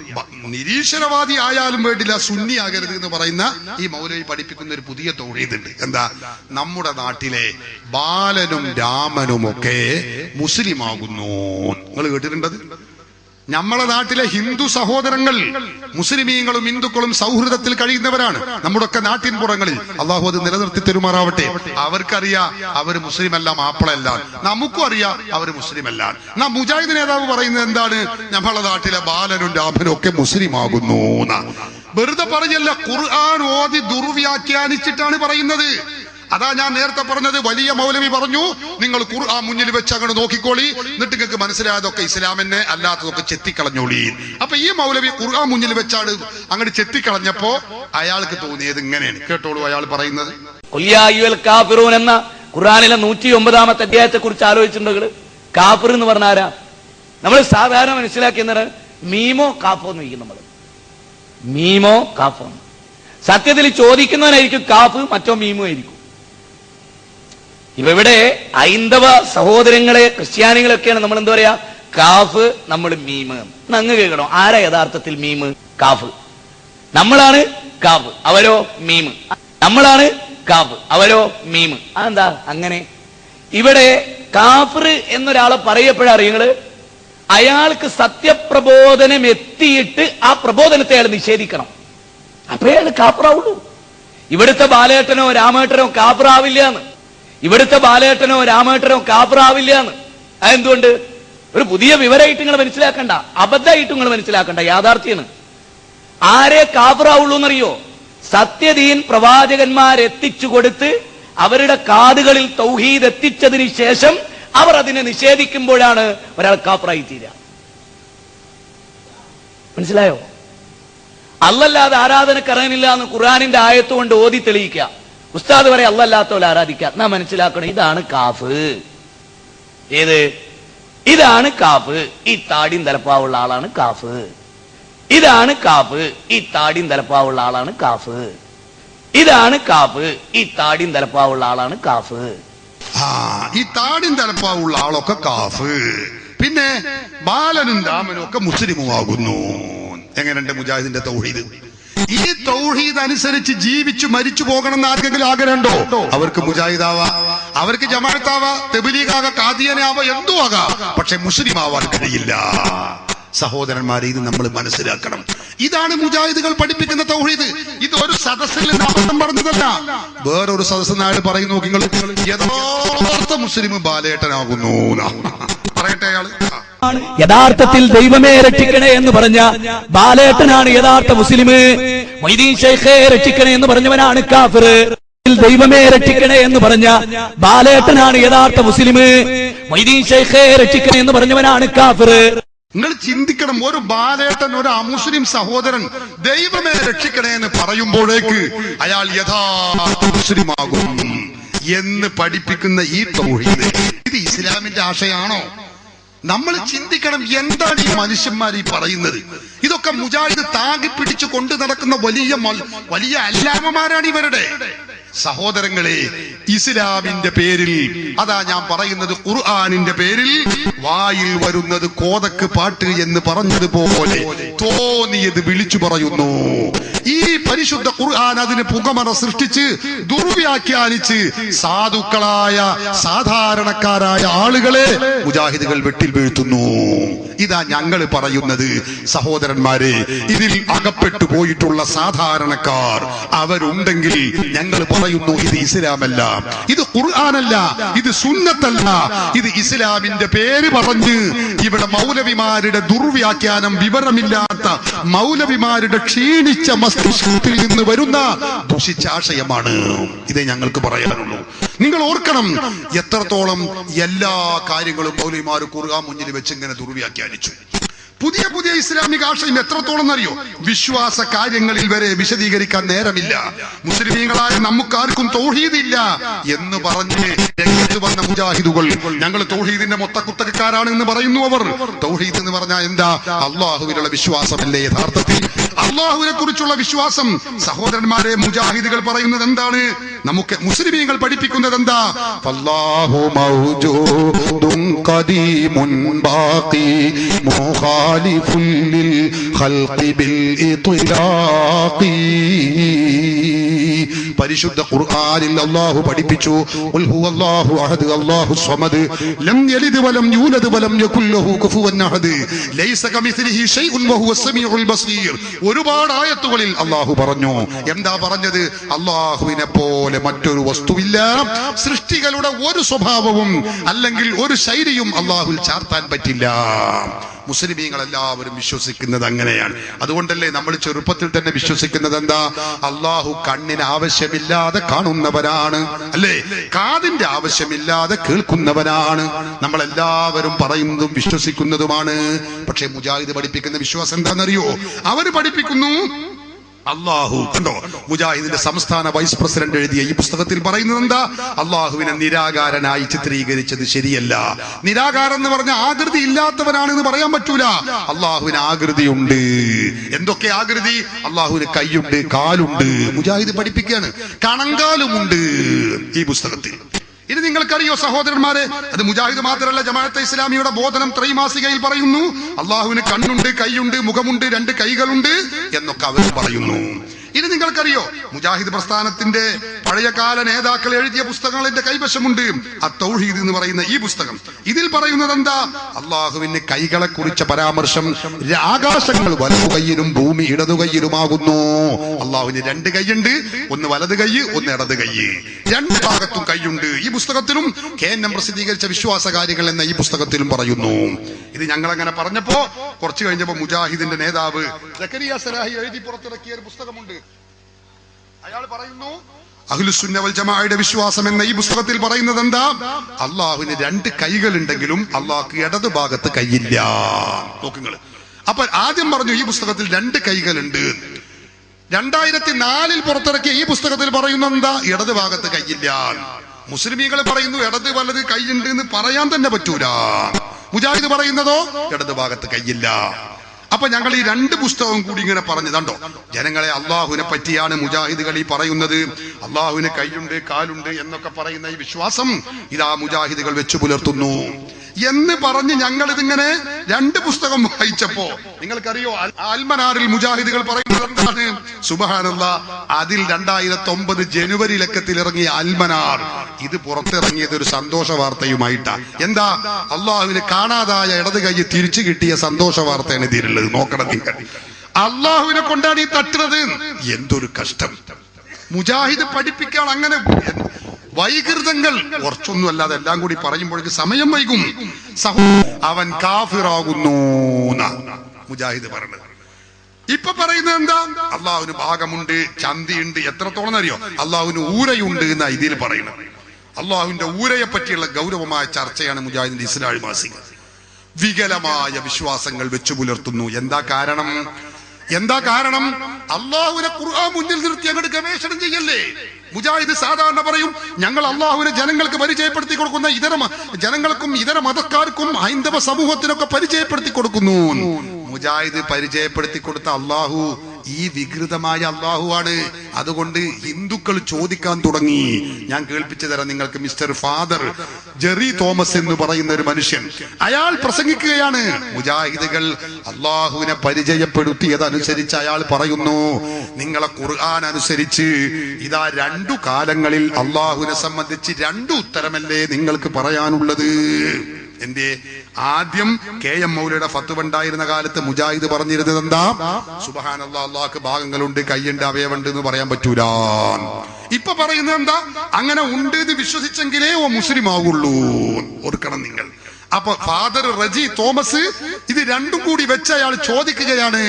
നിരീശ്വരവാദി ആയാലും വേണ്ടില്ല സുന്നിയാകരുത് എന്ന് പറയുന്ന ഈ മൗലവി പഠിപ്പിക്കുന്ന ഒരു പുതിയ തൗഹീദ് ഉണ്ട്. എന്താ? നമ്മുടെ നാട്ടിലെ ബാലനും രാമനും ഒക്കെ മുസ്ലിം ആകുന്നു. നിങ്ങൾ കേട്ടിട്ടുണ്ടത്? നമ്മളെ നാട്ടിലെ ഹിന്ദു സഹോദരങ്ങൾ മുസ്ലിമീങ്ങളും ഹിന്ദുക്കളും സൗഹൃദത്തിൽ കഴിയുന്നവരാണ്. നമ്മുടെ ഒക്കെ നാട്ടിൻപുറങ്ങളിൽ. അള്ളാഹു അത് നിലനിർത്തി തെരുമാറാവട്ടെ. അവർക്കറിയാം അവർ മുസ്ലിം അല്ല, മാപ്പിളല്ല. നമുക്കും അറിയാം അവർ മുസ്ലിം അല്ല. നാം മുജാഹിദ് നേതാവ് പറയുന്നത് എന്താണ്? നമ്മളെ നാട്ടിലെ ബാലനും രാമനും ഒക്കെ മുസ്ലിം ആകുന്നു. വെറുതെ പറഞ്ഞല്ല, ഖുർആൻ ഓതി ദുർവ്യാഖ്യാനിച്ചിട്ടാണ് പറയുന്നത്. അതാ ഞാൻ നേരത്തെ പറഞ്ഞത്. വലിയ മൗലവി പറഞ്ഞു നിങ്ങൾ ഖുർആൻ മുന്നിൽ വെച്ച് അങ്ങോട്ട് നോക്കിക്കോളി, എന്നിട്ട് നിങ്ങൾക്ക് മനസ്സിലായതൊക്കെ ഇസ്ലാമിനെ അല്ലാത്തതൊക്കെ ചെത്തിക്കളഞ്ഞോളി. അപ്പൊ ഈ മൗലവി ഖുർആൻ മുന്നിൽ വെച്ചാണ് അങ്ങോട്ട് ചെത്തിക്കളഞ്ഞപ്പോ അയാൾക്ക് തോന്നിയത് ഇങ്ങനെയാണ്. കേട്ടോളൂ അയാൾ പറയുന്നത്. കാഫിറൂൻ എന്ന ഖുർആനിലെ 109-ാമത്തെ അധ്യായത്തെ കുറിച്ച് ആലോചിച്ചിട്ടുണ്ടെങ്കിൽ കാഫിർ എന്ന് പറഞ്ഞ ആരാ? നമ്മൾ സാധാരണ മനസ്സിലാക്കുന്നത് മീമോ കാഫോ എന്ന് ചോദിക്കും. നമ്മൾ മീമോ കാഫോ. സത്യത്തിൽ ചോദിക്കുന്നവനായിരിക്കും കാഫ്, മറ്റോ മീമോ ആയിരിക്കും. ഇവിടെ ഹൈന്ദവ സഹോദരങ്ങളെ ക്രിസ്ത്യാനികളൊക്കെയാണ് നമ്മൾ എന്താ പറയാ, കാഫ്, നമ്മൾ മീമ്. അങ്ങ് കേൾക്കണോ, ആരാ യഥാർത്ഥത്തിൽ മീമ്? കാഫ്. നമ്മളാണ് കാഫ്, അവരോ മീമ്. നമ്മളാണ് കാഫ്, അവരോ മീമ്. അതെന്താ അങ്ങനെ? ഇവിടെ കാഫിർ എന്നൊരാളെ പറയപ്പോഴറിയങ്ങള് അയാൾക്ക് സത്യപ്രബോധനം എത്തിയിട്ട് ആ പ്രബോധനത്തെ അയാൾ നിഷേധിക്കണം. അപ്പൊ അയാൾ കാഫിറാവുള്ളൂ. ഇവിടുത്തെ ബാലേട്ടനോ രാമേട്ടനോ കാഫിറാവില്ല എന്ന്. ഇവിടുത്തെ ബാലേട്ടനോ രാമേട്ടനോ കാഫിറാവില്ല എന്ന്. അതെന്തുകൊണ്ട്? ഒരു പുതിയ വിവരമായിട്ട് നിങ്ങൾ മനസ്സിലാക്കണ്ട, അബദ്ധമായിട്ട് നിങ്ങൾ മനസ്സിലാക്കണ്ട, യാഥാർത്ഥ്യമാണ്. ആരെ കാഫിറാവുള്ളൂ എന്നറിയോ? സത്യദീൻ പ്രവാചകന്മാരെത്തിച്ചു കൊടുത്ത് അവരുടെ കാതുകളിൽ തൗഹീദ് എത്തിച്ചതിന് ശേഷം അവർ അതിനെ നിഷേധിക്കുമ്പോഴാണ് ഒരാൾ കാഫിറായി തീരുക. മനസ്സിലായോ? അല്ലല്ലാതെ ആരാധനക്കറിയില്ല എന്ന് ഖുർആനിന്റെ ആയത്ത് കൊണ്ട് ഓതി തെളിയിക്കുക. ഉസ്താദ് വരെ അല്ലല്ലാത്തവരെ ആരാധിക്കുക. നാം മനസ്സിലാക്കണം, ഇതാണ് കാഫ്. ഏത്? ഇതാണ് കാഫ്. ഈ താടിയും തലപ്പാവുള്ള ആളാണ് കാഫ്. ഇതാണ് കാഫ്. ഈ താടിയും തലപ്പാവുള്ള ആളാണ് കാഫ്. ഇതാണ് കാഫ്. ഈ താടിയും തലപ്പാവുള്ള ആളാണ് കാഫ്. ഈ താടിയും തലപ്പാവുള്ള ആളൊക്കെ കാഫ്. പിന്നെ ബാലനും രാമനും ഒക്കെ മുസ്ലിമുമാകുന്നു. എങ്ങനെയുണ്ട് മുജാഹിദിന്റെ തൗഹീദ്? ഈ തൗഹീദ് അനുസരിച്ച് ജീവിച്ചു മരിച്ചു പോകണം എന്ന് ആർക്കെങ്കിലും ആഗ്രഹമുണ്ടോ? അവർക്ക് മുജാഹിദാവാ, അവർക്ക് ജമാഅത്താവാ, തബ്ലീഗാവാ, ഖാദിയനാവാ, എന്തോ ആകാം. പക്ഷെ മുസ്ലിം ആവാൻ കഴിയില്ല. സഹോദരന്മാരെ, ഇത് നമ്മൾ മനസ്സിലാക്കണം. ഇതാണ് മുജാഹിദുകൾ പഠിപ്പിക്കുന്ന തൗഹീദ്. ഇത് ഒരു സദസ്സിൽ അബദ്ധം പറഞ്ഞതല്ല. വേറൊരു സദസ്സെന്നാൾ പറയുന്നു, നിങ്ങൾ യഥാർത്ഥ മുസ്ലിം ബാലേട്ടനാകുന്നു. പറയട്ടെ അയാള്. യഥാർത്ഥത്തിൽ ദൈവമേ രക്ഷിക്കണേ എന്ന് പറഞ്ഞ ബാലേട്ടനാണ് യഥാർത്ഥ മുസ്ലിം. മൊയ്തീൻ ശൈഖേ രക്ഷിക്കണേ എന്ന് പറഞ്ഞവനാണ് കാഫിർ. ദൈവമേ രക്ഷിക്കണേ എന്ന് പറഞ്ഞ ബാലേട്ടനാണ് യഥാർത്ഥ മുസ്ലിം. മൊയ്തീൻ ശൈഖേ രക്ഷിക്കണേ എന്ന് പറഞ്ഞവനാണ് കാഫിർ. നിങ്ങൾ ചിന്തിക്കണം, ഒരു ബാലേട്ടൻ, ഒരു അമുസ്ലിം സഹോദരൻ ദൈവമേ രക്ഷിക്കണേ എന്ന് പറയുമ്പോഴേക്ക് അയാൾ യഥാർത്ഥ മുസ്ലിമാകും എന്ന് പഠിപ്പിക്കുന്ന ഈ തൗഹീദ്, ഇത് ഇസ്ലാമിന്റെ ആശയാണോ? നമ്മൾ ചിന്തിക്കണം, എന്താണ് ഈ മനുഷ്യന്മാർ ഈ പറയുന്നത്? ഇതൊക്കെ മുജാഹിദ് താങ്ങി പിടിച്ചു കൊണ്ടു നടക്കുന്ന വലിയ അല്ലാമമാരാണ് ഇവരുടെ. സഹോദരങ്ങളെ, ഇസ്ലാമിന്റെ പേരിൽ, അതാ ഞാൻ പറയുന്നത്, ഖുർആനിന്റെ പേരിൽ വായിൽ വരുന്നത് കോതക്ക് പാട്ട് എന്ന് പറഞ്ഞതുപോലെ തോന്നിയത് വിളിച്ചു പറയുന്നു. ഈ പരിശുദ്ധ ഖുർആൻ അതിന് പുകമറ സൃഷ്ടിച്ച് ദുർവ്യാഖ്യാനിച്ച് സാധുക്കളായ സാധാരണക്കാരായ ആളുകളെ മുജാഹിദുകൾ വെട്ടിൽ വീഴ്ത്തുന്നു. ഇതാ ഞങ്ങൾ പറയുന്നത്. സഹോദരന്മാരെ, ഇതിൽ അകപ്പെട്ടു പോയിട്ടുള്ള സാധാരണക്കാർ അവരുണ്ടെങ്കിൽ ഞങ്ങൾ പറയുന്നു, ഇത് ഇസ്ലാമല്ല, ഇത് ഖുർആനല്ല, ഇത് സുന്നത്തല്ല, ഇത് ഇസ്ലാമിന്റെ പേര് പറഞ്ഞ് ഇവിടെ മൗലവിമാരുടെ ദുർവ്യാഖ്യാനം, വിവരമില്ലാത്ത മൗലവിമാരുടെ ക്ഷീണിച്ച മസ്തിഷ്കത്തിൽ നിന്ന് വരുന്ന ദുഷിച്ചാശയമാണ്. ഇതേ ഞങ്ങൾക്ക് പറയാനുള്ളൂ. നിങ്ങൾ ഓർക്കണം, എത്രത്തോളം എല്ലാ കാര്യങ്ങളും മൗലവിമാർ ഖുർആൻ മുന്നിൽ വെച്ച് ഇങ്ങനെ ദുർവ്യാഖ്യാനിച്ചു. പുതിയ പുതിയ ഇസ്ലാമിക ആശയം എത്രത്തോളം എന്നറിയോ? വിശ്വാസ കാര്യങ്ങളിൽ വരെ വിശദീകരിക്കാൻ നേരമില്ല. മുസ്ലിമീങ്ങളായ നമുക്കാർക്കും തൗഹീദ് ഇല്ല എന്ന് പറഞ്ഞ് രംഗത്ത് വന്ന മുജാഹിദുകൾ ഞങ്ങൾ തൗഹീദിന്റെ മൊത്തക്കുത്തക്കാരാണ് എന്ന് പറയുന്നു. അവർ തൗഹീദ് എന്ന് പറഞ്ഞാൽ എന്താ? അള്ളാഹുവിനുള്ള വിശ്വാസമല്ലേ യഥാർത്ഥത്തിൽ? അള്ളാഹുവിനെ കുറിച്ചുള്ള വിശ്വാസം. സഹോദരന്മാരെ, മുജാഹിദുകൾ പറയുന്നത് എന്താണ്? നമുക്ക് മുസ്ലിമീങ്ങൾ പഠിപ്പിക്കുന്നത് എന്താ? അല്ലാഹു മൗജൂദുൻ ഖദീമുൻ ബാഖി മുഖാലിഫുൻ ലിൽ ഖൽഖി ബിൽ ഇത്ലാഖി. പരിശുദ്ധ ഖുർആനിൽ അല്ലാഹു പഠിപ്പിച്ചു, ഖുൽ ഹുവല്ലാഹു അഹദ് അല്ലാഹു സ്വമദ് ലം യലിദ് വലം യൂലദ് വലം യകുൽ ലഹു കുഫുവൻ അഹദ് ലൈസ കമിസ്ലിഹി ശൈഉൻ വഹുവസ് സമീഉൽ ബസീർ. ഒരുപാട് ആയത്തുകളിൽ അല്ലാഹു പറഞ്ഞു. എന്താ പറഞ്ഞത്? അല്ലാഹുവിനെ പോലെ മറ്റൊരു വസ്തുവില്ല. സൃഷ്ടികളുടെ ഒരു സ്വഭാവവും അല്ലെങ്കിൽ ഒരു ശൈലിയും അല്ലാഹുവിൽ ചാർത്താൻ പറ്റില്ല. മുസ്ലിമീങ്ങൾ എല്ലാവരും വിശ്വസിക്കുന്നത് അങ്ങനെയാണ്. അതുകൊണ്ടല്ലേ നമ്മൾ ചെറുപ്പത്തിൽ തന്നെ വിശ്വസിക്കുന്നത് എന്താ? അള്ളാഹു കണ്ണിന് ആവശ്യമില്ലാതെ കാണുന്നവനാണ്, അല്ലേ? കാതിന്റെ ആവശ്യമില്ലാതെ കേൾക്കുന്നവനാണ്. നമ്മളെല്ലാവരും പറയുന്നതും വിശ്വസിക്കുന്നതുമാണ്. പക്ഷെ മുജാഹിദ് പഠിപ്പിക്കുന്ന വിശ്വാസം എന്താണെന്നറിയോ? അവര് പഠിപ്പിക്കുന്നു അള്ളാഹു. കണ്ടോ, മുജാഹിദിന്റെ സംസ്ഥാന വൈസ് പ്രസിഡന്റ് എഴുതിയ ഈ പുസ്തകത്തിൽ പറയുന്നത് എന്താ? അള്ളാഹുവിനെ നിരാകാരനായി ചിത്രീകരിച്ചത് ശരിയല്ല. നിരാകാരം എന്ന് പറഞ്ഞ ആകൃതി ഇല്ലാത്തവനാണെന്ന് പറയാൻ പറ്റൂല. അള്ളാഹുവിന് ആകൃതിയുണ്ട്. എന്തൊക്കെ ആകൃതി? അള്ളാഹുവിന് കൈയുണ്ട്, കാലുണ്ട്. മുജാഹിദ് പഠിപ്പിക്കുകയാണ്, കണങ്കാലുമുണ്ട് ഈ പുസ്തകത്തിൽ. ഇത് നിങ്ങൾക്കറിയോ സഹോദരന്മാരെ? അത് മുജാഹിദ് മാത്രമല്ല, ജമാഅത്തെ ഇസ്ലാമിയുടെ ബോധനം ത്രൈമാസികയിൽ പറയുന്നു അള്ളാഹുവിന് കണ്ണുണ്ട്, കൈയുണ്ട്, മുഖമുണ്ട്, 2 കൈകളുണ്ട് എന്നൊക്കെ അവർ പറയുന്നു. ഇത് നിങ്ങൾക്കറിയോ? മുജാഹിദ് പ്രസ്ഥാനത്തിന്റെ പഴയകാല നേതാക്കൾ എഴുതിയ പുസ്തകങ്ങൾ എന്റെ കൈവശമുണ്ട്. അത്തൗഹീദ് എന്ന് പറയുന്ന ഈ പുസ്തകം. ഇതിൽ പറയുന്നത് എന്താ? അള്ളാഹുവിന് കൈകളെ കുറിച്ച പരാമർശം, ആകാശങ്ങൾ വലതു കൈയിലും ഭൂമി ഇടതു കൈയിലുമാകുന്നു. അള്ളാഹുവിന് 2 കൈയുണ്ട്, ഒന്ന് വലത് കൈ, ഒന്ന് ഇടത് കൈ, 2 ഭാഗത്തും കൈയുണ്ട്. ഈ പുസ്തകത്തിലും KNM പ്രസിദ്ധീകരിച്ച വിശ്വാസകാര്യങ്ങൾ എന്ന ഈ പുസ്തകത്തിലും പറയുന്നു. ഇത് ഞങ്ങൾ അങ്ങനെ പറഞ്ഞപ്പോ കുറച്ചു കഴിഞ്ഞപ്പോ മുജാഹിദിന്റെ നേതാവ് സക്കരിയ സലാഹി എഴുതി പുറത്തിറക്കിയ ഒരു പുസ്തകമുണ്ട്. അയാൾ പറയുന്നു അഹ്ലുസുന്ന വൽ ജമാഅയുടെ വിശ്വാസം എന്ന ഈ പുസ്തകത്തിൽ പറയുന്നത് എന്താ? അള്ളാഹുവിന് 2 കൈകളുണ്ടെങ്കിലും അള്ളാഹ്ക്ക് ഇടതു ഭാഗത്ത് കൈയില്ല. നോക്കുങ്ങൾ. അപ്പൊ ആദ്യം പറഞ്ഞു ഈ പുസ്തകത്തിൽ 2 കൈകളുണ്ട്. 2004 പുറത്തിറക്കിയ ഈ പുസ്തകത്തിൽ പറയുന്നത് എന്താ? ഇടതു ഭാഗത്ത് കൈയില്ല. മുസ്ലിമീങ്ങൾ പറയുന്നു ഇടത് വലത് കൈയുണ്ട് എന്ന് പറയാൻ തന്നെ പറ്റൂല. മുജാഹിദ് പറയുന്നതോ ഇടത് ഭാഗത്ത് കൈയില്ല. അപ്പൊ ഞങ്ങൾ ഈ 2 പുസ്തകവും കൂടി ഇങ്ങനെ പറഞ്ഞു കണ്ടോ, ജനങ്ങളെ അള്ളാഹുവിനെ പറ്റിയാണ് മുജാഹിദുകൾ ഈ പറയുന്നത്. അള്ളാഹുവിന് കൈയുണ്ട്, കാലുണ്ട് എന്നൊക്കെ പറയുന്ന ഈ വിശ്വാസം ഇതാ മുജാഹിദുകൾ വെച്ചു പുലർത്തുന്നു എന്ന് പറഞ്ഞ് ഞങ്ങൾ ഇതിങ്ങനെ 2 പുസ്തകം വായിച്ചപ്പോ നിങ്ങൾക്കറിയോ അൽമനാറിൽ മുജാഹിദുകൾ പറയുന്നത് എന്താണ്? സുബ്ഹാനല്ലാഹ്, അതിൽ 2009 ജനുവരി ലക്കത്തിൽ ഇറങ്ങിയ അൽമനാർ ഇത് പുറത്തിറങ്ങിയത് ഒരു സന്തോഷ വാർത്തയുമായിട്ടാ. എന്താ? അള്ളാഹുവിന് കാണാതായ ഇടത് കൈ തിരിച്ചു കിട്ടിയ സന്തോഷ വാർത്തയാണ് ഇതിലുള്ളത്. നോക്കണം നിങ്ങൾ, അള്ളാഹുവിനെ കൊണ്ടാണ് ഈ തട്ടുന്നത്. എന്തൊരു കഷ്ടം! മുജാഹിദ് പഠിപ്പിക്കാൻ അങ്ങനെ വൈകൃതങ്ങൾ കുറച്ചൊന്നും അല്ലാതെ എല്ലാം കൂടി പറയുമ്പോഴേക്ക് സമയം വൈകും. അവൻ കാഫിറാകുന്നു മുജാഹിദ് പറഞ്ഞത്. ഇപ്പൊ പറയുന്നത് എന്താ? അള്ളാഹുവിന് ഭാഗമുണ്ട്, ചന്തിയുണ്ട്. എത്രത്തോളം അറിയോ? അള്ളാഹുവിന് ഊരയുണ്ട് എന്നാ ഇതിൽ പറയുന്നത്. അള്ളാഹുവിന്റെ ഊരയെ പറ്റിയുള്ള ഗൗരവമായ ചർച്ചയാണ് മുജാഹിദിന്റെ ഇസ്ലാഹി മാസിക. വികലമായ വിശ്വാസങ്ങൾ വെച്ചു പുലർത്തുന്നു. എന്താ കാരണം? അള്ളാഹുവിനെ ഖുർആൻ മുന്നിൽ നിർത്തി അങ്ങോട്ട് ഗവേഷണം ചെയ്യല്ലേ? മുജാഹിദ് സാധാരണ പറയും ഞങ്ങൾ അള്ളാഹുവിനെ ജനങ്ങൾക്ക് പരിചയപ്പെടുത്തി കൊടുക്കുന്ന ജനങ്ങൾക്കും ഇതര മതക്കാർക്കും ഹൈന്ദവ സമൂഹത്തിനൊക്കെ പരിചയപ്പെടുത്തി കൊടുക്കുന്നു. മുജാഹിദ് പരിചയപ്പെടുത്തി കൊടുത്ത അള്ളാഹു ഈ വികൃതമായ അള്ളാഹുവാണ്. അതുകൊണ്ട് ഹിന്ദുക്കൾ ചോദിക്കാൻ തുടങ്ങി. ഞാൻ കേൾപ്പിച്ചു തരാം നിങ്ങൾക്ക്. മിസ്റ്റർ ഫാദർ ജെറി തോമസ് എന്ന് പറയുന്ന ഒരു മനുഷ്യൻ, അയാൾ പ്രസംഗിക്കുകയാണ്. മുജാഹിദുകൾ അള്ളാഹുവിനെ പരിചയപ്പെടുത്തിയതനുസരിച്ച് അയാൾ പറയുന്നു, നിങ്ങളെ ഖുർആൻ അനുസരിച്ച് ഇതാ 2 കാലങ്ങളിൽ അള്ളാഹുവിനെ സംബന്ധിച്ച് 2 ഉത്തരമല്ലേ നിങ്ങൾക്ക് പറയാനുള്ളത്? എന്തേ? ആദ്യം KM മൗലയുടെ ഫത്വ ഉണ്ടായിരുന്ന കാലത്ത് മുജാഹിദ് പറഞ്ഞിരുന്നത് എന്താ? സുബ്ഹാനല്ലാഹ്, അള്ളാഹ്ക്ക് ഭാഗങ്ങളുണ്ട്, കൈയുണ്ട്, അവയവുണ്ട് എന്ന് പറയാൻ പറ്റൂല. ഇപ്പൊ പറയുന്നത് എന്താ? അങ്ങനെ ഉണ്ട് എന്ന് വിശ്വസിച്ചെങ്കിലേ മുസ്ലിം ആവുള്ളൂ. ഓർക്കണം നിങ്ങൾ. അപ്പൊ ഫാദർ റജി തോമസ് ഇത് 2 കൂടി വെച്ച് അയാൾ ചോദിക്കുകയാണ്,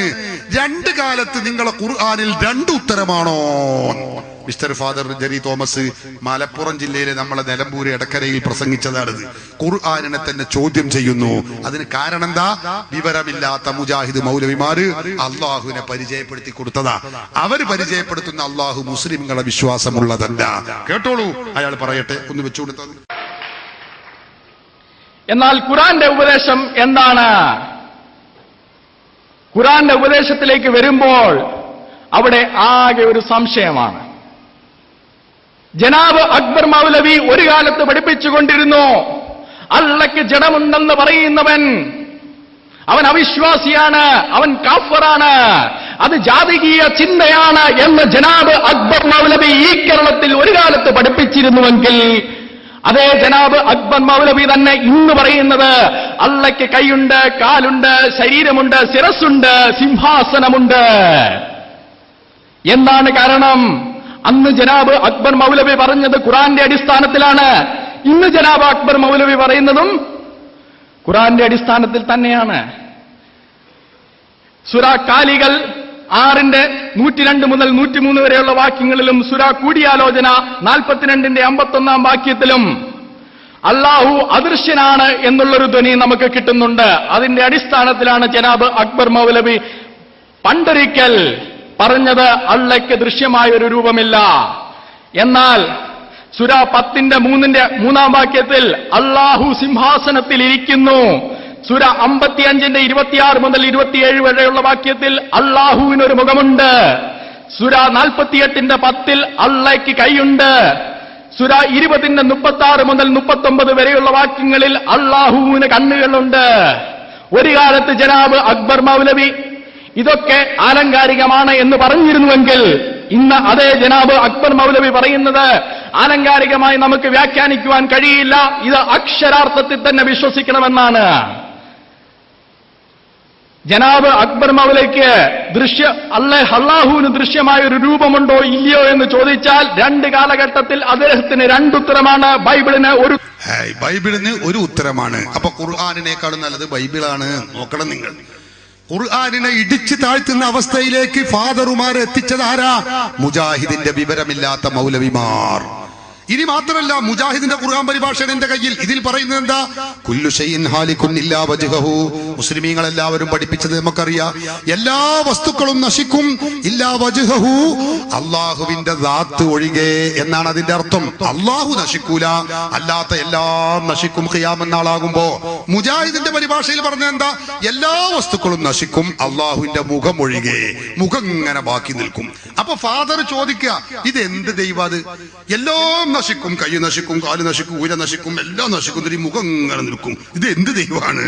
2 കാലത്ത് നിങ്ങളെ ഖുർആനിൽ 2 ഉത്തരമാണോ? Mister father Jerry Thomas Malappuram ജില്ലയിലെ നമ്മളെ നിലമ്പൂര് എടക്കരയിൽ പ്രസംഗിച്ചതാണിത്. ഖുർആനിനെ തന്നെ ചോദ്യം ചെയ്യുന്നു. അതിന് കാരണം എന്താ? വിവരമില്ലാത്ത മുജാഹിദ് മൗലവിമാര് അള്ളാഹുവിനെ പരിചയപ്പെടുത്തി കൊടുത്തതാ. അവര് പരിചയപ്പെടുത്തുന്ന അള്ളാഹു മുസ്ലിംകളെ വിശ്വാസമുള്ളതല്ല. കേട്ടോളൂ, അയാൾ പറയട്ടെ, ഒന്ന് വെച്ചുകൊടുത്തത്. എന്നാൽ ഖുർആന്റെ ഉപദേശം എന്താണ്? ഖുർആന്റെ ഉപദേശത്തിലേക്ക് വരുമ്പോൾ അവിടെ ആകെ ഒരു സംശയമാണ്. ജനാബ് അക്ബർ മൗലവി ഒരു കാലത്ത് പഠിപ്പിച്ചുകൊണ്ടിരുന്നു, അള്ളയ്ക്ക് ജഡമുണ്ടെന്ന് പറയുന്നവൻ അവൻ അവിശ്വാസിയാണ്, അവൻ കാഫിറാണ്, അത് ജാതികീയ ചിന്തയാണ് എന്ന് ജനാബ് അക്ബർ മൗലവി ഈ കേരളത്തിൽ ഒരു കാലത്ത് പഠിപ്പിച്ചിരുന്നുവെങ്കിൽ, അതേ ജനാബ് അക്ബർ മൗലവി തന്നെ ഇന്ന് പറയുന്നത് അള്ളയ്ക്ക് കൈയുണ്ട്, കാലുണ്ട്, ശരീരമുണ്ട്, ശിരസ്സുണ്ട്, സിംഹാസനമുണ്ട്. എന്താണ് കാരണം? അന്ന് ജനാബ് അക്ബർ മൗലവി പറഞ്ഞത് ഖുർആന്റെ അടിസ്ഥാനത്തിലാണ്. ഇന്ന് ജനാബ് അക്ബർ മൗലവി പറയുന്നതും ഖുർആന്റെ അടിസ്ഥാനത്തിൽ തന്നെയാണ്. സൂറ കാലികൾ 6:102 മുതൽ 103 വരെയുള്ള വാക്യങ്ങളിലും സൂറ കൂടിയാലോചന 42 51 വാക്യത്തിലും അള്ളാഹു അദൃശ്യനാണ് എന്നുള്ളൊരു ധ്വനി നമുക്ക് കിട്ടുന്നുണ്ട്. അതിന്റെ അടിസ്ഥാനത്തിലാണ് ജനാബ് അക്ബർ മൗലവി പണ്ടൊരിക്കൽ പറഞ്ഞത് അള്ളയ്ക്ക് ദൃശ്യമായ ഒരു രൂപമില്ല. എന്നാൽ സൂറ 10:3 വാക്യത്തിൽ അള്ളാഹു സിംഹാസനത്തിൽ ഇരിക്കുന്നു. സൂറ 55 26 മുതൽ 27 വരെയുള്ള വാക്യത്തിൽ അള്ളാഹുവിനൊരു മുഖമുണ്ട്. സൂറ 48 10 അള്ളയ്ക്ക് കൈയുണ്ട്. സൂറ 20 36 മുതൽ 39 വരെയുള്ള വാക്യങ്ങളിൽ അള്ളാഹുവിന് കണ്ണുകളുണ്ട്. ഒരു കാലത്ത് ജനാബ് അക്ബർ മൗലവി ഇതൊക്കെ ആലങ്കാരികമാണ് എന്ന് പറഞ്ഞിരുന്നുവെങ്കിൽ ഇന്ന് അതേ ജനാബ് അക്ബർ മൗലവി പറയുന്നത് ആലങ്കാരികമായി നമുക്ക് വ്യാഖ്യാനിക്കുവാൻ കഴിയില്ല, ഇത് അക്ഷരാർത്ഥത്തിൽ തന്നെ വിശ്വസിക്കണമെന്നാണ്. ജനാബ് അക്ബർ മൗലയ്ക്ക് അള്ളാഹുവിന് ദൃശ്യമായ ഒരു രൂപമുണ്ടോ ഇല്ലയോ എന്ന് ചോദിച്ചാൽ 2 കാലഘട്ടത്തിൽ അദ്ദേഹത്തിന് 2 ഉത്തരമാണ്. ബൈബിളിന് ഒരു ഉത്തരമാണ്. അപ്പൊ ഖുർആനിനേക്കാളും നല്ലത് ബൈബിളാണ്. നോക്കണം നിങ്ങൾ. ഖുർആനിനെ ഇടിച്ചു താഴ്ത്തുന്ന അവസ്ഥയിലേക്ക് ഫാദറുമാരെ എത്തിച്ചത് ആരാ? മുജാഹിദിന്റെ വിവരമില്ലാത്ത മൗലവിമാർ. ഇനി മാത്രമല്ല, മുജാഹിദിന്റെ ഖുർആൻ പരിഭാഷയാണ് എന്റെ കയ്യിൽ. ഇതിൽ പറയുന്നത് എന്താ? കുല്ലു ഷൈഇൻ ഹാലികുൻ ഇല്ലാ വജ്ഹഹു. മുസ്ലിമീങ്ങൾ എല്ലാവരും പഠിപ്പിച്ചത് നമുക്കറിയാം. എല്ലാ വസ്തുക്കളും നശിക്കും, ഇല്ലാ വജ്ഹഹു, അള്ളാഹുവിന്റെ ദാത്ത് ഒഴികെ എന്നാണ് അതിന്റെ അർത്ഥം. അള്ളാഹു നശിക്കൂല, അല്ലാത്ത എല്ലാം നശിക്കും ഖിയാമത്ത് നാളാകുമ്പോ. മുജാഹിദിന്റെ പരിഭാഷയിൽ പറഞ്ഞത് എന്താ? എല്ലാ വസ്തുക്കളും നശിക്കും, അള്ളാഹുവിന്റെ മുഖം ഒഴികെ. മുഖം ഇങ്ങനെ ബാക്കി നിൽക്കും. അപ്പൊ ഫാദർ ചോദിക്കുക, ഇത് എന്ത് ദൈവം? അത് എല്ലാം നശിക്കും, കൈ നശിക്കും, കാല് നശിക്കും, ഊര നശിക്കും, എല്ലാം നശിക്കും, ഈ മുഖം ഇങ്ങനെ നിൽക്കും, ഇത് എന്ത് ദൈവമാണ്?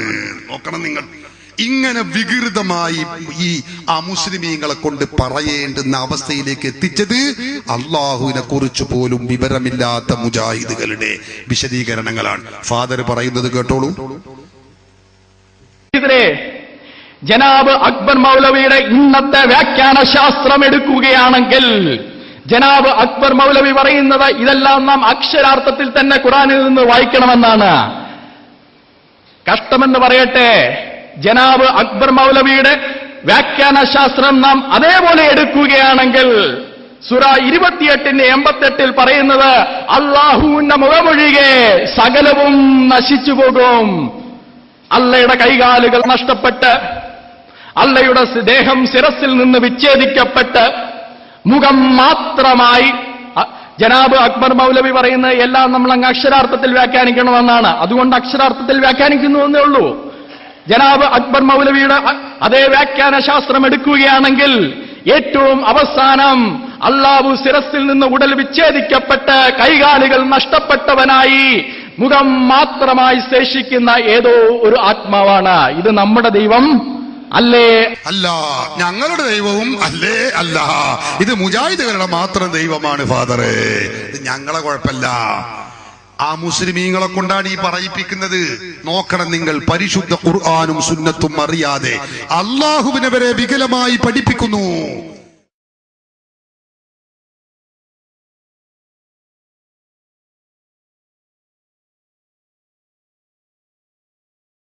നോക്കണം നിങ്ങൾ. ഇങ്ങനെ വികൃതമായി ഈ മുസ്ലിമീങ്ങളെ കൊണ്ട് പറയേണ്ടുന്ന അവസ്ഥയിലേക്ക് എത്തിച്ചത് അള്ളാഹുവിനെ കുറിച്ച് പോലും വിവരമില്ലാത്ത മുജാഹിദുകളുടെ വിശദീകരണങ്ങളാണ്. ഫാദർ പറയുന്നത് കേട്ടോളൂ. ജനാബ് അക്ബർ മൗലവിയുടെ ഇന്നത്തെ വ്യാഖ്യാന ശാസ്ത്രം എടുക്കുകയാണെങ്കിൽ ജനാബ് അക്ബർ മൗലവി പറയുന്നത് ഇതെല്ലാം നാം അക്ഷരാർത്ഥത്തിൽ തന്നെ ഖുർആനിൽ നിന്ന് വായിക്കണമെന്നാണ്. കഷ്ടമെന്ന് പറയട്ടെ, ജനാബ് അക്ബർ മൗലവിയുടെ വ്യാഖ്യാന ശാസ്ത്രം നാം അതേപോലെ എടുക്കുകയാണെങ്കിൽ സൂറ 28:88 പറയുന്നത് അള്ളാഹുവിന്റെ മുഖമൊഴികെ സകലവും നശിച്ചു പോകും. അള്ളയുടെ കൈകാലുകൾ നഷ്ടപ്പെട്ട് അള്ളയുടെ ദേഹം ശിരസിൽ നിന്ന് വിച്ഛേദിക്കപ്പെട്ട് മുഖം മാത്രമായി ജനാബ് അക്ബർ മൗലവി പറയുന്നത് എല്ലാം നമ്മൾ അങ്ങ് അക്ഷരാർത്ഥത്തിൽ വ്യാഖ്യാനിക്കണമെന്നാണ്. അതുകൊണ്ട് അക്ഷരാർത്ഥത്തിൽ വ്യാഖ്യാനിക്കുന്നുവെന്നേ ഉള്ളൂ. ജനാബ് അക്ബർ മൗലവിയുടെ അതേ വ്യാഖ്യാന ശാസ്ത്രം എടുക്കുകയാണെങ്കിൽ ഏറ്റവും അവസാനം അള്ളാഹു ശിരസിൽ നിന്ന് ഉടൽ വിച്ഛേദിക്കപ്പെട്ട് കൈകാലുകൾ നഷ്ടപ്പെട്ടവനായി മുഖം മാത്രമായി ശേഷിക്കുന്ന ഏതോ ഒരു ആത്മാവാണ്. ഇത് നമ്മുടെ ദൈവം അല്ലേ? അല്ല. ഞങ്ങളുടെ ദൈവവും അല്ലേ? അല്ല. ഇത് മുജാഹിദുകളുടെ മാത്രം ദൈവമാണ് ഫാദറെ. ഇത് ഞങ്ങളെ കുഴപ്പമില്ല. മുസ്ലിമീങ്ങളെ കൊണ്ടാണ് ഈ പറയിപ്പിക്കുന്നത്. നോക്കണം നിങ്ങൾ. പരിശുദ്ധ ഖുർആനും സുന്നത്തും അറിയാതെ അള്ളാഹുവിനെ വരെ വികലമായി പഠിപ്പിക്കുന്നു.